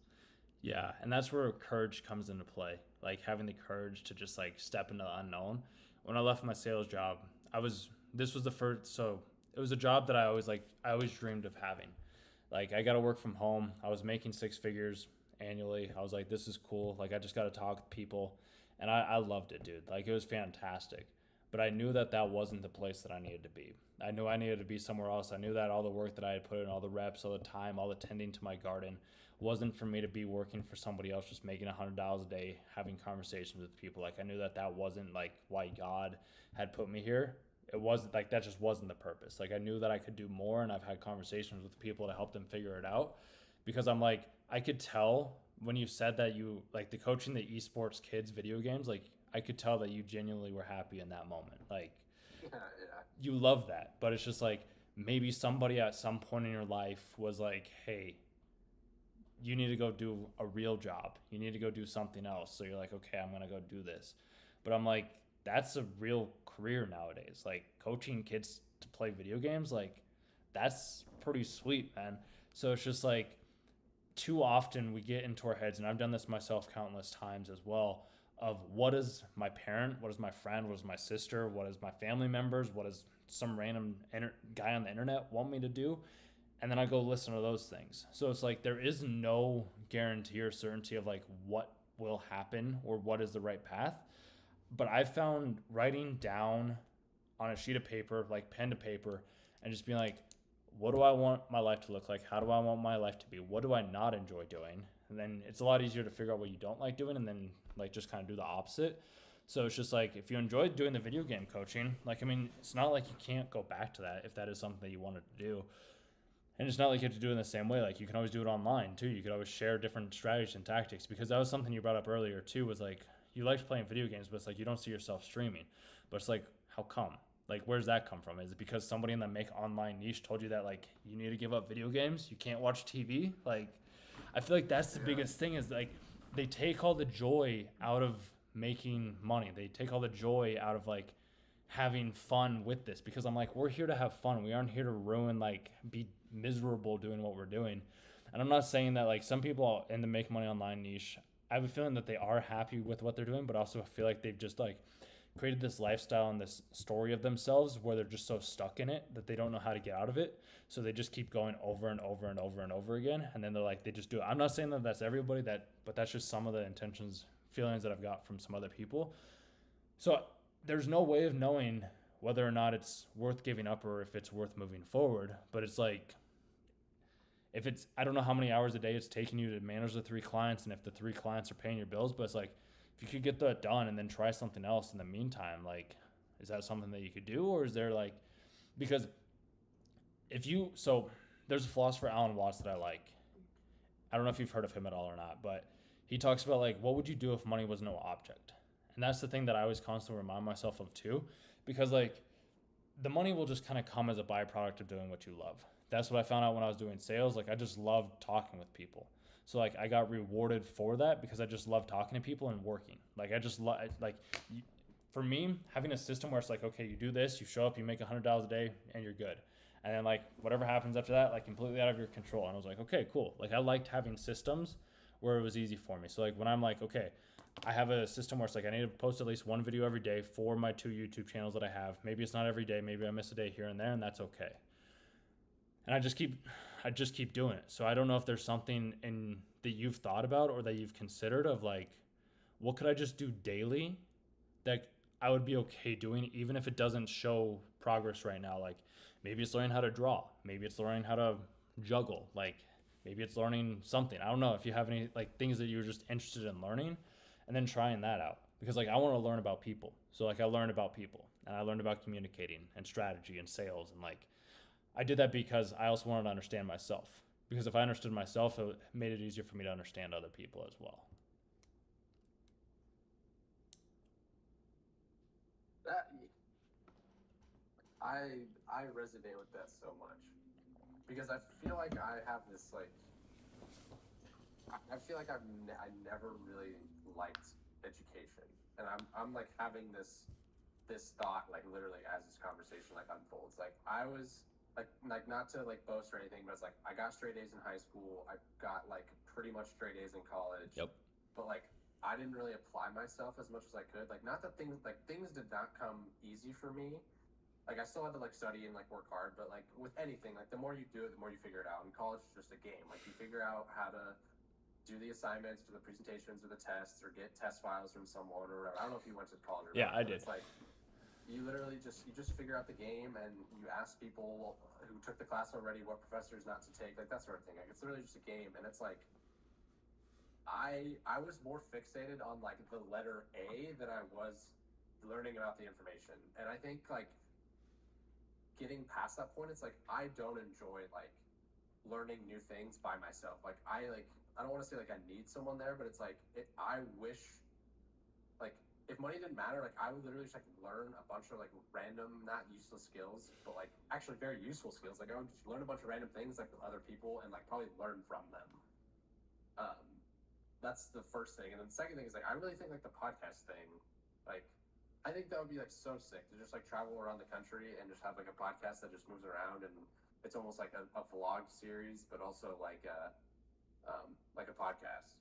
Yeah, and that's where courage comes into play. Like having the courage to just like step into the unknown. When I left my sales job, I was this was the first so it was a job that I always dreamed of having. Like I got to work from home. I was making six figures annually. I was like, this is cool. Like I just got to talk with people, and I loved it, dude. Like it was fantastic. But I knew that that wasn't the place that I needed to be. I knew I needed to be somewhere else. I knew that all the work that I had put in, all the reps, all the time, all the tending to my garden, wasn't for me to be working for somebody else, just making $100 a day, having conversations with people. Like I knew that that wasn't like why God had put me here. It wasn't like that just wasn't the purpose. Like I knew that I could do more, and I've had conversations with people to help them figure it out because I'm like I could tell when you said that you like the coaching the esports kids video games, like I could tell that you genuinely were happy in that moment. Like
Yeah, yeah,
you love that, but it's just like maybe somebody at some point in your life was like, "Hey, you need to go do a real job. You need to go do something else." So you're like, "Okay, I'm going to go do this." But I'm like, that's a real career nowadays. Like coaching kids to play video games, like that's pretty sweet, man. So it's just like too often we get into our heads, and I've done this myself countless times as well, of what is my parent, what is my friend, what is my sister, what is my family members, what is some random guy on the internet want me to do, and then I go listen to those things. So it's like there is no guarantee or certainty of like what will happen or what is the right path. But I found writing down on a sheet of paper, like pen to paper, and just being like, what do I want my life to look like? How do I want my life to be? What do I not enjoy doing? And then it's a lot easier to figure out what you don't like doing and then like just kind of do the opposite. So it's just like if you enjoy doing the video game coaching, like I mean, it's not like you can't go back to that if that is something that you wanted to do. And it's not like you have to do it in the same way. Like you can always do it online too. You could always share different strategies and tactics because that was something you brought up earlier too. Was like you liked playing video games, but it's like you don't see yourself streaming. But it's like how come? Like where's that come from? Is it because somebody in the make online niche told you that like you need to give up video games? You can't watch TV? Like I feel like that's the
yeah.
biggest thing is like they take all the joy out of making money. They take all the joy out of like having fun with this, because I'm like, we're here to have fun. We aren't here to ruin, like, be miserable doing what we're doing. And I'm not saying that like some people in the make money online niche, I have a feeling that they are happy with what they're doing, but also feel like they've just like created this lifestyle and this story of themselves where they're just so stuck in it that they don't know how to get out of it. So they just keep going over and over and over and over again. And then they're like, they just do it. I'm not saying that that's everybody, but that's just some of the intentions, feelings that I've got from some other people. So there's no way of knowing whether or not it's worth giving up or if it's worth moving forward. But it's like, if it's, I don't know how many hours a day it's taking you to manage the 3 clients and if the 3 clients are paying your bills, but it's like, if you could get that done and then try something else in the meantime, like, is that something that you could do? Or is there like, because if you, so there's a philosopher, Alan Watts, that I like. I don't know if you've heard of him at all or not, but he talks about like, what would you do if money was no object? And that's the thing that I always constantly remind myself of too, because like the money will just kind of come as a byproduct of doing what you love. That's what I found out when I was doing sales. Like, I just loved talking with people. So like I got rewarded for that because I just love talking to people and working. Like, I just love, like, for me, having a system where it's like, okay, you do this, you show up, you make $100 a day and you're good. And then like whatever happens after that, like, completely out of your control. And I was like, okay, cool. Like, I liked having systems where it was easy for me. So like when I'm like, okay, I have a system where it's like I need to post at least 1 video every day for my 2 YouTube channels that I have. Maybe it's not every day, maybe I miss a day here and there, and that's okay. And I just keep doing it. So I don't know if there's something in that you've thought about or that you've considered of like, what could I just do daily that I would be okay doing, even if it doesn't show progress right now. Like, maybe it's learning how to draw, maybe it's learning how to juggle, like maybe it's learning something. I don't know if you have any like things that you're just interested in learning, and then trying that out, because like I want to learn about people. So like I learned about people and I learned about communicating and strategy and sales, and like I did that because I also wanted to understand myself, because if I understood myself, it made it easier for me to understand other people as well.
That I resonate with that so much because I feel like I have this like I feel like I never really liked education, and I'm like having this thought like literally as this conversation like unfolds. Like I was like not to like boast or anything, but it's like I got straight A's in high school. I got like pretty much straight A's in college.
Yep.
But like I didn't really apply myself as much as I could. Like not that things did not come easy for me. Like I still had to like study and like work hard, but like with anything, like the more you do it, the more you figure it out. And college is just a game. Like you figure out how to do the assignments or the presentations or the tests or get test files from someone or whatever. I don't know if you went to college or
Yeah,
not,
I
but
did.
it's like you literally just figure out the game and you ask people who took the class already what professors not to take, like that sort of thing. Like it's literally just a game, and it's like I was more fixated on like the letter A than I was learning about the information. And I think like getting past that point, it's like I don't enjoy like learning new things by myself. Like I don't want to say like I need someone there, but it's like I wish like if money didn't matter, like I would literally just like learn a bunch of like random, not useless skills, but like actually very useful skills. Like I would just learn a bunch of random things like with other people and like probably learn from them. Um, that's the first thing, and then the second thing is like I really think like the podcast thing, like I think that would be like so sick to just like travel around the country and just have like a podcast that just moves around, and it's almost like a vlog series, but also like a podcast.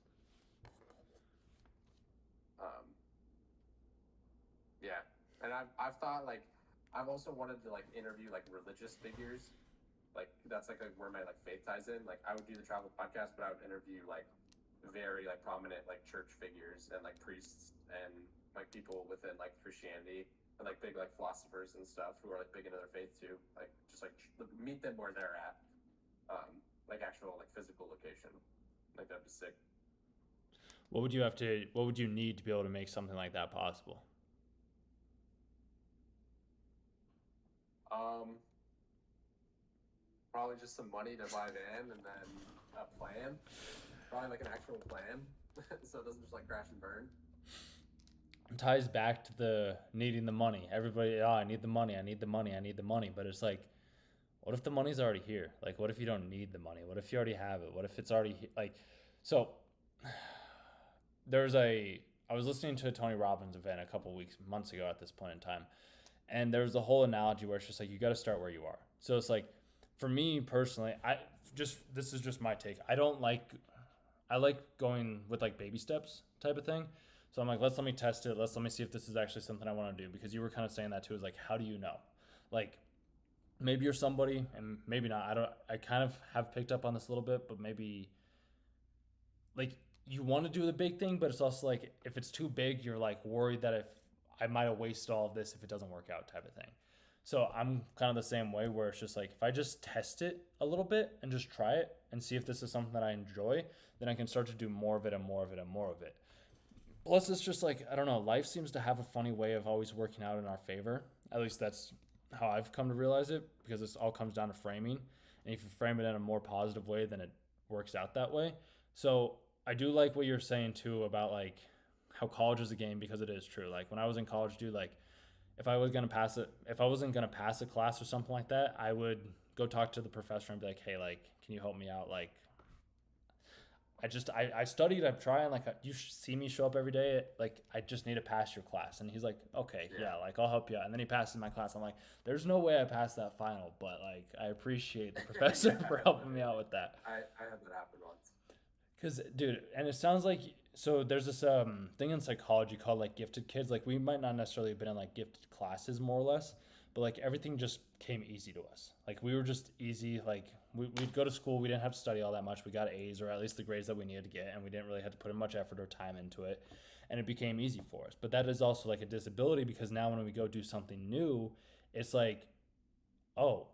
Um, yeah, and I've thought like I've also wanted to like interview like religious figures, like that's like where my like faith ties in. Like I would do the travel podcast, but I would interview like very like prominent like church figures and like priests and like people within like Christianity and like big like philosophers and stuff who are like big into their faith too. Like just like meet them where they're at, like actual like physical location. Like that'd be sick.
What would you need to be able to make something like that possible?
Um, Probably just some money to buy a van and then a plan. Probably like an actual plan, so it doesn't just like crash and burn.
It ties back to the needing the money. Everybody, oh, I need the money, I need the money, I need the money. But it's like, what if the money's already here? Like, what if you don't need the money? What if you already have it? What if it's already like, so there's a I was listening to a Tony Robbins event a couple months ago at this point in time, and there's a whole analogy where it's just like you got to start where you are. So it's like, for me personally, this is just my take. I like going with like baby steps type of thing. So I'm like, let me test it. Let me see if this is actually something I want to do. Because you were kind of saying that too. Is like, how do you know? Like, maybe you're somebody, and maybe not. I don't. I kind of have picked up on this a little bit, but maybe like you want to do the big thing, but it's also like if it's too big, you're like worried that if I might have wasted all of this if it doesn't work out type of thing. So I'm kind of the same way where it's just like if I just test it a little bit and just try it and see if this is something that I enjoy, then I can start to do more of it and more of it and more of it. Plus, it's just like, I don't know, life seems to have a funny way of always working out in our favor. At least that's how I've come to realize it, because this all comes down to framing. And if you frame it in a more positive way, then it works out that way. So I do like what you're saying too about like how college is a game, because it is true. Like when I was in college, dude, like if I wasn't gonna pass a class or something like that, I would go talk to the professor and be like, hey, like, can you help me out? Like, I studied, I'm trying, like, you see me show up every day, like, I just need to pass your class. And he's like, okay, yeah, like, I'll help you out. And then he passes my class. I'm like, there's no way I passed that final, but like, I appreciate the professor for helping me out with that.
I had that happen once.
Because, dude, and it sounds like, so there's this thing in psychology called like gifted kids. Like we might not necessarily have been in like gifted classes more or less, but like everything just came easy to us. Like we were just easy. Like we'd go to school. We didn't have to study all that much. We got A's, or at least the grades that we needed to get, and we didn't really have to put in much effort or time into it. And it became easy for us. But that is also like a disability, because now when we go do something new, it's like, oh,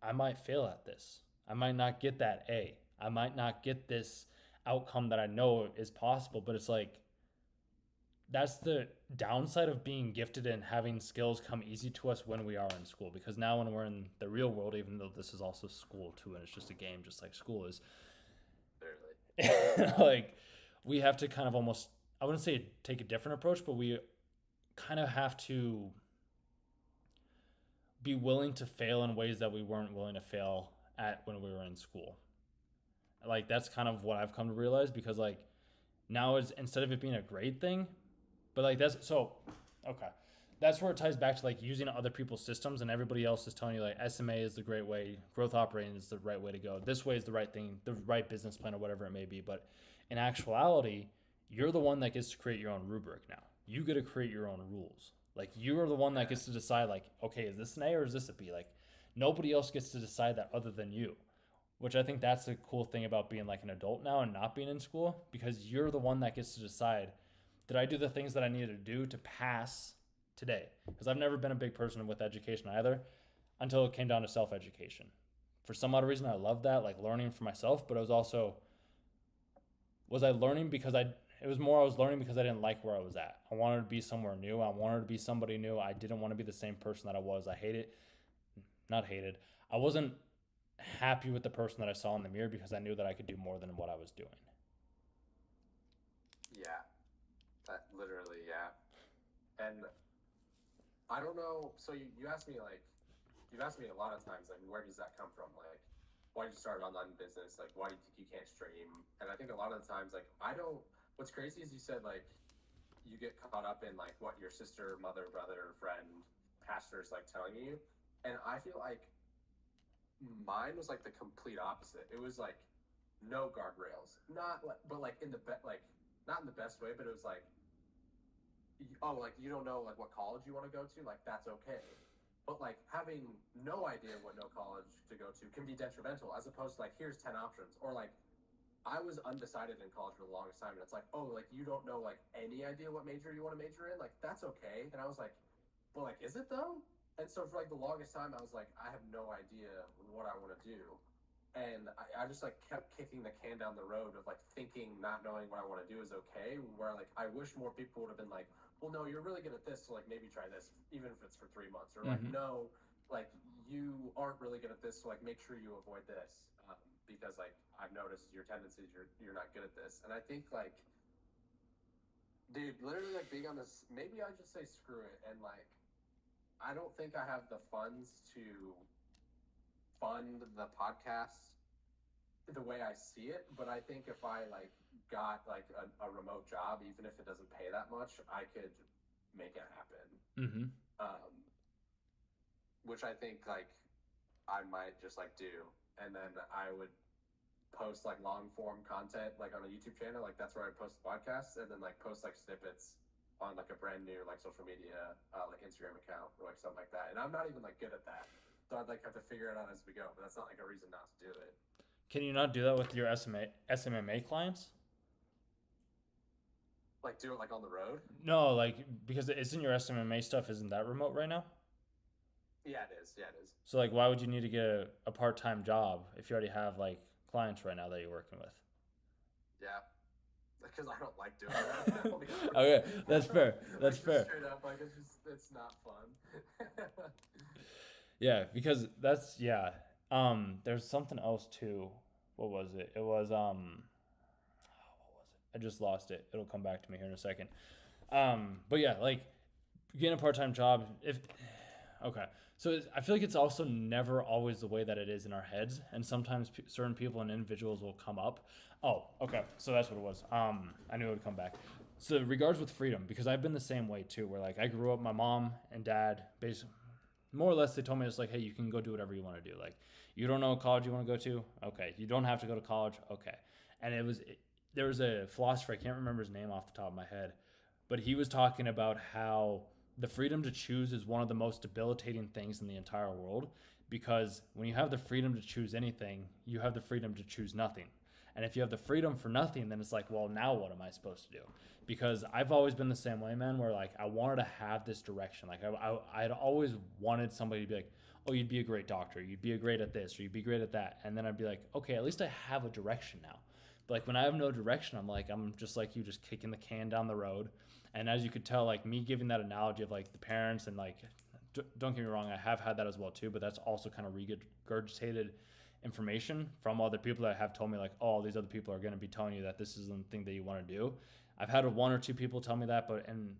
I might fail at this. I might not get that A. I might not get this outcome that I know is possible, but it's like that's the downside of being gifted and having skills come easy to us when we are in school. Because now when we're in the real world, even though this is also school too, and it's just a game just like school is, like we have to kind of almost, I wouldn't say take a different approach, but we kind of have to be willing to fail in ways that we weren't willing to fail at when we were in school. Like that's kind of what I've come to realize, because like now is, instead of it being a grade thing, but like that's so okay. That's where it ties back to like using other people's systems, and everybody else is telling you like SMA is the great way, growth operating is the right way to go. This way is the right thing, the right business plan or whatever it may be. But in actuality, you're the one that gets to create your own rubric now. You get to create your own rules. Like you are the one that gets to decide like, okay, is this an A or is this a B? Like nobody else gets to decide that other than you. Which I think that's the cool thing about being like an adult now and not being in school, because you're the one that gets to decide, did I do the things that I needed to do to pass today? Because I've never been a big person with education either, until it came down to self-education. For some odd reason, I love that, like learning for myself, but it was also, was I learning because I was learning because I didn't like where I was at. I wanted to be somewhere new. I wanted to be somebody new. I didn't want to be the same person that I was. I wasn't happy with the person that I saw in the mirror, because I knew that I could do more than what I was doing.
Yeah, that literally, yeah. And I don't know. So you asked me like, you've asked me a lot of times like, where does that come from? Like, why did you start an online business? Like, why do you think you can't stream? And I think a lot of the times like I don't. What's crazy is you said like you get caught up in like what your sister, mother, brother, friend, pastor's like telling you, and I feel like mine was like the complete opposite. It was like no guardrails, not like, but like in the like not in the best way, but it was like, oh, like you don't know like what college you want to go to, like that's okay. But like having no idea what no college to go to can be detrimental, as opposed to like here's 10 options, or like I was undecided in college for the longest time, and it's like, oh, like you don't know like any idea what major you want to major in, like that's okay. And I was like, well, like is it though? And so for like the longest time, I was like, I have no idea what I want to do, and I just like kept kicking the can down the road of like thinking not knowing what I want to do is okay. Where like I wish more people would have been like, well, no, you're really good at this, so like maybe try this, even if it's for 3 months, or like no, like you aren't really good at this, so like make sure you avoid this, because like I've noticed your tendencies, you're not good at this, and I think like, dude, literally like being on this, maybe I just say screw it, and like I don't think I have the funds to fund the podcast the way I see it, but I think if I like got like a remote job, even if it doesn't pay that much, I could make it happen.
Mm-hmm.
Um, which I think like I might just like do, and then I would post like long form content like on a YouTube channel, like that's where I post the podcasts, and then like post like snippets on like a brand new like social media like Instagram account or like something like that. And I'm not even like good at that, so I'd like have to figure it out as we go. But that's not like a reason not to do it.
Can you not do that with your SMMA clients?
Like do it like on the road.
No, like because isn't your SMMA stuff isn't that remote right now?
Yeah, it is. Yeah, it is.
So like, why would you need to get a part-time job if you already have like clients right now that you're working with?
Yeah, because I don't like doing that.
Okay, that's fair. That's
like,
fair.
Straight up, like it's not fun.
Yeah, because that's yeah. There's something else too. What was it? It was what was it? I just lost it. It'll come back to me here in a second. But yeah, like getting a part-time job. If okay, so I feel like it's also never always the way that it is in our heads, and sometimes certain people and individuals will come up. Oh, okay, so that's what it was. I knew it would come back. So regards with freedom, because I've been the same way too. Where like I grew up, my mom and dad basically more or less they told me it's like, hey, you can go do whatever you want to do. Like you don't know what college you want to go to, okay. You don't have to go to college, okay. And there was a philosopher, I can't remember his name off the top of my head, but he was talking about how the freedom to choose is one of the most debilitating things in the entire world, because when you have the freedom to choose anything, you have the freedom to choose nothing. And if you have the freedom for nothing, then it's like, well, now what am I supposed to do? Because I've always been the same way, man, where like I wanted to have this direction. Like I'd always wanted somebody to be like, oh, you'd be a great doctor. You'd be a great at this, or you'd be great at that. And then I'd be like, okay, at least I have a direction now. But like when I have no direction, I'm just like you, just kicking the can down the road. And as you could tell, like me giving that analogy of like the parents and like, don't get me wrong, I have had that as well too, but that's also kind of regurgitated information from other people that have told me like, oh, these other people are going to be telling you that this isn't the thing that you want to do. I've had one or two people tell me that, but and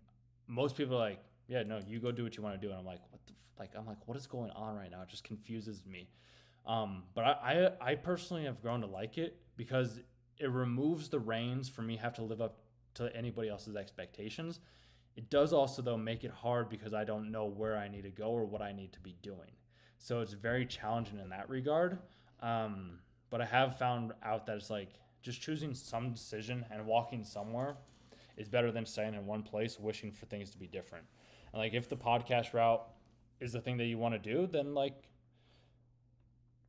most people are like, yeah, no, you go do what you want to do. And I'm like, what is going on right now? It just confuses me. But I personally have grown to like it because it removes the reins for me have to live up to anybody else's expectations. It does also though make it hard because I don't know where I need to go or what I need to be doing. So it's very challenging in that regard. But I have found out that it's like just choosing some decision and walking somewhere is better than staying in one place wishing for things to be different. And like if the podcast route is the thing that you want to do, then like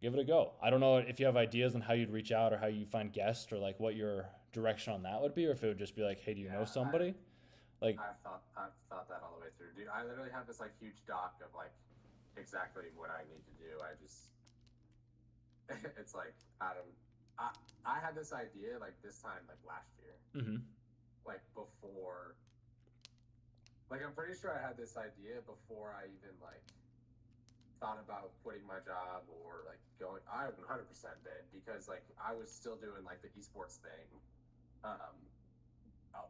give it a go. I don't know if you have ideas on how you'd reach out or how you find guests or like what your direction on that would be, or if it would just be like, hey, do you know somebody?
I've thought that all the way through, dude. I literally have this like huge doc of like exactly what I need to do. It's like I had this idea like this time like last year, like before, like I'm pretty sure I had this idea before I even like thought about quitting my job or like going. I 100% did, because like I was still doing like the esports thing.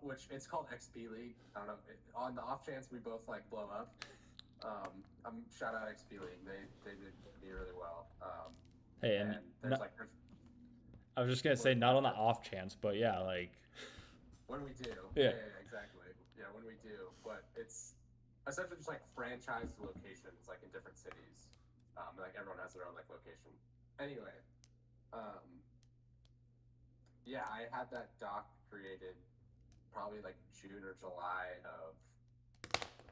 Which it's called XP League. I don't know. On the off chance we both like blow up, shout out XP League. They did me really well.
Hey, and there's like. I was just gonna say not on the off chance, but yeah, like.
When we do.
Yeah,
exactly. Yeah, when we do, but it's essentially just like franchised locations, like in different cities. Like everyone has their own like location. Anyway, yeah, I had that doc created probably like June or July of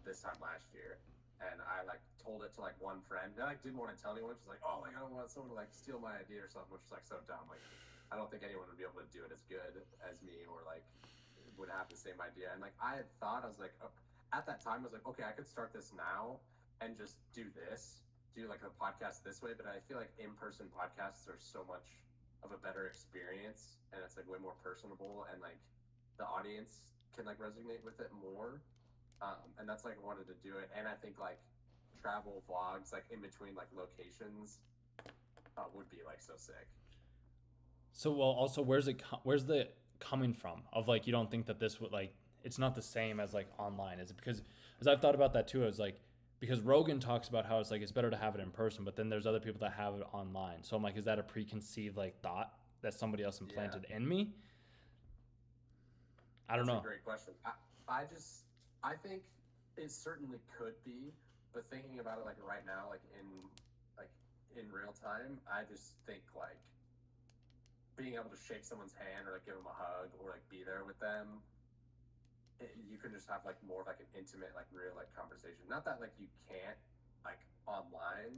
this time last year, and I like told it to like one friend. And I like didn't want to tell anyone. She's like, "Oh, like I don't want someone to like steal my idea or something," which is like so dumb. Like, I don't think anyone would be able to do it as good as me, or like would have the same idea. And like I had thought, I was like, at that time, I was like, okay, I could start this now and just do like a podcast this way. But I feel like in-person podcasts are so much of a better experience, and it's like way more personable, and like the audience can like resonate with it more. And that's like I wanted to do it. And I think like travel vlogs like in between like locations would be like so sick.
So well, also where's the coming from of like you don't think that this would like it's not the same as like online? Is it because as I've thought about that too, it's like because Rogan talks about how it's like it's better to have it in person, but then there's other people that have it online. So I'm like, is that a preconceived like thought that somebody else implanted in me? I don't
That's a
know.
great question. I think it certainly could be, but thinking about it like right now, like in real time, I just think like being able to shake someone's hand or like give them a hug or like be there with them, you can just have like more of like an intimate, like real like conversation. Not that like you can't like online,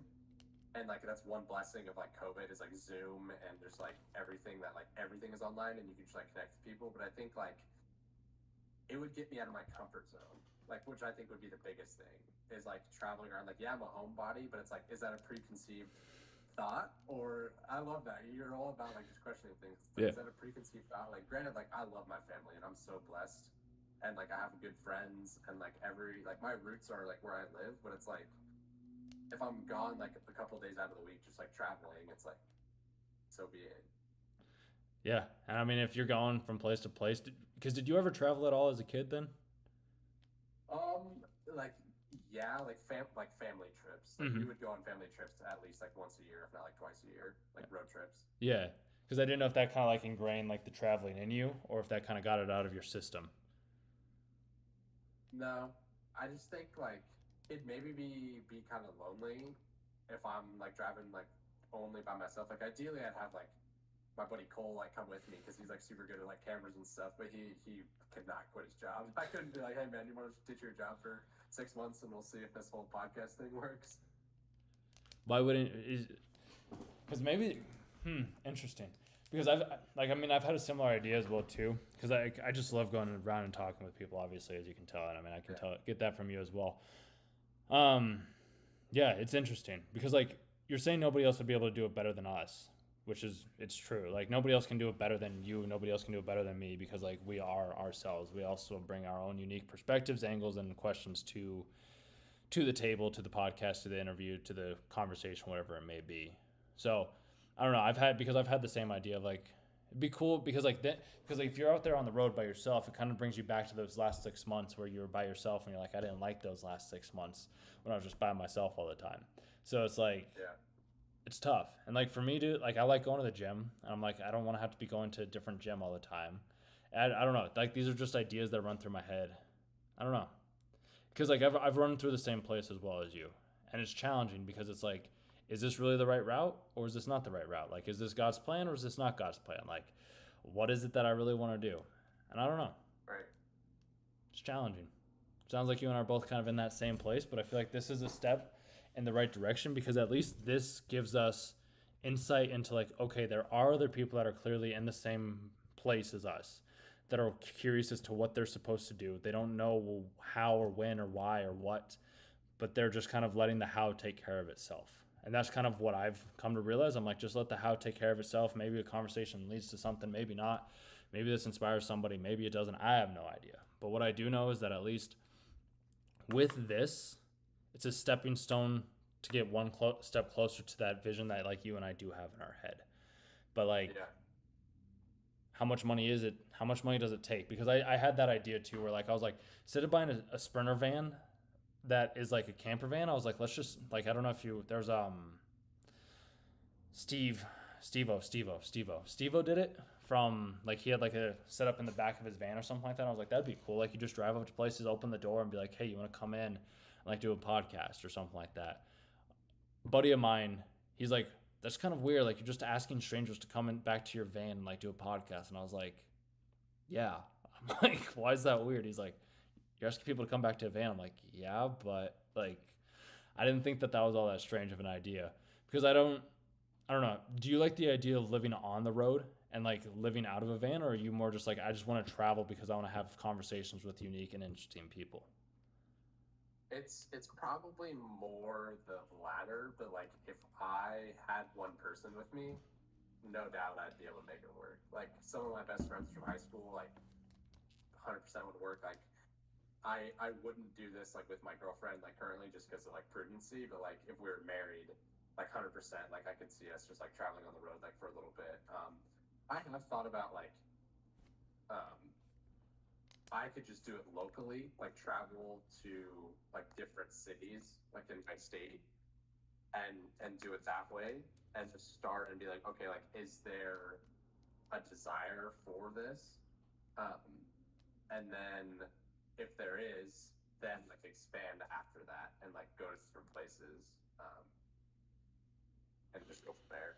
and like that's one blessing of like COVID is like Zoom and just like everything that like everything is online and you can just like connect with people. But I think like it would get me out of my comfort zone, like which I think would be the biggest thing is like traveling around. Like, yeah, I'm a homebody, but it's like, is that a preconceived thought? Or I love that you're all about like just questioning things. It's like,
Yeah.
is that a preconceived thought? Like, granted, like I love my family and I'm so blessed, and like I have good friends and like every like my roots are like where I live, but it's like if I'm gone like a couple of days out of the week, just like traveling, it's like so be it.
Yeah. And I mean, if you're going from place to place, because did you ever travel at all as a kid then?
Like yeah, like family trips. Like we
Mm-hmm.
would go on family trips at least like once a year, if not like twice a year, like road trips.
Yeah. Because I didn't know if that kind of like ingrained like the traveling in you or if that kind of got it out of your system.
No, I just think like it maybe be kind of lonely if I'm like driving like only by myself. Like ideally, I'd have like my buddy Cole like come with me because he's like super good at like cameras and stuff. But he could not quit his job. I couldn't be like, hey man, you want to ditch your job for 6 months and we'll see if this whole podcast thing works.
Why wouldn't? Because maybe, interesting. Because I've like I mean I've had a similar idea as well too. Because I just love going around and talking with people. Obviously, as you can tell, and I mean I can
Yeah,
tell get that from you as well. Um, yeah, it's interesting because like you're saying nobody else would be able to do it better than us, which is it's true. Like nobody else can do it better than you. Nobody else can do it better than me because like we are ourselves. We also bring our own unique perspectives, angles, and questions to the table, to the podcast, to the interview, to the conversation, whatever it may be. So I don't know. I've had the same idea of like it'd be cool because like that because like, if you're out there on the road by yourself, it kind of brings you back to those last 6 months where you were by yourself and you're like I didn't like those last 6 months when I was just by myself all the time. So it's like
yeah,
it's tough. And like for me to like I like going to the gym and I'm like I don't want to have to be going to a different gym all the time. And I don't know. Like these are just ideas that run through my head. I don't know because like I've run through the same place as well as you, and it's challenging because it's like, is this really the right route or is this not the right route? Like, is this God's plan or is this not God's plan? Like, what is it that I really want to do? And I don't know.
right.
It's challenging. Sounds like you and I are both kind of in that same place, but I feel like this is a step in the right direction because at least this gives us insight into like, okay, there are other people that are clearly in the same place as us that are curious as to what they're supposed to do. They don't know how or when or why or what, but they're just kind of letting the how take care of itself. And that's kind of what I've come to realize. I'm like, just let the how take care of itself. Maybe a conversation leads to something, maybe not. Maybe this inspires somebody, maybe it doesn't. I have no idea. But what I do know is that at least with this, it's a stepping stone to get one step closer to that vision that like you and I do have in our head. But like,
Yeah,
how much money is it? How much money does it take? Because I had that idea too, where like I was like, instead of buying a Sprinter van that is like a camper van, I was like, let's just like I don't know if you there's Steve Stevo did it from like he had like a setup in the back of his van or something like that. I was like, that'd be cool. Like you just drive up to places, open the door, and be like, hey, you want to come in and like do a podcast or something like that. A buddy of mine, he's like, that's kind of weird. Like you're just asking strangers to come in back to your van and like do a podcast. And I was like, yeah. I'm like, why is that weird? He's like, you're asking people to come back to a van. I'm like, yeah, but like, I didn't think that that was all that strange of an idea because I don't know. Do you like the idea of living on the road and like living out of a van, or are you more just like I just want to travel because I want to have conversations with unique and interesting people?
it's probably more the latter, but like if I had one person with me, no doubt I'd be able to make it work. Like some of my best friends from high school, like 100% would work. Like I wouldn't do this like with my girlfriend like currently just because of like prudency, but like if we were married, like 100%, like I could see us just like traveling on the road like for a little bit. I have thought about like um, I could just do it locally, like travel to like different cities, like in my state, and do it that way, and just start and be like, okay, like is there a desire for this? Um, and then if there is, then like expand after that and like go to different places, and just go from there.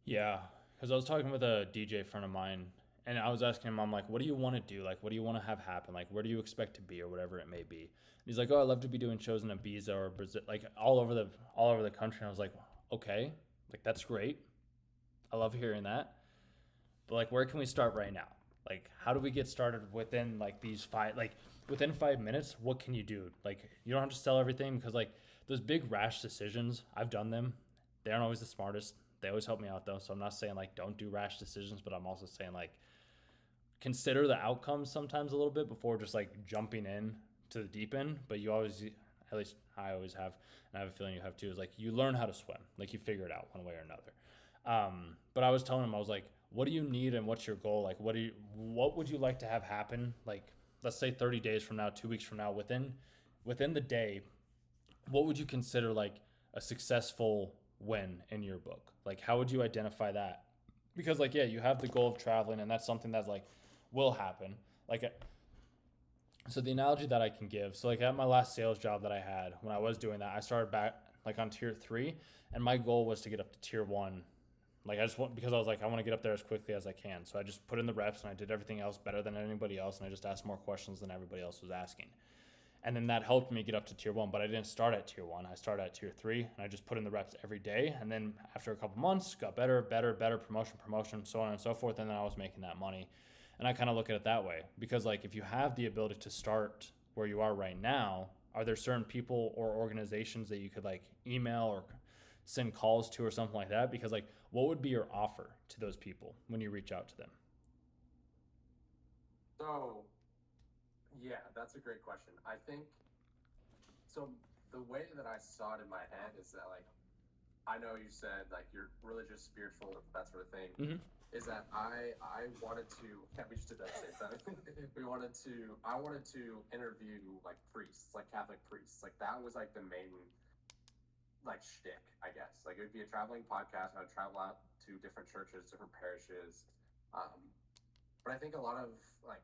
Yeah, because I was talking with a DJ friend of mine, and I was asking him, I'm like, what do you want to do? Like, what do you want to have happen? Like, where do you expect to be, or whatever it may be? And he's like, oh, I'd love to be doing shows in Ibiza or Brazil, like all over the country. And I was like, okay, like that's great. I love hearing that. But like, where can we start right now? Like, how do we get started within like these five, like within 5 minutes? What can you do? Like, you don't have to sell everything because like those big rash decisions, I've done them. They aren't always the smartest. They always help me out though. So I'm not saying like don't do rash decisions, but I'm also saying like consider the outcomes sometimes a little bit before just like jumping in to the deep end. But you always, at least I always have, and I have a feeling you have too, is like you learn how to swim. Like you figure it out one way or another. But I was telling him, I was like, what do you need and what's your goal? Like, what would you like to have happen? Like, let's say 30 days from now, 2 weeks from now, within the day, what would you consider like a successful win in your book? Like, how would you identify that? Because like, yeah, you have the goal of traveling, and that's something that's like will happen. Like, so the analogy that I can give, so like at my last sales job that I had, when I was doing that, I started back like on tier 3, and my goal was to get up to tier 1. Like I just want, because I was like, I want to get up there as quickly as I can. So I just put in the reps and I did everything else better than anybody else, and I just asked more questions than everybody else was asking. And then that helped me get up to tier 1, but I didn't start at tier 1. I started at tier 3, and I just put in the reps every day. And then after a couple months, got better, promotion, so on and so forth. And then I was making that money. And I kind of look at it that way, because like if you have the ability to start where you are right now, are there certain people or organizations that you could like email or send calls to or something like that? Because like what would be your offer to those people when you reach out to them?
So yeah, that's a great question. I think so. The way that I saw it in my head is that like I know you said like you're religious, spiritual, that sort of thing.
Mm-hmm.
Is that I wanted to, yeah, we just did that same time. I wanted to interview like priests, like Catholic priests. Like that was like the main like shtick, I guess. Like it would be a traveling podcast, and I'd travel out to different churches, different parishes. Um, but I think a lot of like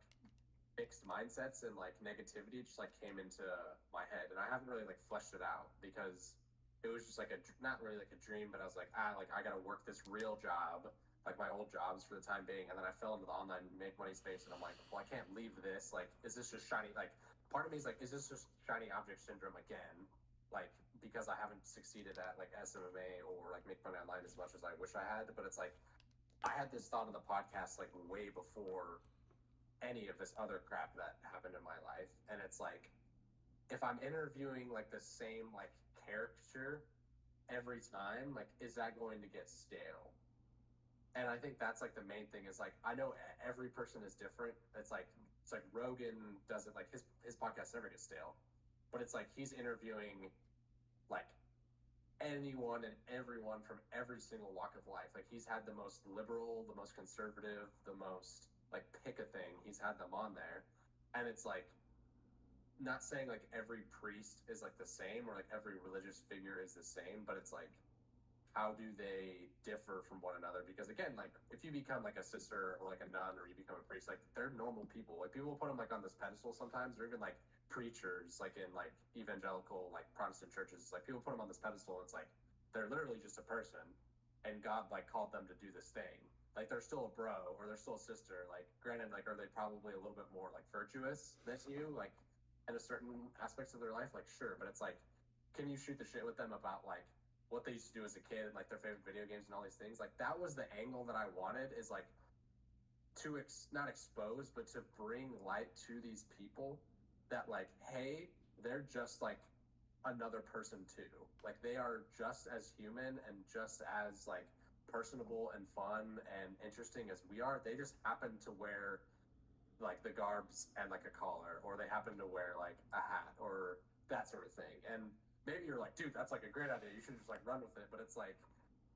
fixed mindsets and like negativity just like came into my head, and I haven't really like fleshed it out because it was just like a not really like a dream, but I was like I gotta work this real job, like my old jobs for the time being, and then I fell into the online make money space, and I'm like, well, I can't leave this. Like, is this just shiny? Like, part of me is like, is this just shiny object syndrome again? Like, because I haven't succeeded at like SMMA or like make money online as much as I wish I had, but it's like I had this thought on the podcast like way before any of this other crap that happened in my life. And it's like, if I'm interviewing like the same like character every time, like, is that going to get stale? And I think that's like the main thing is like, I know every person is different. It's like Rogan does it, like his podcast never gets stale, but it's like he's interviewing like anyone and everyone from every single walk of life. Like he's had the most liberal, the most conservative, the most like pick a thing. He's had them on there. And it's like not saying like every priest is like the same or like every religious figure is the same, but it's like how do they differ from one another? Because again, like if you become like a sister or like a nun or you become a priest, like they're normal people. Like people put them like on this pedestal sometimes, or even like preachers, like in like evangelical like Protestant churches. It's like people put them on this pedestal. And it's like they're literally just a person, and God like called them to do this thing. Like they're still a bro or they're still a sister. Like granted, like are they probably a little bit more like virtuous than you, like in a certain aspects of their life? Like sure, but it's like, can you shoot the shit with them about like what they used to do as a kid and like their favorite video games and all these things? Like that was the angle that I wanted, is like to not expose but to bring light to these people that like, hey, they're just like another person too. Like they are just as human and just as like personable and fun and interesting as we are. They just happen to wear like the garbs and like a collar, or they happen to wear like a hat or that sort of thing. And maybe you're like, dude, that's like a great idea, you should just like run with it. But it's like,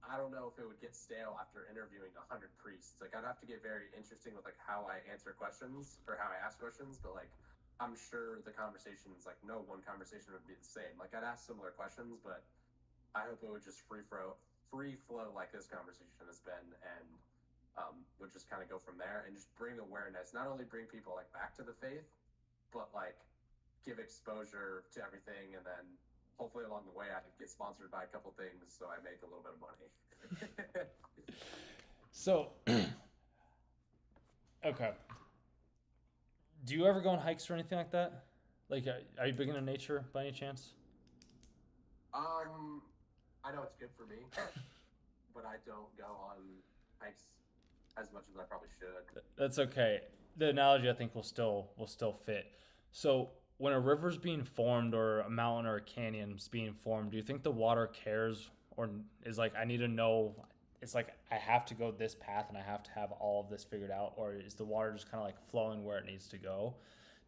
I don't know if it would get stale after interviewing 100 priests. Like I'd have to get very interesting with like how I answer questions or how I ask questions, but like I'm sure the conversations, like no one conversation would be the same. Like I'd ask similar questions, but I hope it would just free flow like this conversation has been, and would just kind of go from there and just bring awareness, not only bring people like back to the faith, but like give exposure to everything, and then hopefully along the way I could get sponsored by a couple things so I make a little bit of money.
So, okay. Do you ever go on hikes or anything like that? Like, are you big into nature by any chance?
I know it's good for me, but I don't go on hikes as much as I probably should.
That's okay. The analogy I think will still fit. So when a river's being formed or a mountain or a canyon's being formed, do you think the water cares or is like I need to know it's like I have to go this path and I have to have all of this figured out, or is the water just kind of like flowing where it needs to go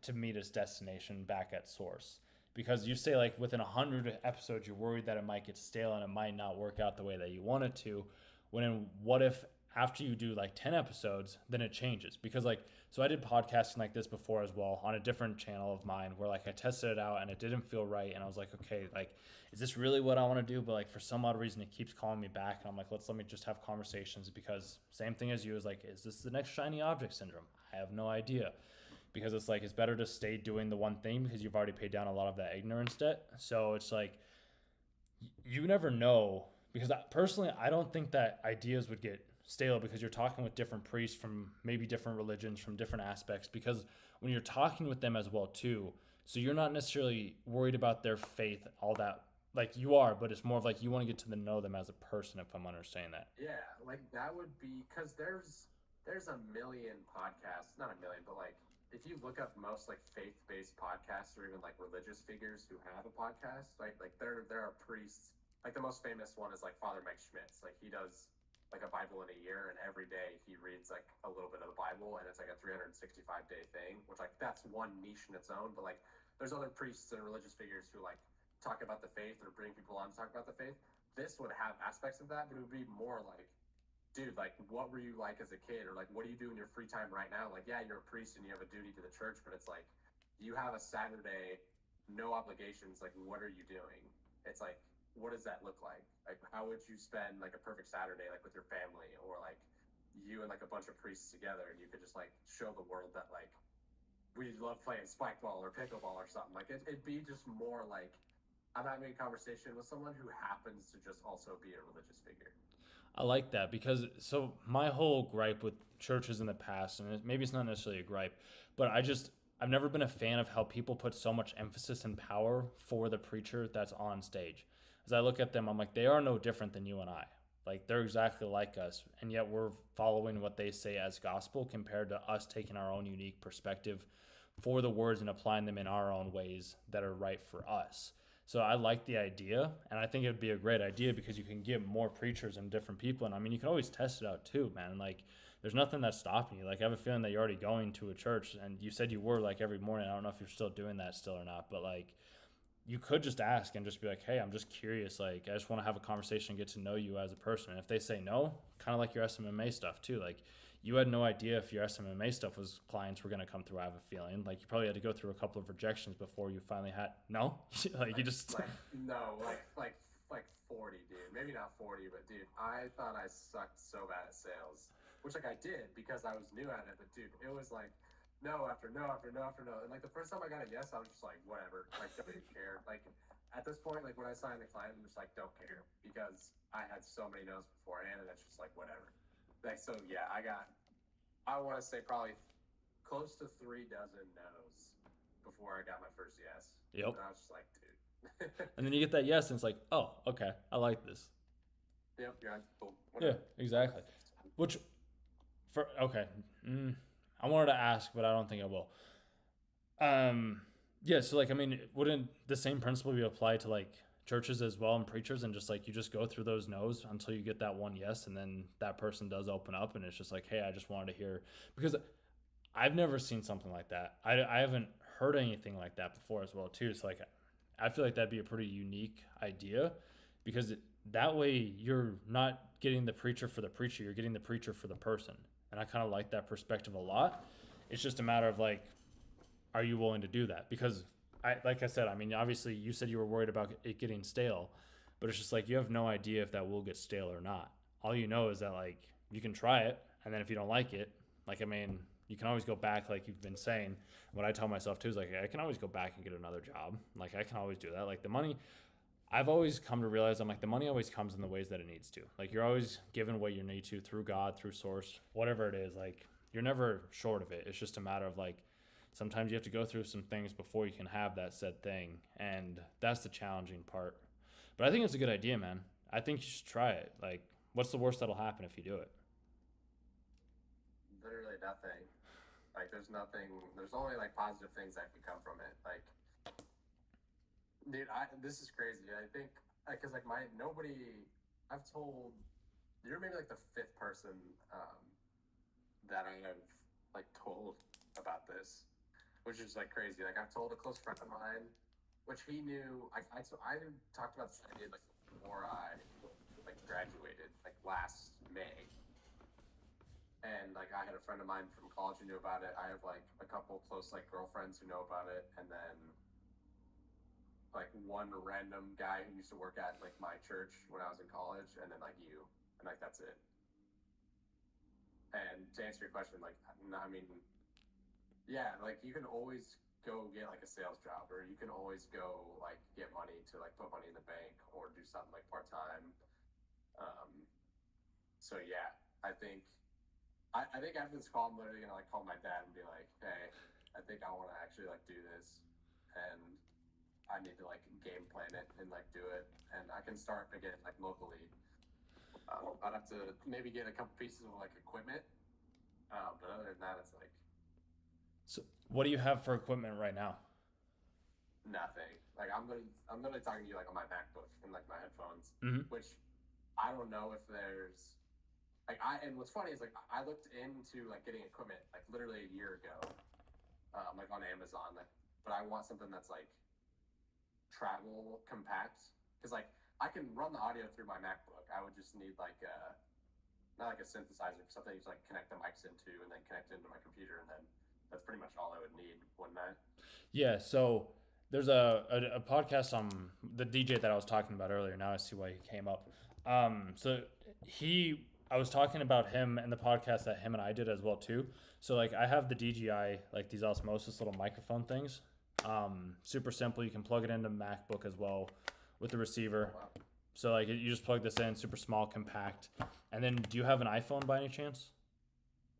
to meet its destination back at source? Because you say like within 100 episodes you're worried that it might get stale and it might not work out the way that you want it to, when in what if after you do like 10 episodes then it changes? Because like, so I did podcasting like this before as well on a different channel of mine where like I tested it out and it didn't feel right and I was like, okay, like is this really what I want to do? But like for some odd reason it keeps calling me back and I'm like, let me just have conversations. Because same thing as you, is like, is this the next shiny object syndrome? I have no idea. Because it's like it's better to stay doing the one thing because you've already paid down a lot of that ignorance debt. So it's like you never know. Because personally I don't think that ideas would get stale because you're talking with different priests from maybe different religions, from different aspects. Because when you're talking with them as well too, so you're not necessarily worried about their faith all that, like you are, but it's more of like you want to get to know them as a person, if I'm understanding that.
Yeah, like that would be because there's a million podcasts, not a million, but like if you look up most like faith-based podcasts or even like religious figures who have a podcast, right? Like there are priests. Like the most famous one is like Father Mike Schmitz. Like he does like a Bible in a year, and every day he reads like a little bit of the Bible, and it's like a 365-day thing, which like that's one niche in its own. But like there's other priests and religious figures who like talk about the faith or bring people on to talk about the faith. This would have aspects of that, but it would be more like, dude, like what were you like as a kid, or like what do you do in your free time right now? Like, yeah, you're a priest and you have a duty to the church, but it's like you have a Saturday, no obligations. Like, what are you doing? It's like, what does that look like? Like, how would you spend like a perfect Saturday, like with your family, or like you and like a bunch of priests together, and you could just like show the world that like we love playing spike ball or pickleball or something. Like it'd be just more like I'm having a conversation with someone who happens to just also be a religious figure.
I like that because so my whole gripe with churches in the past, and maybe it's not necessarily a gripe, but I've never been a fan of how people put so much emphasis and power for the preacher that's on stage. As I look at them, I'm like, they are no different than you and I. Like they're exactly like us, and yet we're following what they say as gospel compared to us taking our own unique perspective for the words and applying them in our own ways that are right for us. So I like the idea, and I think it would be a great idea because you can get more preachers and different people. And I mean, you can always test it out too, man. Like, there's nothing that's stopping you. Like, I have a feeling that you're already going to a church, and you said you were like every morning. I don't know if you're still doing that still or not, but like, you could just ask and just be like, hey, I'm just curious. Like, I just want to have a conversation and get to know you as a person. And if they say no, kind of like your SMMA stuff too. Like, you had no idea if your SMMA stuff was clients were going to come through. I have a feeling like you probably had to go through a couple of rejections before you finally had no, like you just
like no, like 40, dude. Maybe not 40, but dude, I thought I sucked so bad at sales, which like I did because I was new at it. But dude, it was like no after no after no after no, and like the first time I got a yes, I was just like whatever, like don't even care. Like at this point, like when I signed the client, I'm just like don't care because I had so many no's beforehand, and it's just like whatever. Like so, yeah, I want to say probably close to 3 dozen no's before I got my first yes.
yep.
And I was just like, dude.
And then you get that yes, and it's like, oh, okay, I like this.
Yep, yeah, cool.
Yeah, exactly. Which, for okay, I wanted to ask, but I don't think I will. Yeah. So like, I mean, wouldn't the same principle be applied to like churches as well and preachers, and just like you just go through those no's until you get that one yes, and then that person does open up, and it's just like, hey, I just wanted to hear, because I've never seen something like that. I haven't heard anything like that before as well too. So like, I feel like that'd be a pretty unique idea because that way you're not getting the preacher for the preacher, you're getting the preacher for the person. And I kind of like that perspective a lot. It's just a matter of like, are you willing to do that? Because like I said, I mean, obviously you said you were worried about it getting stale, but it's just like, you have no idea if that will get stale or not. All you know is that like, you can try it And then if you don't like it, like, I mean, you can always go back, like you've been saying. What I tell myself too is like, I can always go back and get another job. Like, I can always do that. Like, the money, I've always come to realize, I'm like, the money always comes in the ways that it needs to. Like, you're always given what you need to through God, through source, whatever it is. Like, you're never short of it. It's just a matter of like, sometimes you have to go through some things before you can have that said thing. And that's the challenging part. But I think it's a good idea, man. I think you should try it. Like, what's the worst that'll happen if you do it?
Literally nothing. Like, there's nothing. There's only like positive things that can come from it. Like, dude, this is crazy. I think because like my nobody, I've told you're maybe like the fifth person that I have like told about this, which is like crazy. Like I've told a close friend of mine, which he knew. I talked about this idea like before I like graduated, like last May. And like I had a friend of mine from college who knew about it. I have like a couple close like girlfriends who know about it, and then like one random guy who used to work at like my church when I was in college, and then like you, and like that's it. And to answer your question, like I mean, yeah, like you can always go get like a sales job, or you can always go like get money to like put money in the bank, or do something like part time. Um, so yeah, I think I think after this call, I'm literally gonna like call my dad and be like, "Hey, I think I want to actually like do this, and I need to like game plan it and like do it, and I can start again like locally. I'd have to maybe get a couple pieces of like equipment, but other than that, it's like
So, what do you have for equipment right now?
nothing. Like I'm literally talking to you like on my MacBook and like my headphones,
Mm-hmm.
which I don't know if there's like and what's funny is like I looked into like getting equipment like literally a year ago, like on Amazon, like but I want something that's like travel compact because like I can run the audio through my MacBook. I would just need like not like a synthesizer, something to like connect the mics into and then connect into my computer, and then that's pretty much all I would need, wouldn't I?
Yeah, so there's a podcast on the DJ that I was talking about earlier. Now I see why he came up. So I was talking about him and the podcast that him and I did as well too. So like I have the DJI, like these osmosis little microphone things. Super simple. You can plug it into MacBook as well with the receiver.
Oh, wow.
So like you just plug this in, super small, compact. And then do you have an iPhone by any chance?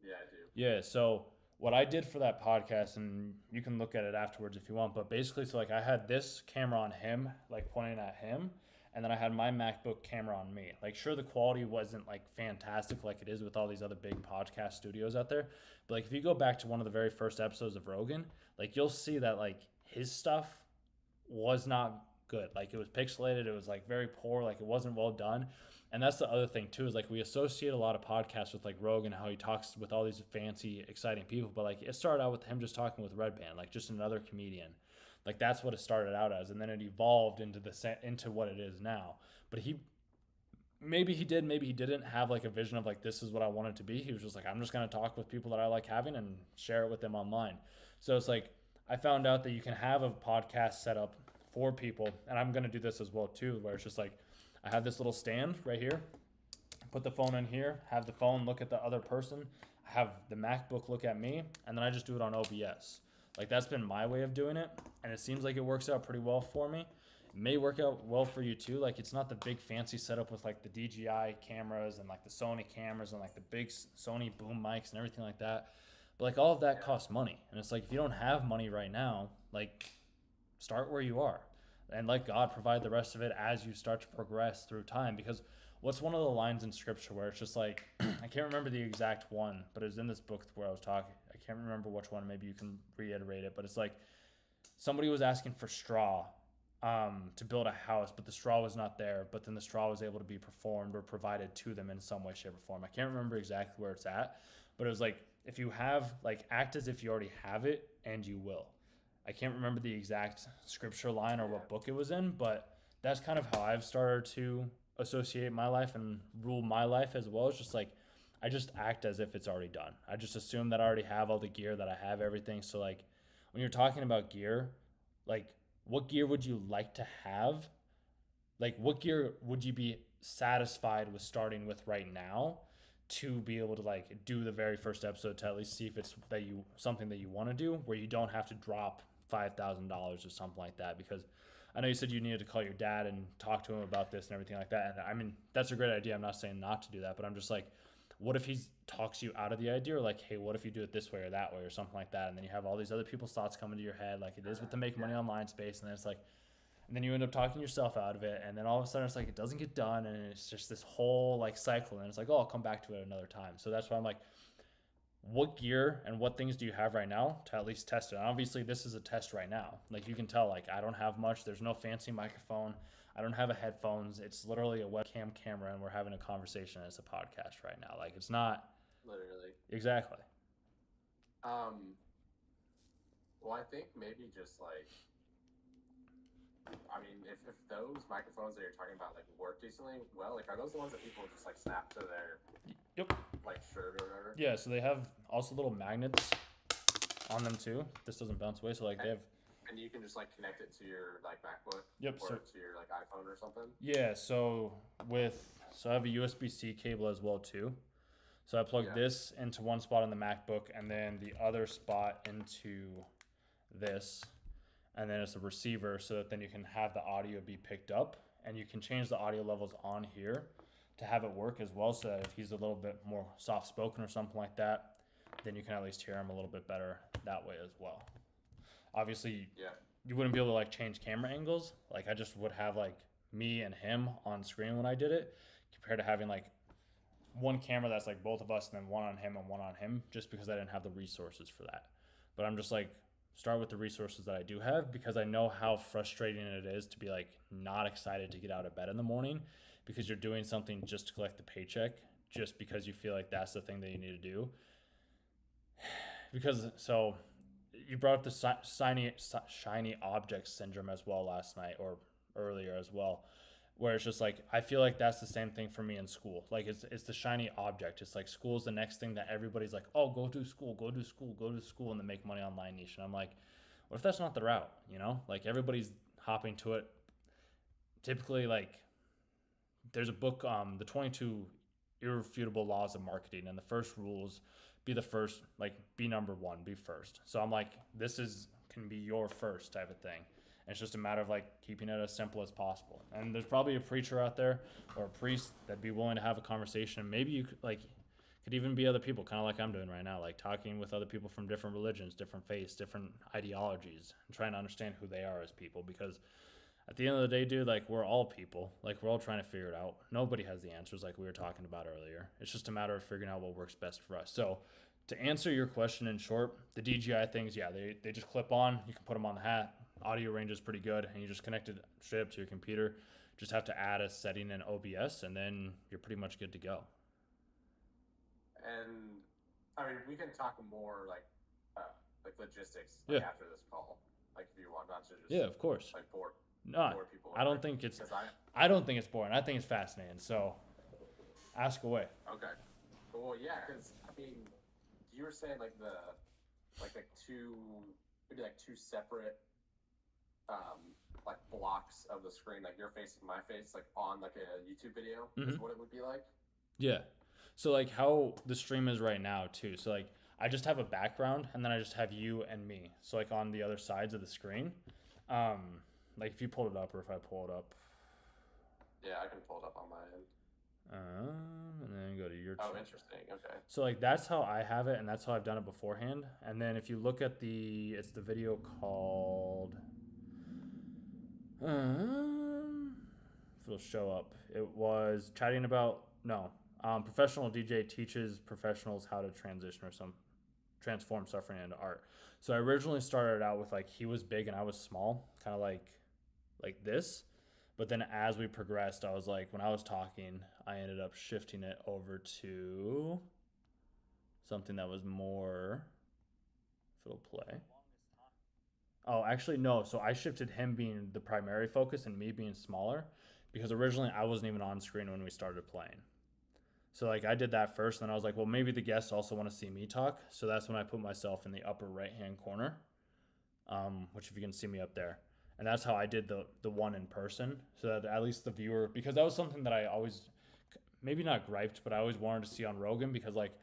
Yeah, I do.
Yeah, so what I did for that podcast, and you can look at it afterwards if you want, but basically, so like I had this camera on him, like pointing at him, and then I had my MacBook camera on me. Like, sure, the quality wasn't like fantastic like it is with all these other big podcast studios out there, but like if you go back to one of the very first episodes of Rogan, like you'll see that like his stuff was not good. Like it was pixelated, it was like very poor, like it wasn't well done. And that's the other thing too, is like we associate a lot of podcasts with like Rogan, how he talks with all these fancy, exciting people. But like it started out with him just talking with Red Band, like just another comedian. Like that's what it started out as, and then it evolved into what it is now. But maybe he did, maybe he didn't have like a vision of like this is what I want it to be. He was just like, I'm just gonna talk with people that I like having and share it with them online. So it's like I found out that you can have a podcast set up for people, and I'm gonna do this as well too, where it's just like I have this little stand right here, put the phone in here, have the phone look at the other person, have the MacBook look at me, and then I just do it on OBS. Like that's been my way of doing it, and it seems like it works out pretty well for me. It may work out well for you too. Like it's not the big fancy setup with like the DJI cameras and like the Sony cameras and like the big Sony boom mics and everything like that. But like all of that costs money, and it's like if you don't have money right now, like start where you are and let God provide the rest of it as you start to progress through time. Because what's one of the lines in scripture where it's just like, I can't remember the exact one, but it was in this book where I was talking. I can't remember which one. Maybe you can reiterate it, but it's like somebody was asking for straw to build a house, but the straw was not there. But then the straw was able to be performed or provided to them in some way, shape, or form. I can't remember exactly where it's at, but it was like, if you have, like, act as if you already have it, and you will. I can't remember the exact scripture line or what book it was in, but that's kind of how I've started to associate my life and rule my life as well. It's just like I just act as if it's already done. I just assume that I already have all the gear, that I have everything. So like when you're talking about gear, like what gear would you like to have? Like what gear would you be satisfied with starting with right now to be able to like do the very first episode, to at least see if it's something that you want to do, where you don't have to drop $5,000 or something like that. Because I know you said you needed to call your dad and talk to him about this and everything like that. And I mean, that's a great idea. I'm not saying not to do that, but I'm just like, what if he talks you out of the idea, or like, hey, what if you do it this way or that way or something like that? And then you have all these other people's thoughts coming to your head, like it is with the make money online space. And then it's like, and then you end up talking yourself out of it. And then all of a sudden it's like, it doesn't get done. And it's just this whole like cycle. And it's like, oh, I'll come back to it another time. So that's why I'm like, what gear and what things do you have right now to at least test it? And obviously this is a test right now. Like you can tell, like I don't have much. There's no fancy microphone. I don't have a headphones. It's literally a webcam camera, and we're having a conversation as a podcast right now. Like it's not
Literally.
exactly.
Well, I think maybe just like, I mean, if those microphones that you're talking about like work decently well, like are those the ones that people just like snap to their like shirt or whatever?
Yeah, so they have also little magnets on them too. This doesn't bounce away, so like they have.
And you can just like connect it to your like MacBook.
Yep.
Or to your like iPhone or something.
Yeah. So I have a USB-C cable as well too. So I plug this into one spot on the MacBook, and then the other spot into this, and then it's a receiver, so that then you can have the audio be picked up, and you can change the audio levels on here to have it work as well. So that if he's a little bit more soft-spoken or something like that, then you can at least hear him a little bit better that way as well. Obviously, you wouldn't be able to like change camera angles. Like I just would have like me and him on screen when I did it, compared to having like one camera that's like both of us and then one on him and one on him, just because I didn't have the resources for that. But I'm just like, start with the resources that I do have, because I know how frustrating it is to be like not excited to get out of bed in the morning because you're doing something just to collect the paycheck, just because you feel like that's the thing that you need to do. Because so you brought up the shiny object syndrome as well last night, or earlier as well, where it's just like, I feel like that's the same thing for me in school. Like it's the shiny object. It's like school's the next thing that everybody's like, oh, go to school, and then make money online niche. And I'm like, what if that's not the route? You know, like everybody's hopping to it. Typically, like there's a book, the 22 Irrefutable Laws of Marketing, and the first rules, be the first, like be number one, be first. So I'm like, can be your first type of thing. And it's just a matter of like keeping it as simple as possible. And there's probably a preacher out there or a priest that'd be willing to have a conversation. Maybe you could even be other people, kind of like I'm doing right now, like talking with other people from different religions, different faiths, different ideologies, and trying to understand who they are as people. Because at the end of the day, dude, like we're all people. Like we're all trying to figure it out. Nobody has the answers, like we were talking about earlier. It's just a matter of figuring out what works best for us. So to answer your question in short, the DJI things, yeah, they just clip on. You can put them on the hat. Audio range is pretty good, and you just connect it straight up to your computer. Just have to add a setting in OBS, and then you're pretty much good to go.
And I mean, we can talk more like logistics after this call, like if you want, not to just
of course,
like bore people.
I don't think it's boring. I think it's fascinating. So ask away.
Okay. Well, yeah, because I mean, you were saying like two separate like blocks of the screen, like your face and my face, like on like a YouTube video, is what it would be like.
Yeah. So like how the stream is right now too. So like I just have a background, and then I just have you and me. So like on the other sides of the screen, like if you pulled it up, or if I pull it up.
Yeah, I can pull it up on my end.
And then go to your
channel. Oh, interesting. Okay.
So like that's how I have it, and that's how I've done it beforehand. And then if you look at it's the video called if it'll show up. It was chatting about professional DJ teaches professionals how to transform suffering into art. So I originally started out with like he was big and I was small, kind of like this. But then as we progressed, I was like, when I was talking, I ended up shifting it over to something that was more, if it'll play. Oh, actually, no. So I shifted him being the primary focus and me being smaller, because originally I wasn't even on screen when we started playing. So like I did that first, and then I was like, well, maybe the guests also want to see me talk. So that's when I put myself in the upper right-hand corner, which if you can see me up there. And that's how I did the one in person, so that at least the viewer, because that was something that I always maybe not griped, but I always wanted to see on Rogan because like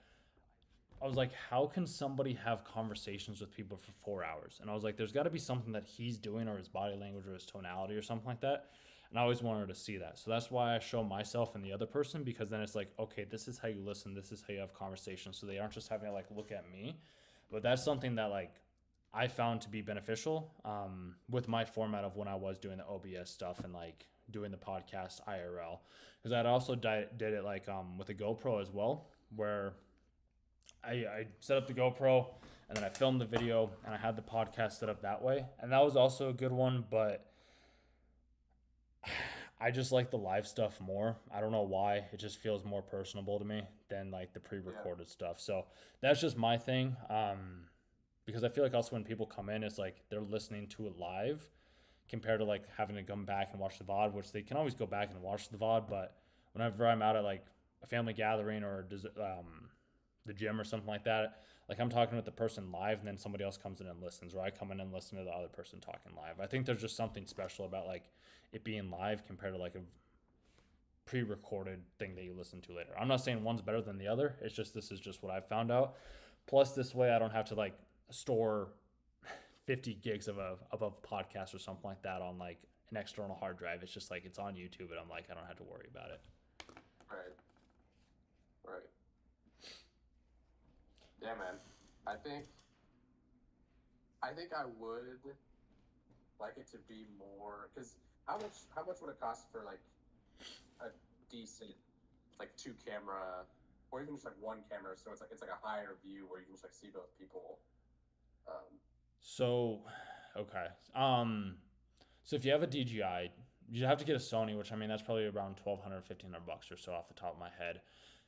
I was like, how can somebody have conversations with people for 4 hours? And I was like, there's got to be something that he's doing or his body language or his tonality or something like that. And I always wanted to see that. So that's why I show myself and the other person because then it's like, okay, this is how you listen. This is how you have conversations. So they aren't just having to like look at me. But that's something that like I found to be beneficial with my format of when I was doing the OBS stuff and like doing the podcast IRL. Because I'd also did it like with a GoPro as well, where I set up the GoPro and then I filmed the video and I had the podcast set up that way. And that was also a good one, but I just like the live stuff more. I don't know why. It just feels more personable to me than like the pre-recorded stuff. So that's just my thing. Because I feel like also when people come in, it's like they're listening to it live compared to like having to come back and watch the VOD, which they can always go back and watch the VOD. But whenever I'm out at like a family gathering or the gym or something like that, like I'm talking with the person live and then somebody else comes in and listens, or I come in and listen to the other person talking live. I think there's just something special about like it being live compared to like a pre-recorded thing that you listen to later. I'm not saying one's better than the other. It's just this is just what I've found out. Plus this way I don't have to like store 50 gigs of a podcast or something like that on like an external hard drive. It's just like it's on YouTube and I'm like I don't have to worry about it.
Right. Right. Yeah, man. I think I would like it to be more because how much would it cost for like a decent like two camera or even just like one camera so it's like a higher view where you can just like see both people.
So, okay. So if you have a DJI, you have to get a Sony, which I mean that's probably around 1,200, 1,500 bucks or so off the top of my head.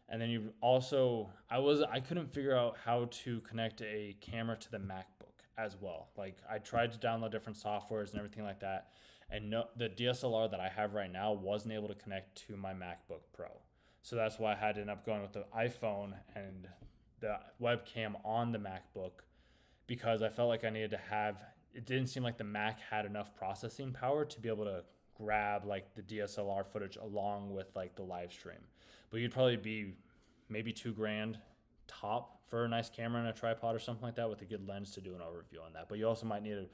And then you also, I couldn't figure out how to connect a camera to the MacBook as well. Like I tried to download different softwares and everything like that, and no, the DSLR that I have right now wasn't able to connect to my MacBook Pro. So that's why I had to end up going with the iPhone and the webcam on the MacBook because I felt like I needed to have. It didn't seem like the Mac had enough processing power to be able to grab like the DSLR footage along with like the live stream. But you'd probably be maybe $2,000 top for a nice camera and a tripod or something like that with a good lens to do an overview on that. But you also might need to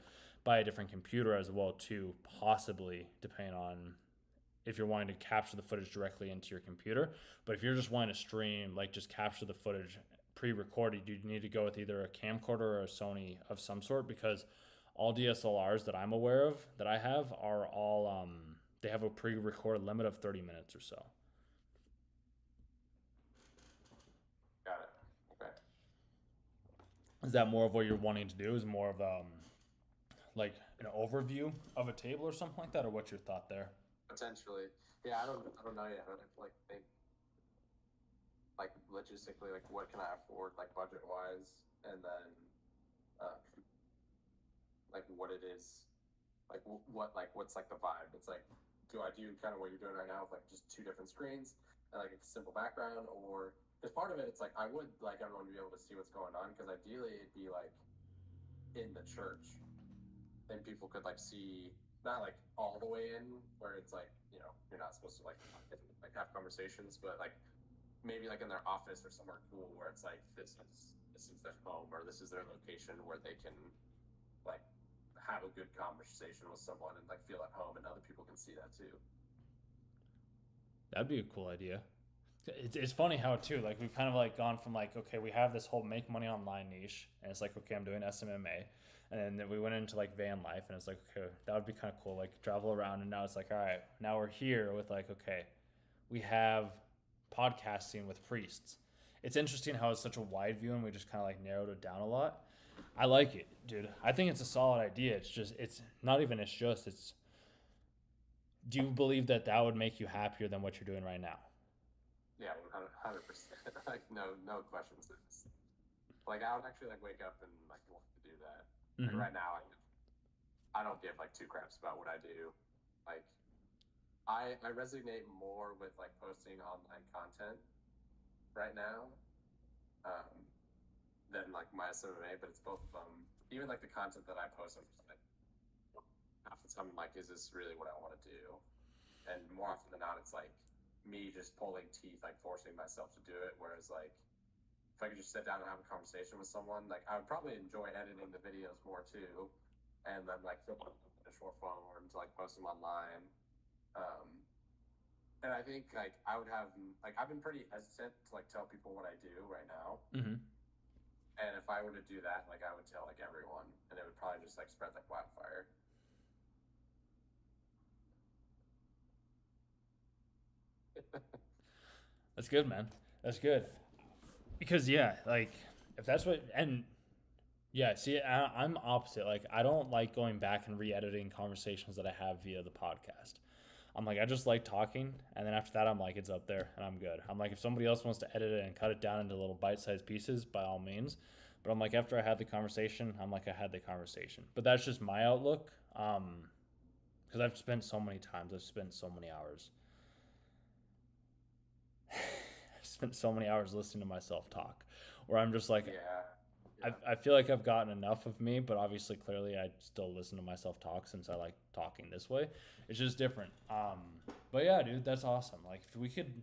buy a different computer as well too, possibly depending on if you're wanting to capture the footage directly into your computer. But if you're just wanting to stream, like just capture the footage pre-recorded, you need to go with either a camcorder or a Sony of some sort because all DSLRs that I'm aware of that I have are all they have a pre-recorded limit of 30 minutes or so.
Got it. Okay.
Is that more of what you're wanting to do? Is more of like an overview of a table or something like that, or what's your thought there?
Potentially. Yeah, I don't know yet. I don't have to like think like logistically like what can I afford like budget wise and then uh, like what it is like what's like the vibe. It's like do I do kind of what you're doing right now with like just two different screens and like a simple background or because part of it it's like I would like everyone to be able to see what's going on because ideally it'd be like in the church and people could like see not like all the way in where it's like you're not supposed to like have conversations but like maybe like in their office or somewhere cool where it's like this is their home or this is their location where they can like have a good conversation with someone and like feel at home and other people can see that too.
That'd be a cool idea. It's funny how too like we've kind of like gone from like okay we have this whole make money online niche and it's like okay I'm doing SMMA and then we went into like van life and it's like okay that would be kind of cool like travel around and now it's like all right now we're here with like okay we have podcasting with priests. It's interesting how it's such a wide view and we just kind of like narrowed it down a lot. I like it, dude. I think it's a solid idea. It's not even it's do you believe that that would make you happier than what you're doing right now?
Yeah, 100%. Like no questions. Like I would actually like wake up and like want to do that.
Mm-hmm.
Like right now I don't give like two craps about what I do. Like I resonate more with like posting online content right now than like my SMA, but it's both of them. Even like the content that I post, I'm just like half the time I'm like, is this really what I want to do? And more often than not, it's like me just pulling teeth, like forcing myself to do it. Whereas like if I could just sit down and have a conversation with someone, like I would probably enjoy editing the videos more too, and then like film them in a short form to like post them online. Um, and I think like I would have like I've been pretty hesitant to like tell people what I do right now.
Mm-hmm.
And if I were to do that, like I would tell like everyone, and it would probably just like spread like wildfire.
That's good, man. That's good. Because yeah, like if that's what and yeah, see, I'm opposite. Like I don't like going back and re-editing conversations that I have via the podcast. I'm like I just like talking, and then after that, I'm like it's up there and I'm good. I'm like if somebody else wants to edit it and cut it down into little bite-sized pieces, by all means. But I'm like after I had the conversation, I'm like I had the conversation. But that's just my outlook. Because I've spent so many times, I've spent so many hours. I've spent so many hours listening to myself talk, where I'm just like,
Yeah.
I feel like I've gotten enough of me, but obviously, clearly, I still listen to myself talk since I like talking this way. It's just different. But yeah, dude, that's awesome. Like, if we could,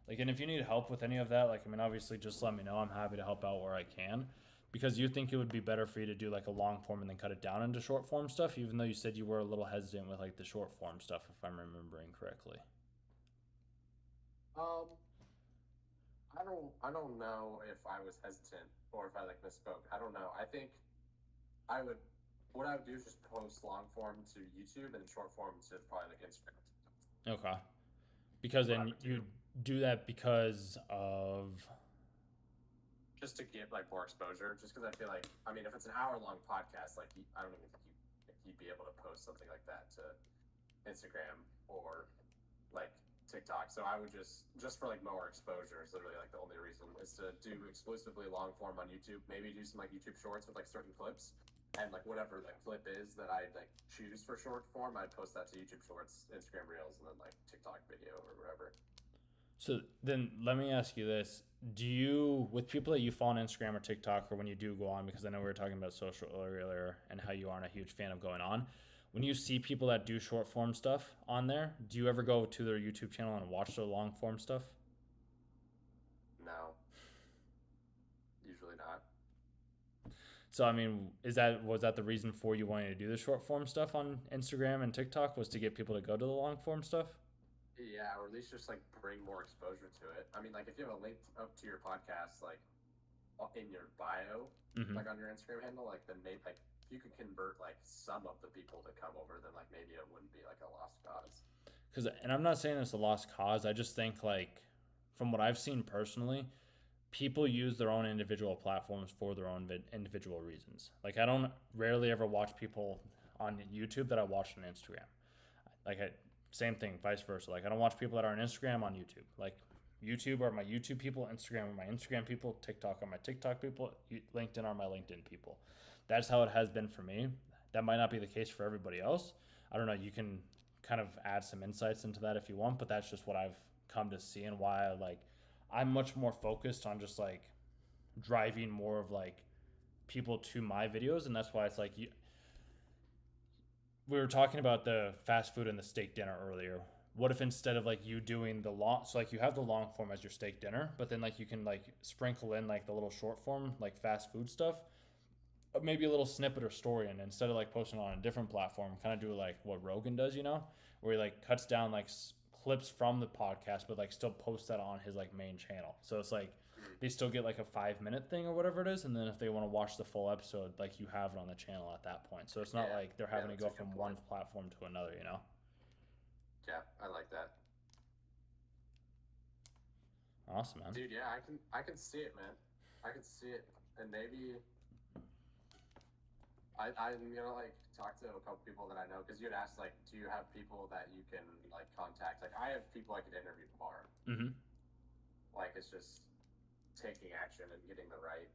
like, and if you need help with any of that, like, I mean, obviously, just let me know. I'm happy to help out where I can. Because you think it would be better for you to do like a long form and then cut it down into short form stuff, even though you said you were a little hesitant with like the short form stuff, if I'm remembering correctly.
Um, I don't know if I was hesitant or if I like misspoke. I don't know. I think I would what I would do is just post long form to YouTube and short form to probably like Instagram.
Okay. Because
What I
then
would do
you do that because of.
just to get like more exposure. Just because I feel like I mean if it's an hour long podcast, like I don't even think you'd be able to post something like that to Instagram or like TikTok. So I would just for like more exposure is literally like the only reason is to do exclusively long form on YouTube. Maybe do some like YouTube shorts with like certain clips. And like whatever the clip is that I like choose for short form, I'd post that to YouTube Shorts, Instagram Reels, and then like TikTok video or whatever.
So then let me ask you this. Do you, with people that you follow on Instagram or TikTok, or when you do go on, because I know we were talking about social earlier and how you aren't a huge fan of going on, when you see people that do short form stuff on there, do you ever go to their YouTube channel and watch their long form stuff?
No, usually not.
So I mean, was that the reason for you wanting to do the short form stuff on Instagram and TikTok was to get people to go to the long form stuff?
Yeah, or at least just like bring more exposure to it. I mean, like if you have a link up to your podcast, like in your bio,
Mm-hmm.
like on your Instagram handle, like then maybe like if you could convert like some of the people to come over, then like maybe it wouldn't be like a lost cause.
Because, and I'm not saying it's a lost cause. I just think like, from what I've seen personally, people use their own individual platforms for their own individual reasons. Like I don't rarely ever watch people on YouTube that I watch on Instagram. Like same thing, vice versa. Like I don't watch people that are on Instagram on YouTube. Like YouTube are my YouTube people, Instagram are my Instagram people, TikTok are my TikTok people, LinkedIn are my LinkedIn people. That's how it has been for me. That might not be the case for everybody else. I don't know. You can kind of add some insights into that if you want, but that's just what I've come to see and why I'm much more focused on just like driving more of like people to my videos, and that's why it's like we were talking about the fast food and the steak dinner earlier. What if instead of like you doing the long, so like you have the long form as your steak dinner, but then like you can like sprinkle in like the little short form like fast food stuff, maybe a little snippet or story, and instead of like posting on a different platform, kind of do like what Rogan does, where he like cuts down like clips from the podcast, but like still posts that on his like main channel. So it's like they still get like a 5 minute thing or whatever it is, and then if they want to watch the full episode, like you have it on the channel at that point. So it's not like they're having to go from one platform to another.
Yeah, I like that.
Awesome, man.
Dude, yeah, I can see it, man. I can see it, and maybe I'm gonna like talk to a couple people that I know because you'd asked like, do you have people that you can like contact? Like, I have people I could interview tomorrow.
Mm-hmm.
Like, it's just taking action and getting the right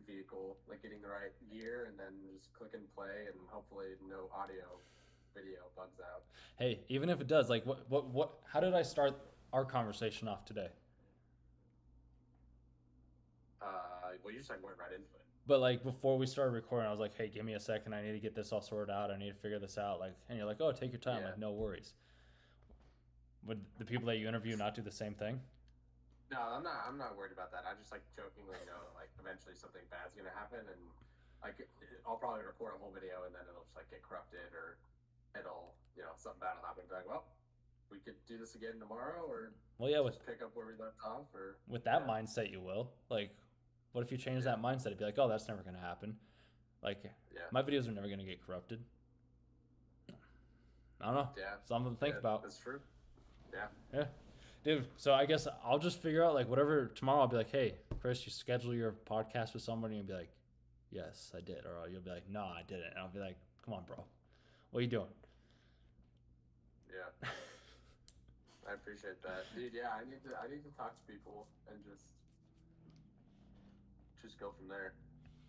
vehicle, like getting the right gear, and then just click and play, and hopefully no audio, video bugs out.
Hey, even if it does, like what? How did I start our conversation off today?
Well, you just like went right into it.
But like before we started recording, I was like, "Hey, give me a second. I need to get this all sorted out. I need to figure this out." Like, and you're like, "Oh, take your time."
Yeah.
Like, no worries. Would the people that you interview not do the same thing?
No, I'm not worried about that. I just like jokingly know that like eventually something bad's gonna happen, and like I'll probably record a whole video, and then it'll just like get corrupted, or it'll something bad will happen. Be like, well, we could do this again tomorrow, or
Well, yeah,
just pick up where we left off, or
with that
yeah,
mindset, you will. Like, what if you change
yeah,
that mindset? It'd be like, oh, that's never gonna happen. Like,
yeah,
my videos are never gonna get corrupted. I don't know.
yeah,
Something to think
yeah.
about.
That's true. Yeah,
Yeah. Dude, so I guess I'll just figure out like whatever tomorrow. I'll be like, hey, Chris, you schedule your podcast with somebody, and be like, yes, I did, or you'll be like, no, I didn't, and I'll be like, come on, bro, what are you doing?
yeah. I appreciate that, dude. Yeah, I need to talk to people and just go from there.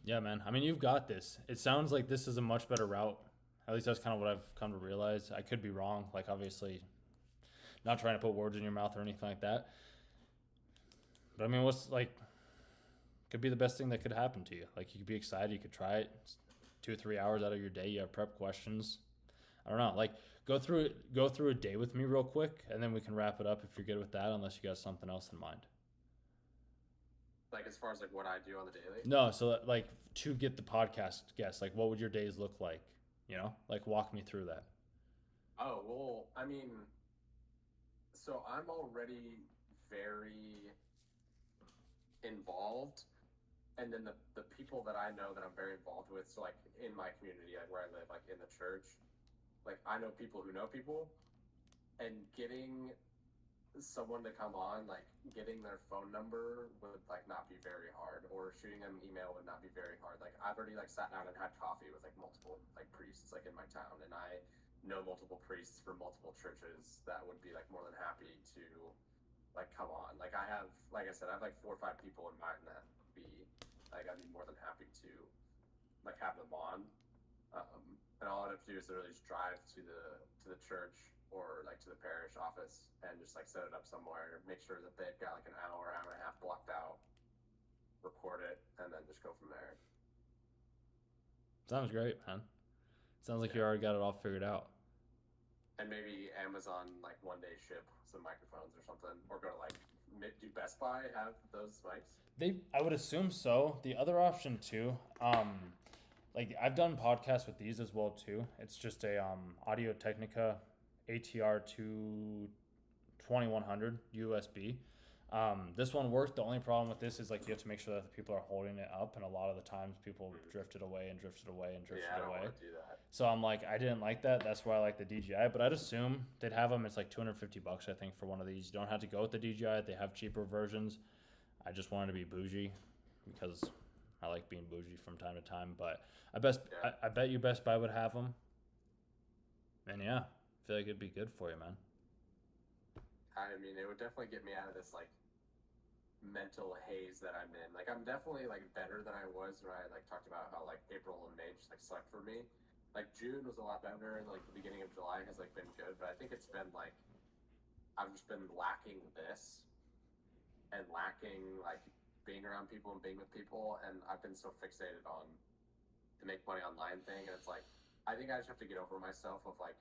Yeah, man. I mean, you've got this. It sounds like this is a much better route. At least that's kind of what I've come to realize. I could be wrong. Like, obviously, not trying to put words in your mouth or anything like that. But I mean, what's like could be the best thing that could happen to you. Like, you could be excited. You could try it. It's 2 or 3 hours out of your day. You have prep questions. I don't know. Like, go through a day with me real quick, and then we can wrap it up if you're good with that. Unless you got something else in mind.
Like as far as like what I do on the daily.
No, so like to get the podcast guests, like what would your days look like? Like walk me through that.
Oh well, I mean, so I'm already very involved, and then the people that I know that I'm very involved with, so like in my community, like where I live, like in the church, like I know people who know people, and getting someone to come on, like getting their phone number would like not be very hard, or shooting them an email would not be very hard. Like I've already like sat down and had coffee with like multiple like priests like in my town, and I know multiple priests from multiple churches that would be like more than happy to like come on. Like I have, like I said, I have like 4 or 5 people in mind that would be like I'd be more than happy to like have them on. And all I'd have to do is literally just drive to the church or like to the parish office and just like set it up somewhere, make sure that they've got like an hour, hour and a half blocked out, record it, and then just go from there.
Sounds great, man. Sounds like you
Yeah.
already got it all figured out.
And maybe Amazon like one day ship some microphones or something, or go to like do Best Buy have those mics?
I would assume so. The other option too, like I've done podcasts with these as well too. It's just a Audio Technica ATR 2100 USB. This one worked. The only problem with this is like you have to make sure that the people are holding it up, and a lot of the times people drifted away and drifted away and drifted
Yeah, I don't
away.
want to do that.
So I'm like, I didn't like that. That's why I like the DJI. But I'd assume they'd have them. It's like $250, I think, for one of these. You don't have to go with the DJI. They have cheaper versions. I just wanted to be bougie because I like being bougie from time to time. But
Yeah.
I bet you Best Buy would have them. And yeah, I feel like it'd be good for you, man.
I mean, it would definitely get me out of this like mental haze that I'm in. Like I'm definitely like better than I was when I like talked about how like April and May just like sucked for me. Like June was a lot better, and like the beginning of July has like been good, but I think it's been like I've just been lacking this and lacking like being around people and being with people, and I've been so fixated on the make money online thing, and it's like I think I just have to get over myself of like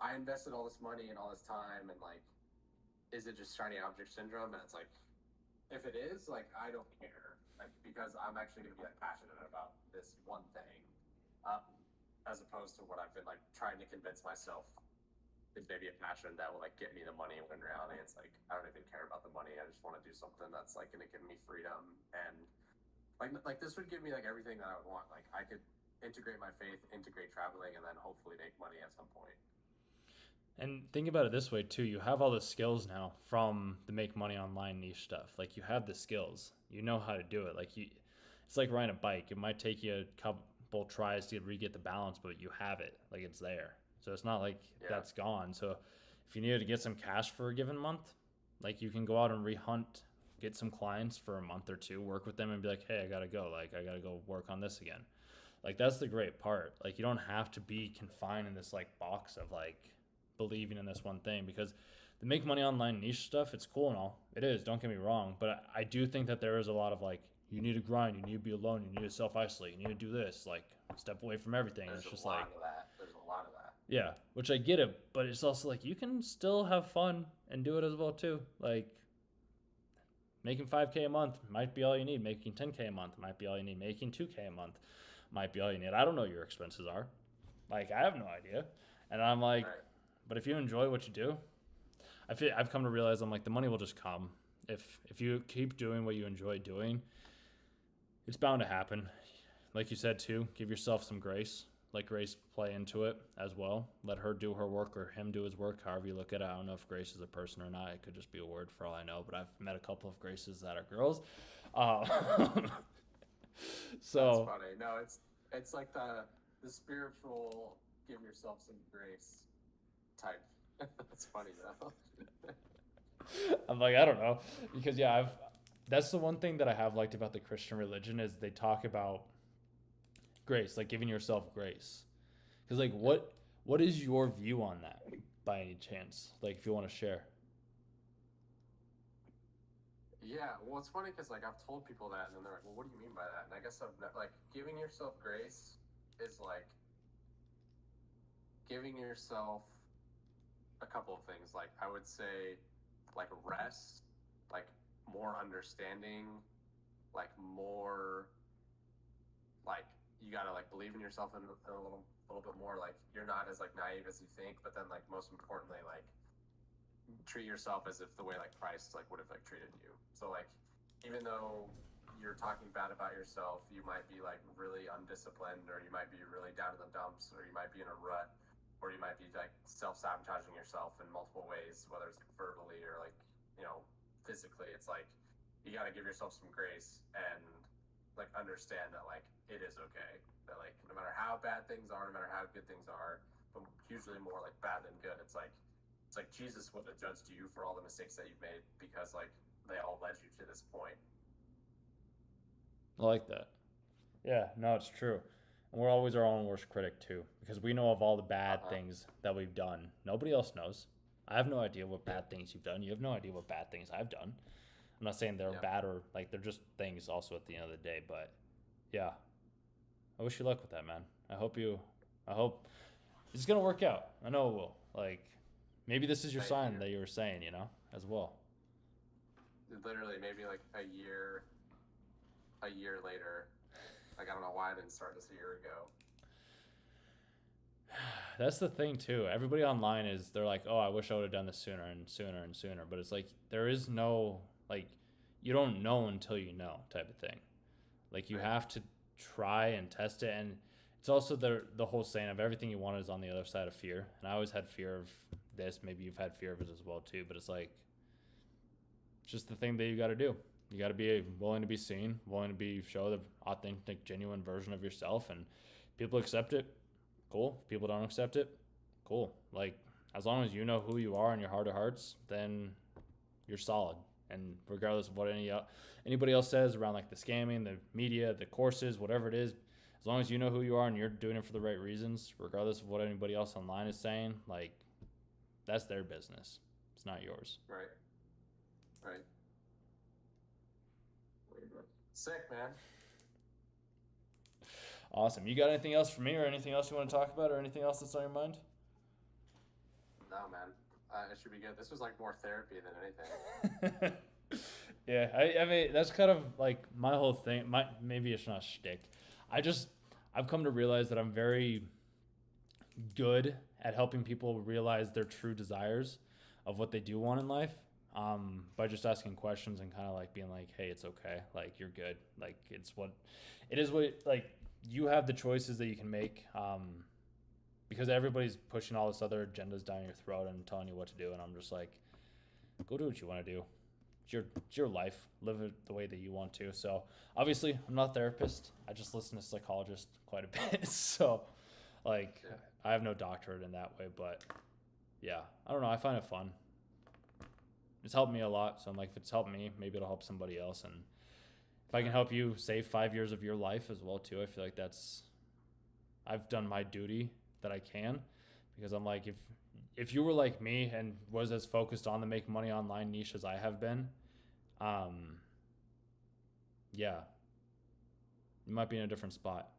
I invested all this money and all this time, and like is it just shiny object syndrome? And it's like if it is, like I don't care, like because I'm actually going to be like passionate about this one thing, um, as opposed to what I've been like trying to convince myself is maybe a passion that will like get me the money, when in reality it's like I don't even care about the money. I just want to do something that's like going to give me freedom, and like this would give me like everything that I would want. Like I could integrate my faith, integrate traveling, and then hopefully make money at some point.
And think about it this way too. You have all the skills now from the make money online niche stuff. Like you have the skills. You know how to do it. It's like riding a bike. It might take you a couple tries to re-get the balance, but you have it. Like it's there. So it's not like that's gone. So if you needed to get some cash for a given month, like you can go out and rehunt, get some clients for a month or two, work with them and be like, hey, I gotta go. Like I gotta go work on this again. Like that's the great part. Like you don't have to be confined in this like box of like believing in this one thing, because the make money online niche stuff, it's cool and all. It is, don't get me wrong, but I do think that there is a lot of like, you need to grind, you need to be alone, you need to self-isolate, you need to do this, like step away from everything.
There's
It's just
a lot
like
of that. There's a lot of that.
Yeah, which I get it, but it's also like you can still have fun and do it as well too. Like making 5K a month might be all you need. Making 10K a month might be all you need. Making 2K a month might be all you need. I don't know what your expenses are. Like I have no idea. And I'm like,
Right.
but if you enjoy what you do, I've come to realize I'm like the money will just come. If you keep doing what you enjoy doing, it's bound to happen. Like you said too, give yourself some grace. Let Grace play into it as well. Let her do her work or him do his work, however you look at it. I don't know if Grace is a person or not. It could just be a word for all I know. But I've met a couple of Graces that are girls. Uh,
That's
so
funny. No, it's like the spiritual give yourself some grace type. That's funny though.
I'm like, I don't know. Because yeah, that's the one thing that I have liked about the Christian religion is they talk about grace, like giving yourself grace. Because like
Yeah.
what is your view on that by any chance? Like if you want to share.
Yeah, well, it's funny because like I've told people that, and then they're like, "Well, what do you mean by that?" And I guess like giving yourself grace is like giving yourself a couple of things. Like I would say, like rest, like more understanding, like more like you gotta like believe in yourself in a little bit more. Like you're not as like naive as you think, but then like most importantly, like treat yourself as if the way like Christ like would have like treated you. So like even though you're talking bad about yourself, you might be like really undisciplined, or you might be really down in the dumps, or you might be in a rut, or you might be like self-sabotaging yourself in multiple ways, whether it's like verbally or like physically. It's like you got to give yourself some grace and like understand that like it is okay, that like no matter how bad things are, no matter how good things are, but usually more like bad than good. It's like Jesus would have judged you for all the mistakes that you've made because like they all led you to this point.
I like that. Yeah, no, it's true. And we're always our own worst critic too, because we know of all the bad
Uh-huh.
things that we've done. Nobody else knows. I have no idea what
Yeah.
bad things you've done. You have no idea what bad things I've done. I'm not saying they're
Yeah.
bad or like they're just things also at the end of the day, but yeah. I wish you luck with that, man. I hope it's gonna work out. I know it will. Like maybe this is your
Thank
sign
you.
that you were saying, as well.
Literally, maybe like a year later. Like I don't know why I didn't start this a year ago.
That's the thing too. Everybody online is they're like, "Oh, I wish I would have done this sooner and sooner and sooner." But it's like there is no like you don't know until you know type of thing. Like you
Right.
have to try and test it, and it's also the whole saying of everything you want is on the other side of fear. And I always had fear of this. Maybe you've had fear of it as well too. But it's like it's just the thing that you got to do. You got to be willing to be seen, willing to be show the authentic, genuine version of yourself, and people accept it. Cool. If people don't accept it, cool. Like as long as you know who you are in your heart of hearts, then you're solid. And regardless of what anybody else says around like the scamming, the media, the courses, whatever it is, as long as you know who you are and you're doing it for the right reasons, regardless of what anybody else online is saying, like that's their business. It's not yours.
Right. Right. Sick, man.
Awesome. You got anything else for me or anything else you want to talk about or anything else that's on your mind?
No, man. It should be good. This was like more therapy than anything.
Yeah, I mean that's kind of like my whole thing. Maybe it's not shtick. I've come to realize that I'm very good at helping people realize their true desires of what they do want in life. By just asking questions and kind of like being like, hey, it's okay. Like you're good. Like it is what like you have the choices that you can make. Because everybody's pushing all this other agendas down your throat and telling you what to do, and I'm just like, go do what you want to do. It's your life. Live it the way that you want to. So obviously, I'm not a therapist. I just listen to psychologists quite a bit. So like,
Yeah.
I have no doctorate in that way, but yeah, I don't know. I find it fun. It's helped me a lot. So I'm like, if it's helped me, maybe it'll help somebody else. And if I can help you save 5 years of your life as well too, I feel like I've done my duty that I can, because I'm like, if you were like me and was as focused on the make money online niche as I have been, um, yeah, you might be in a different spot.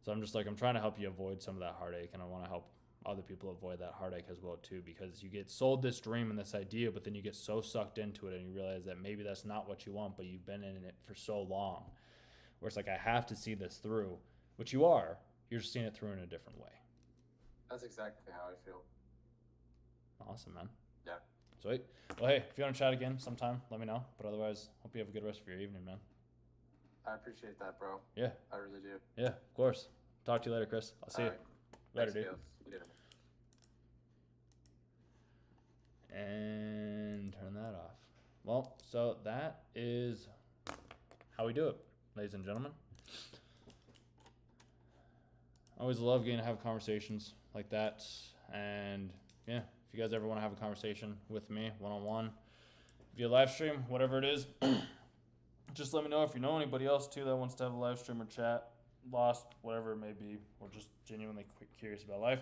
So I'm just like, I'm trying to help you avoid some of that heartache, and I want to help other people avoid that heartache as well too, because you get sold this dream and this idea, but then you get so sucked into it and you realize that maybe that's not what you want, but you've been in it for so long, where it's like, I have to see this through, which you are. You're just seeing it through in a different way.
That's exactly how I feel.
Awesome, man.
Yeah.
Sweet. Well, hey, if you want to chat again sometime, let me know. But otherwise, hope you have a good rest of your evening, man.
I appreciate that, bro.
Yeah.
I really do.
Yeah, of course. Talk to you later, Chris. I'll see you.
Alright.
Later,
Thanks,
dude.
Gales. You did it.
And turn that off. Well, so that is how we do it, ladies and gentlemen. I always love getting to have conversations like that. And yeah, if you guys ever want to have a conversation with me one-on-one via live stream, whatever it is, just let me know. If you know anybody else too that wants to have a live stream or chat, lost, whatever it may be, or just genuinely curious about life,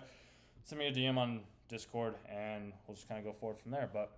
send me a DM on Discord and we'll just kind of go forward from there. But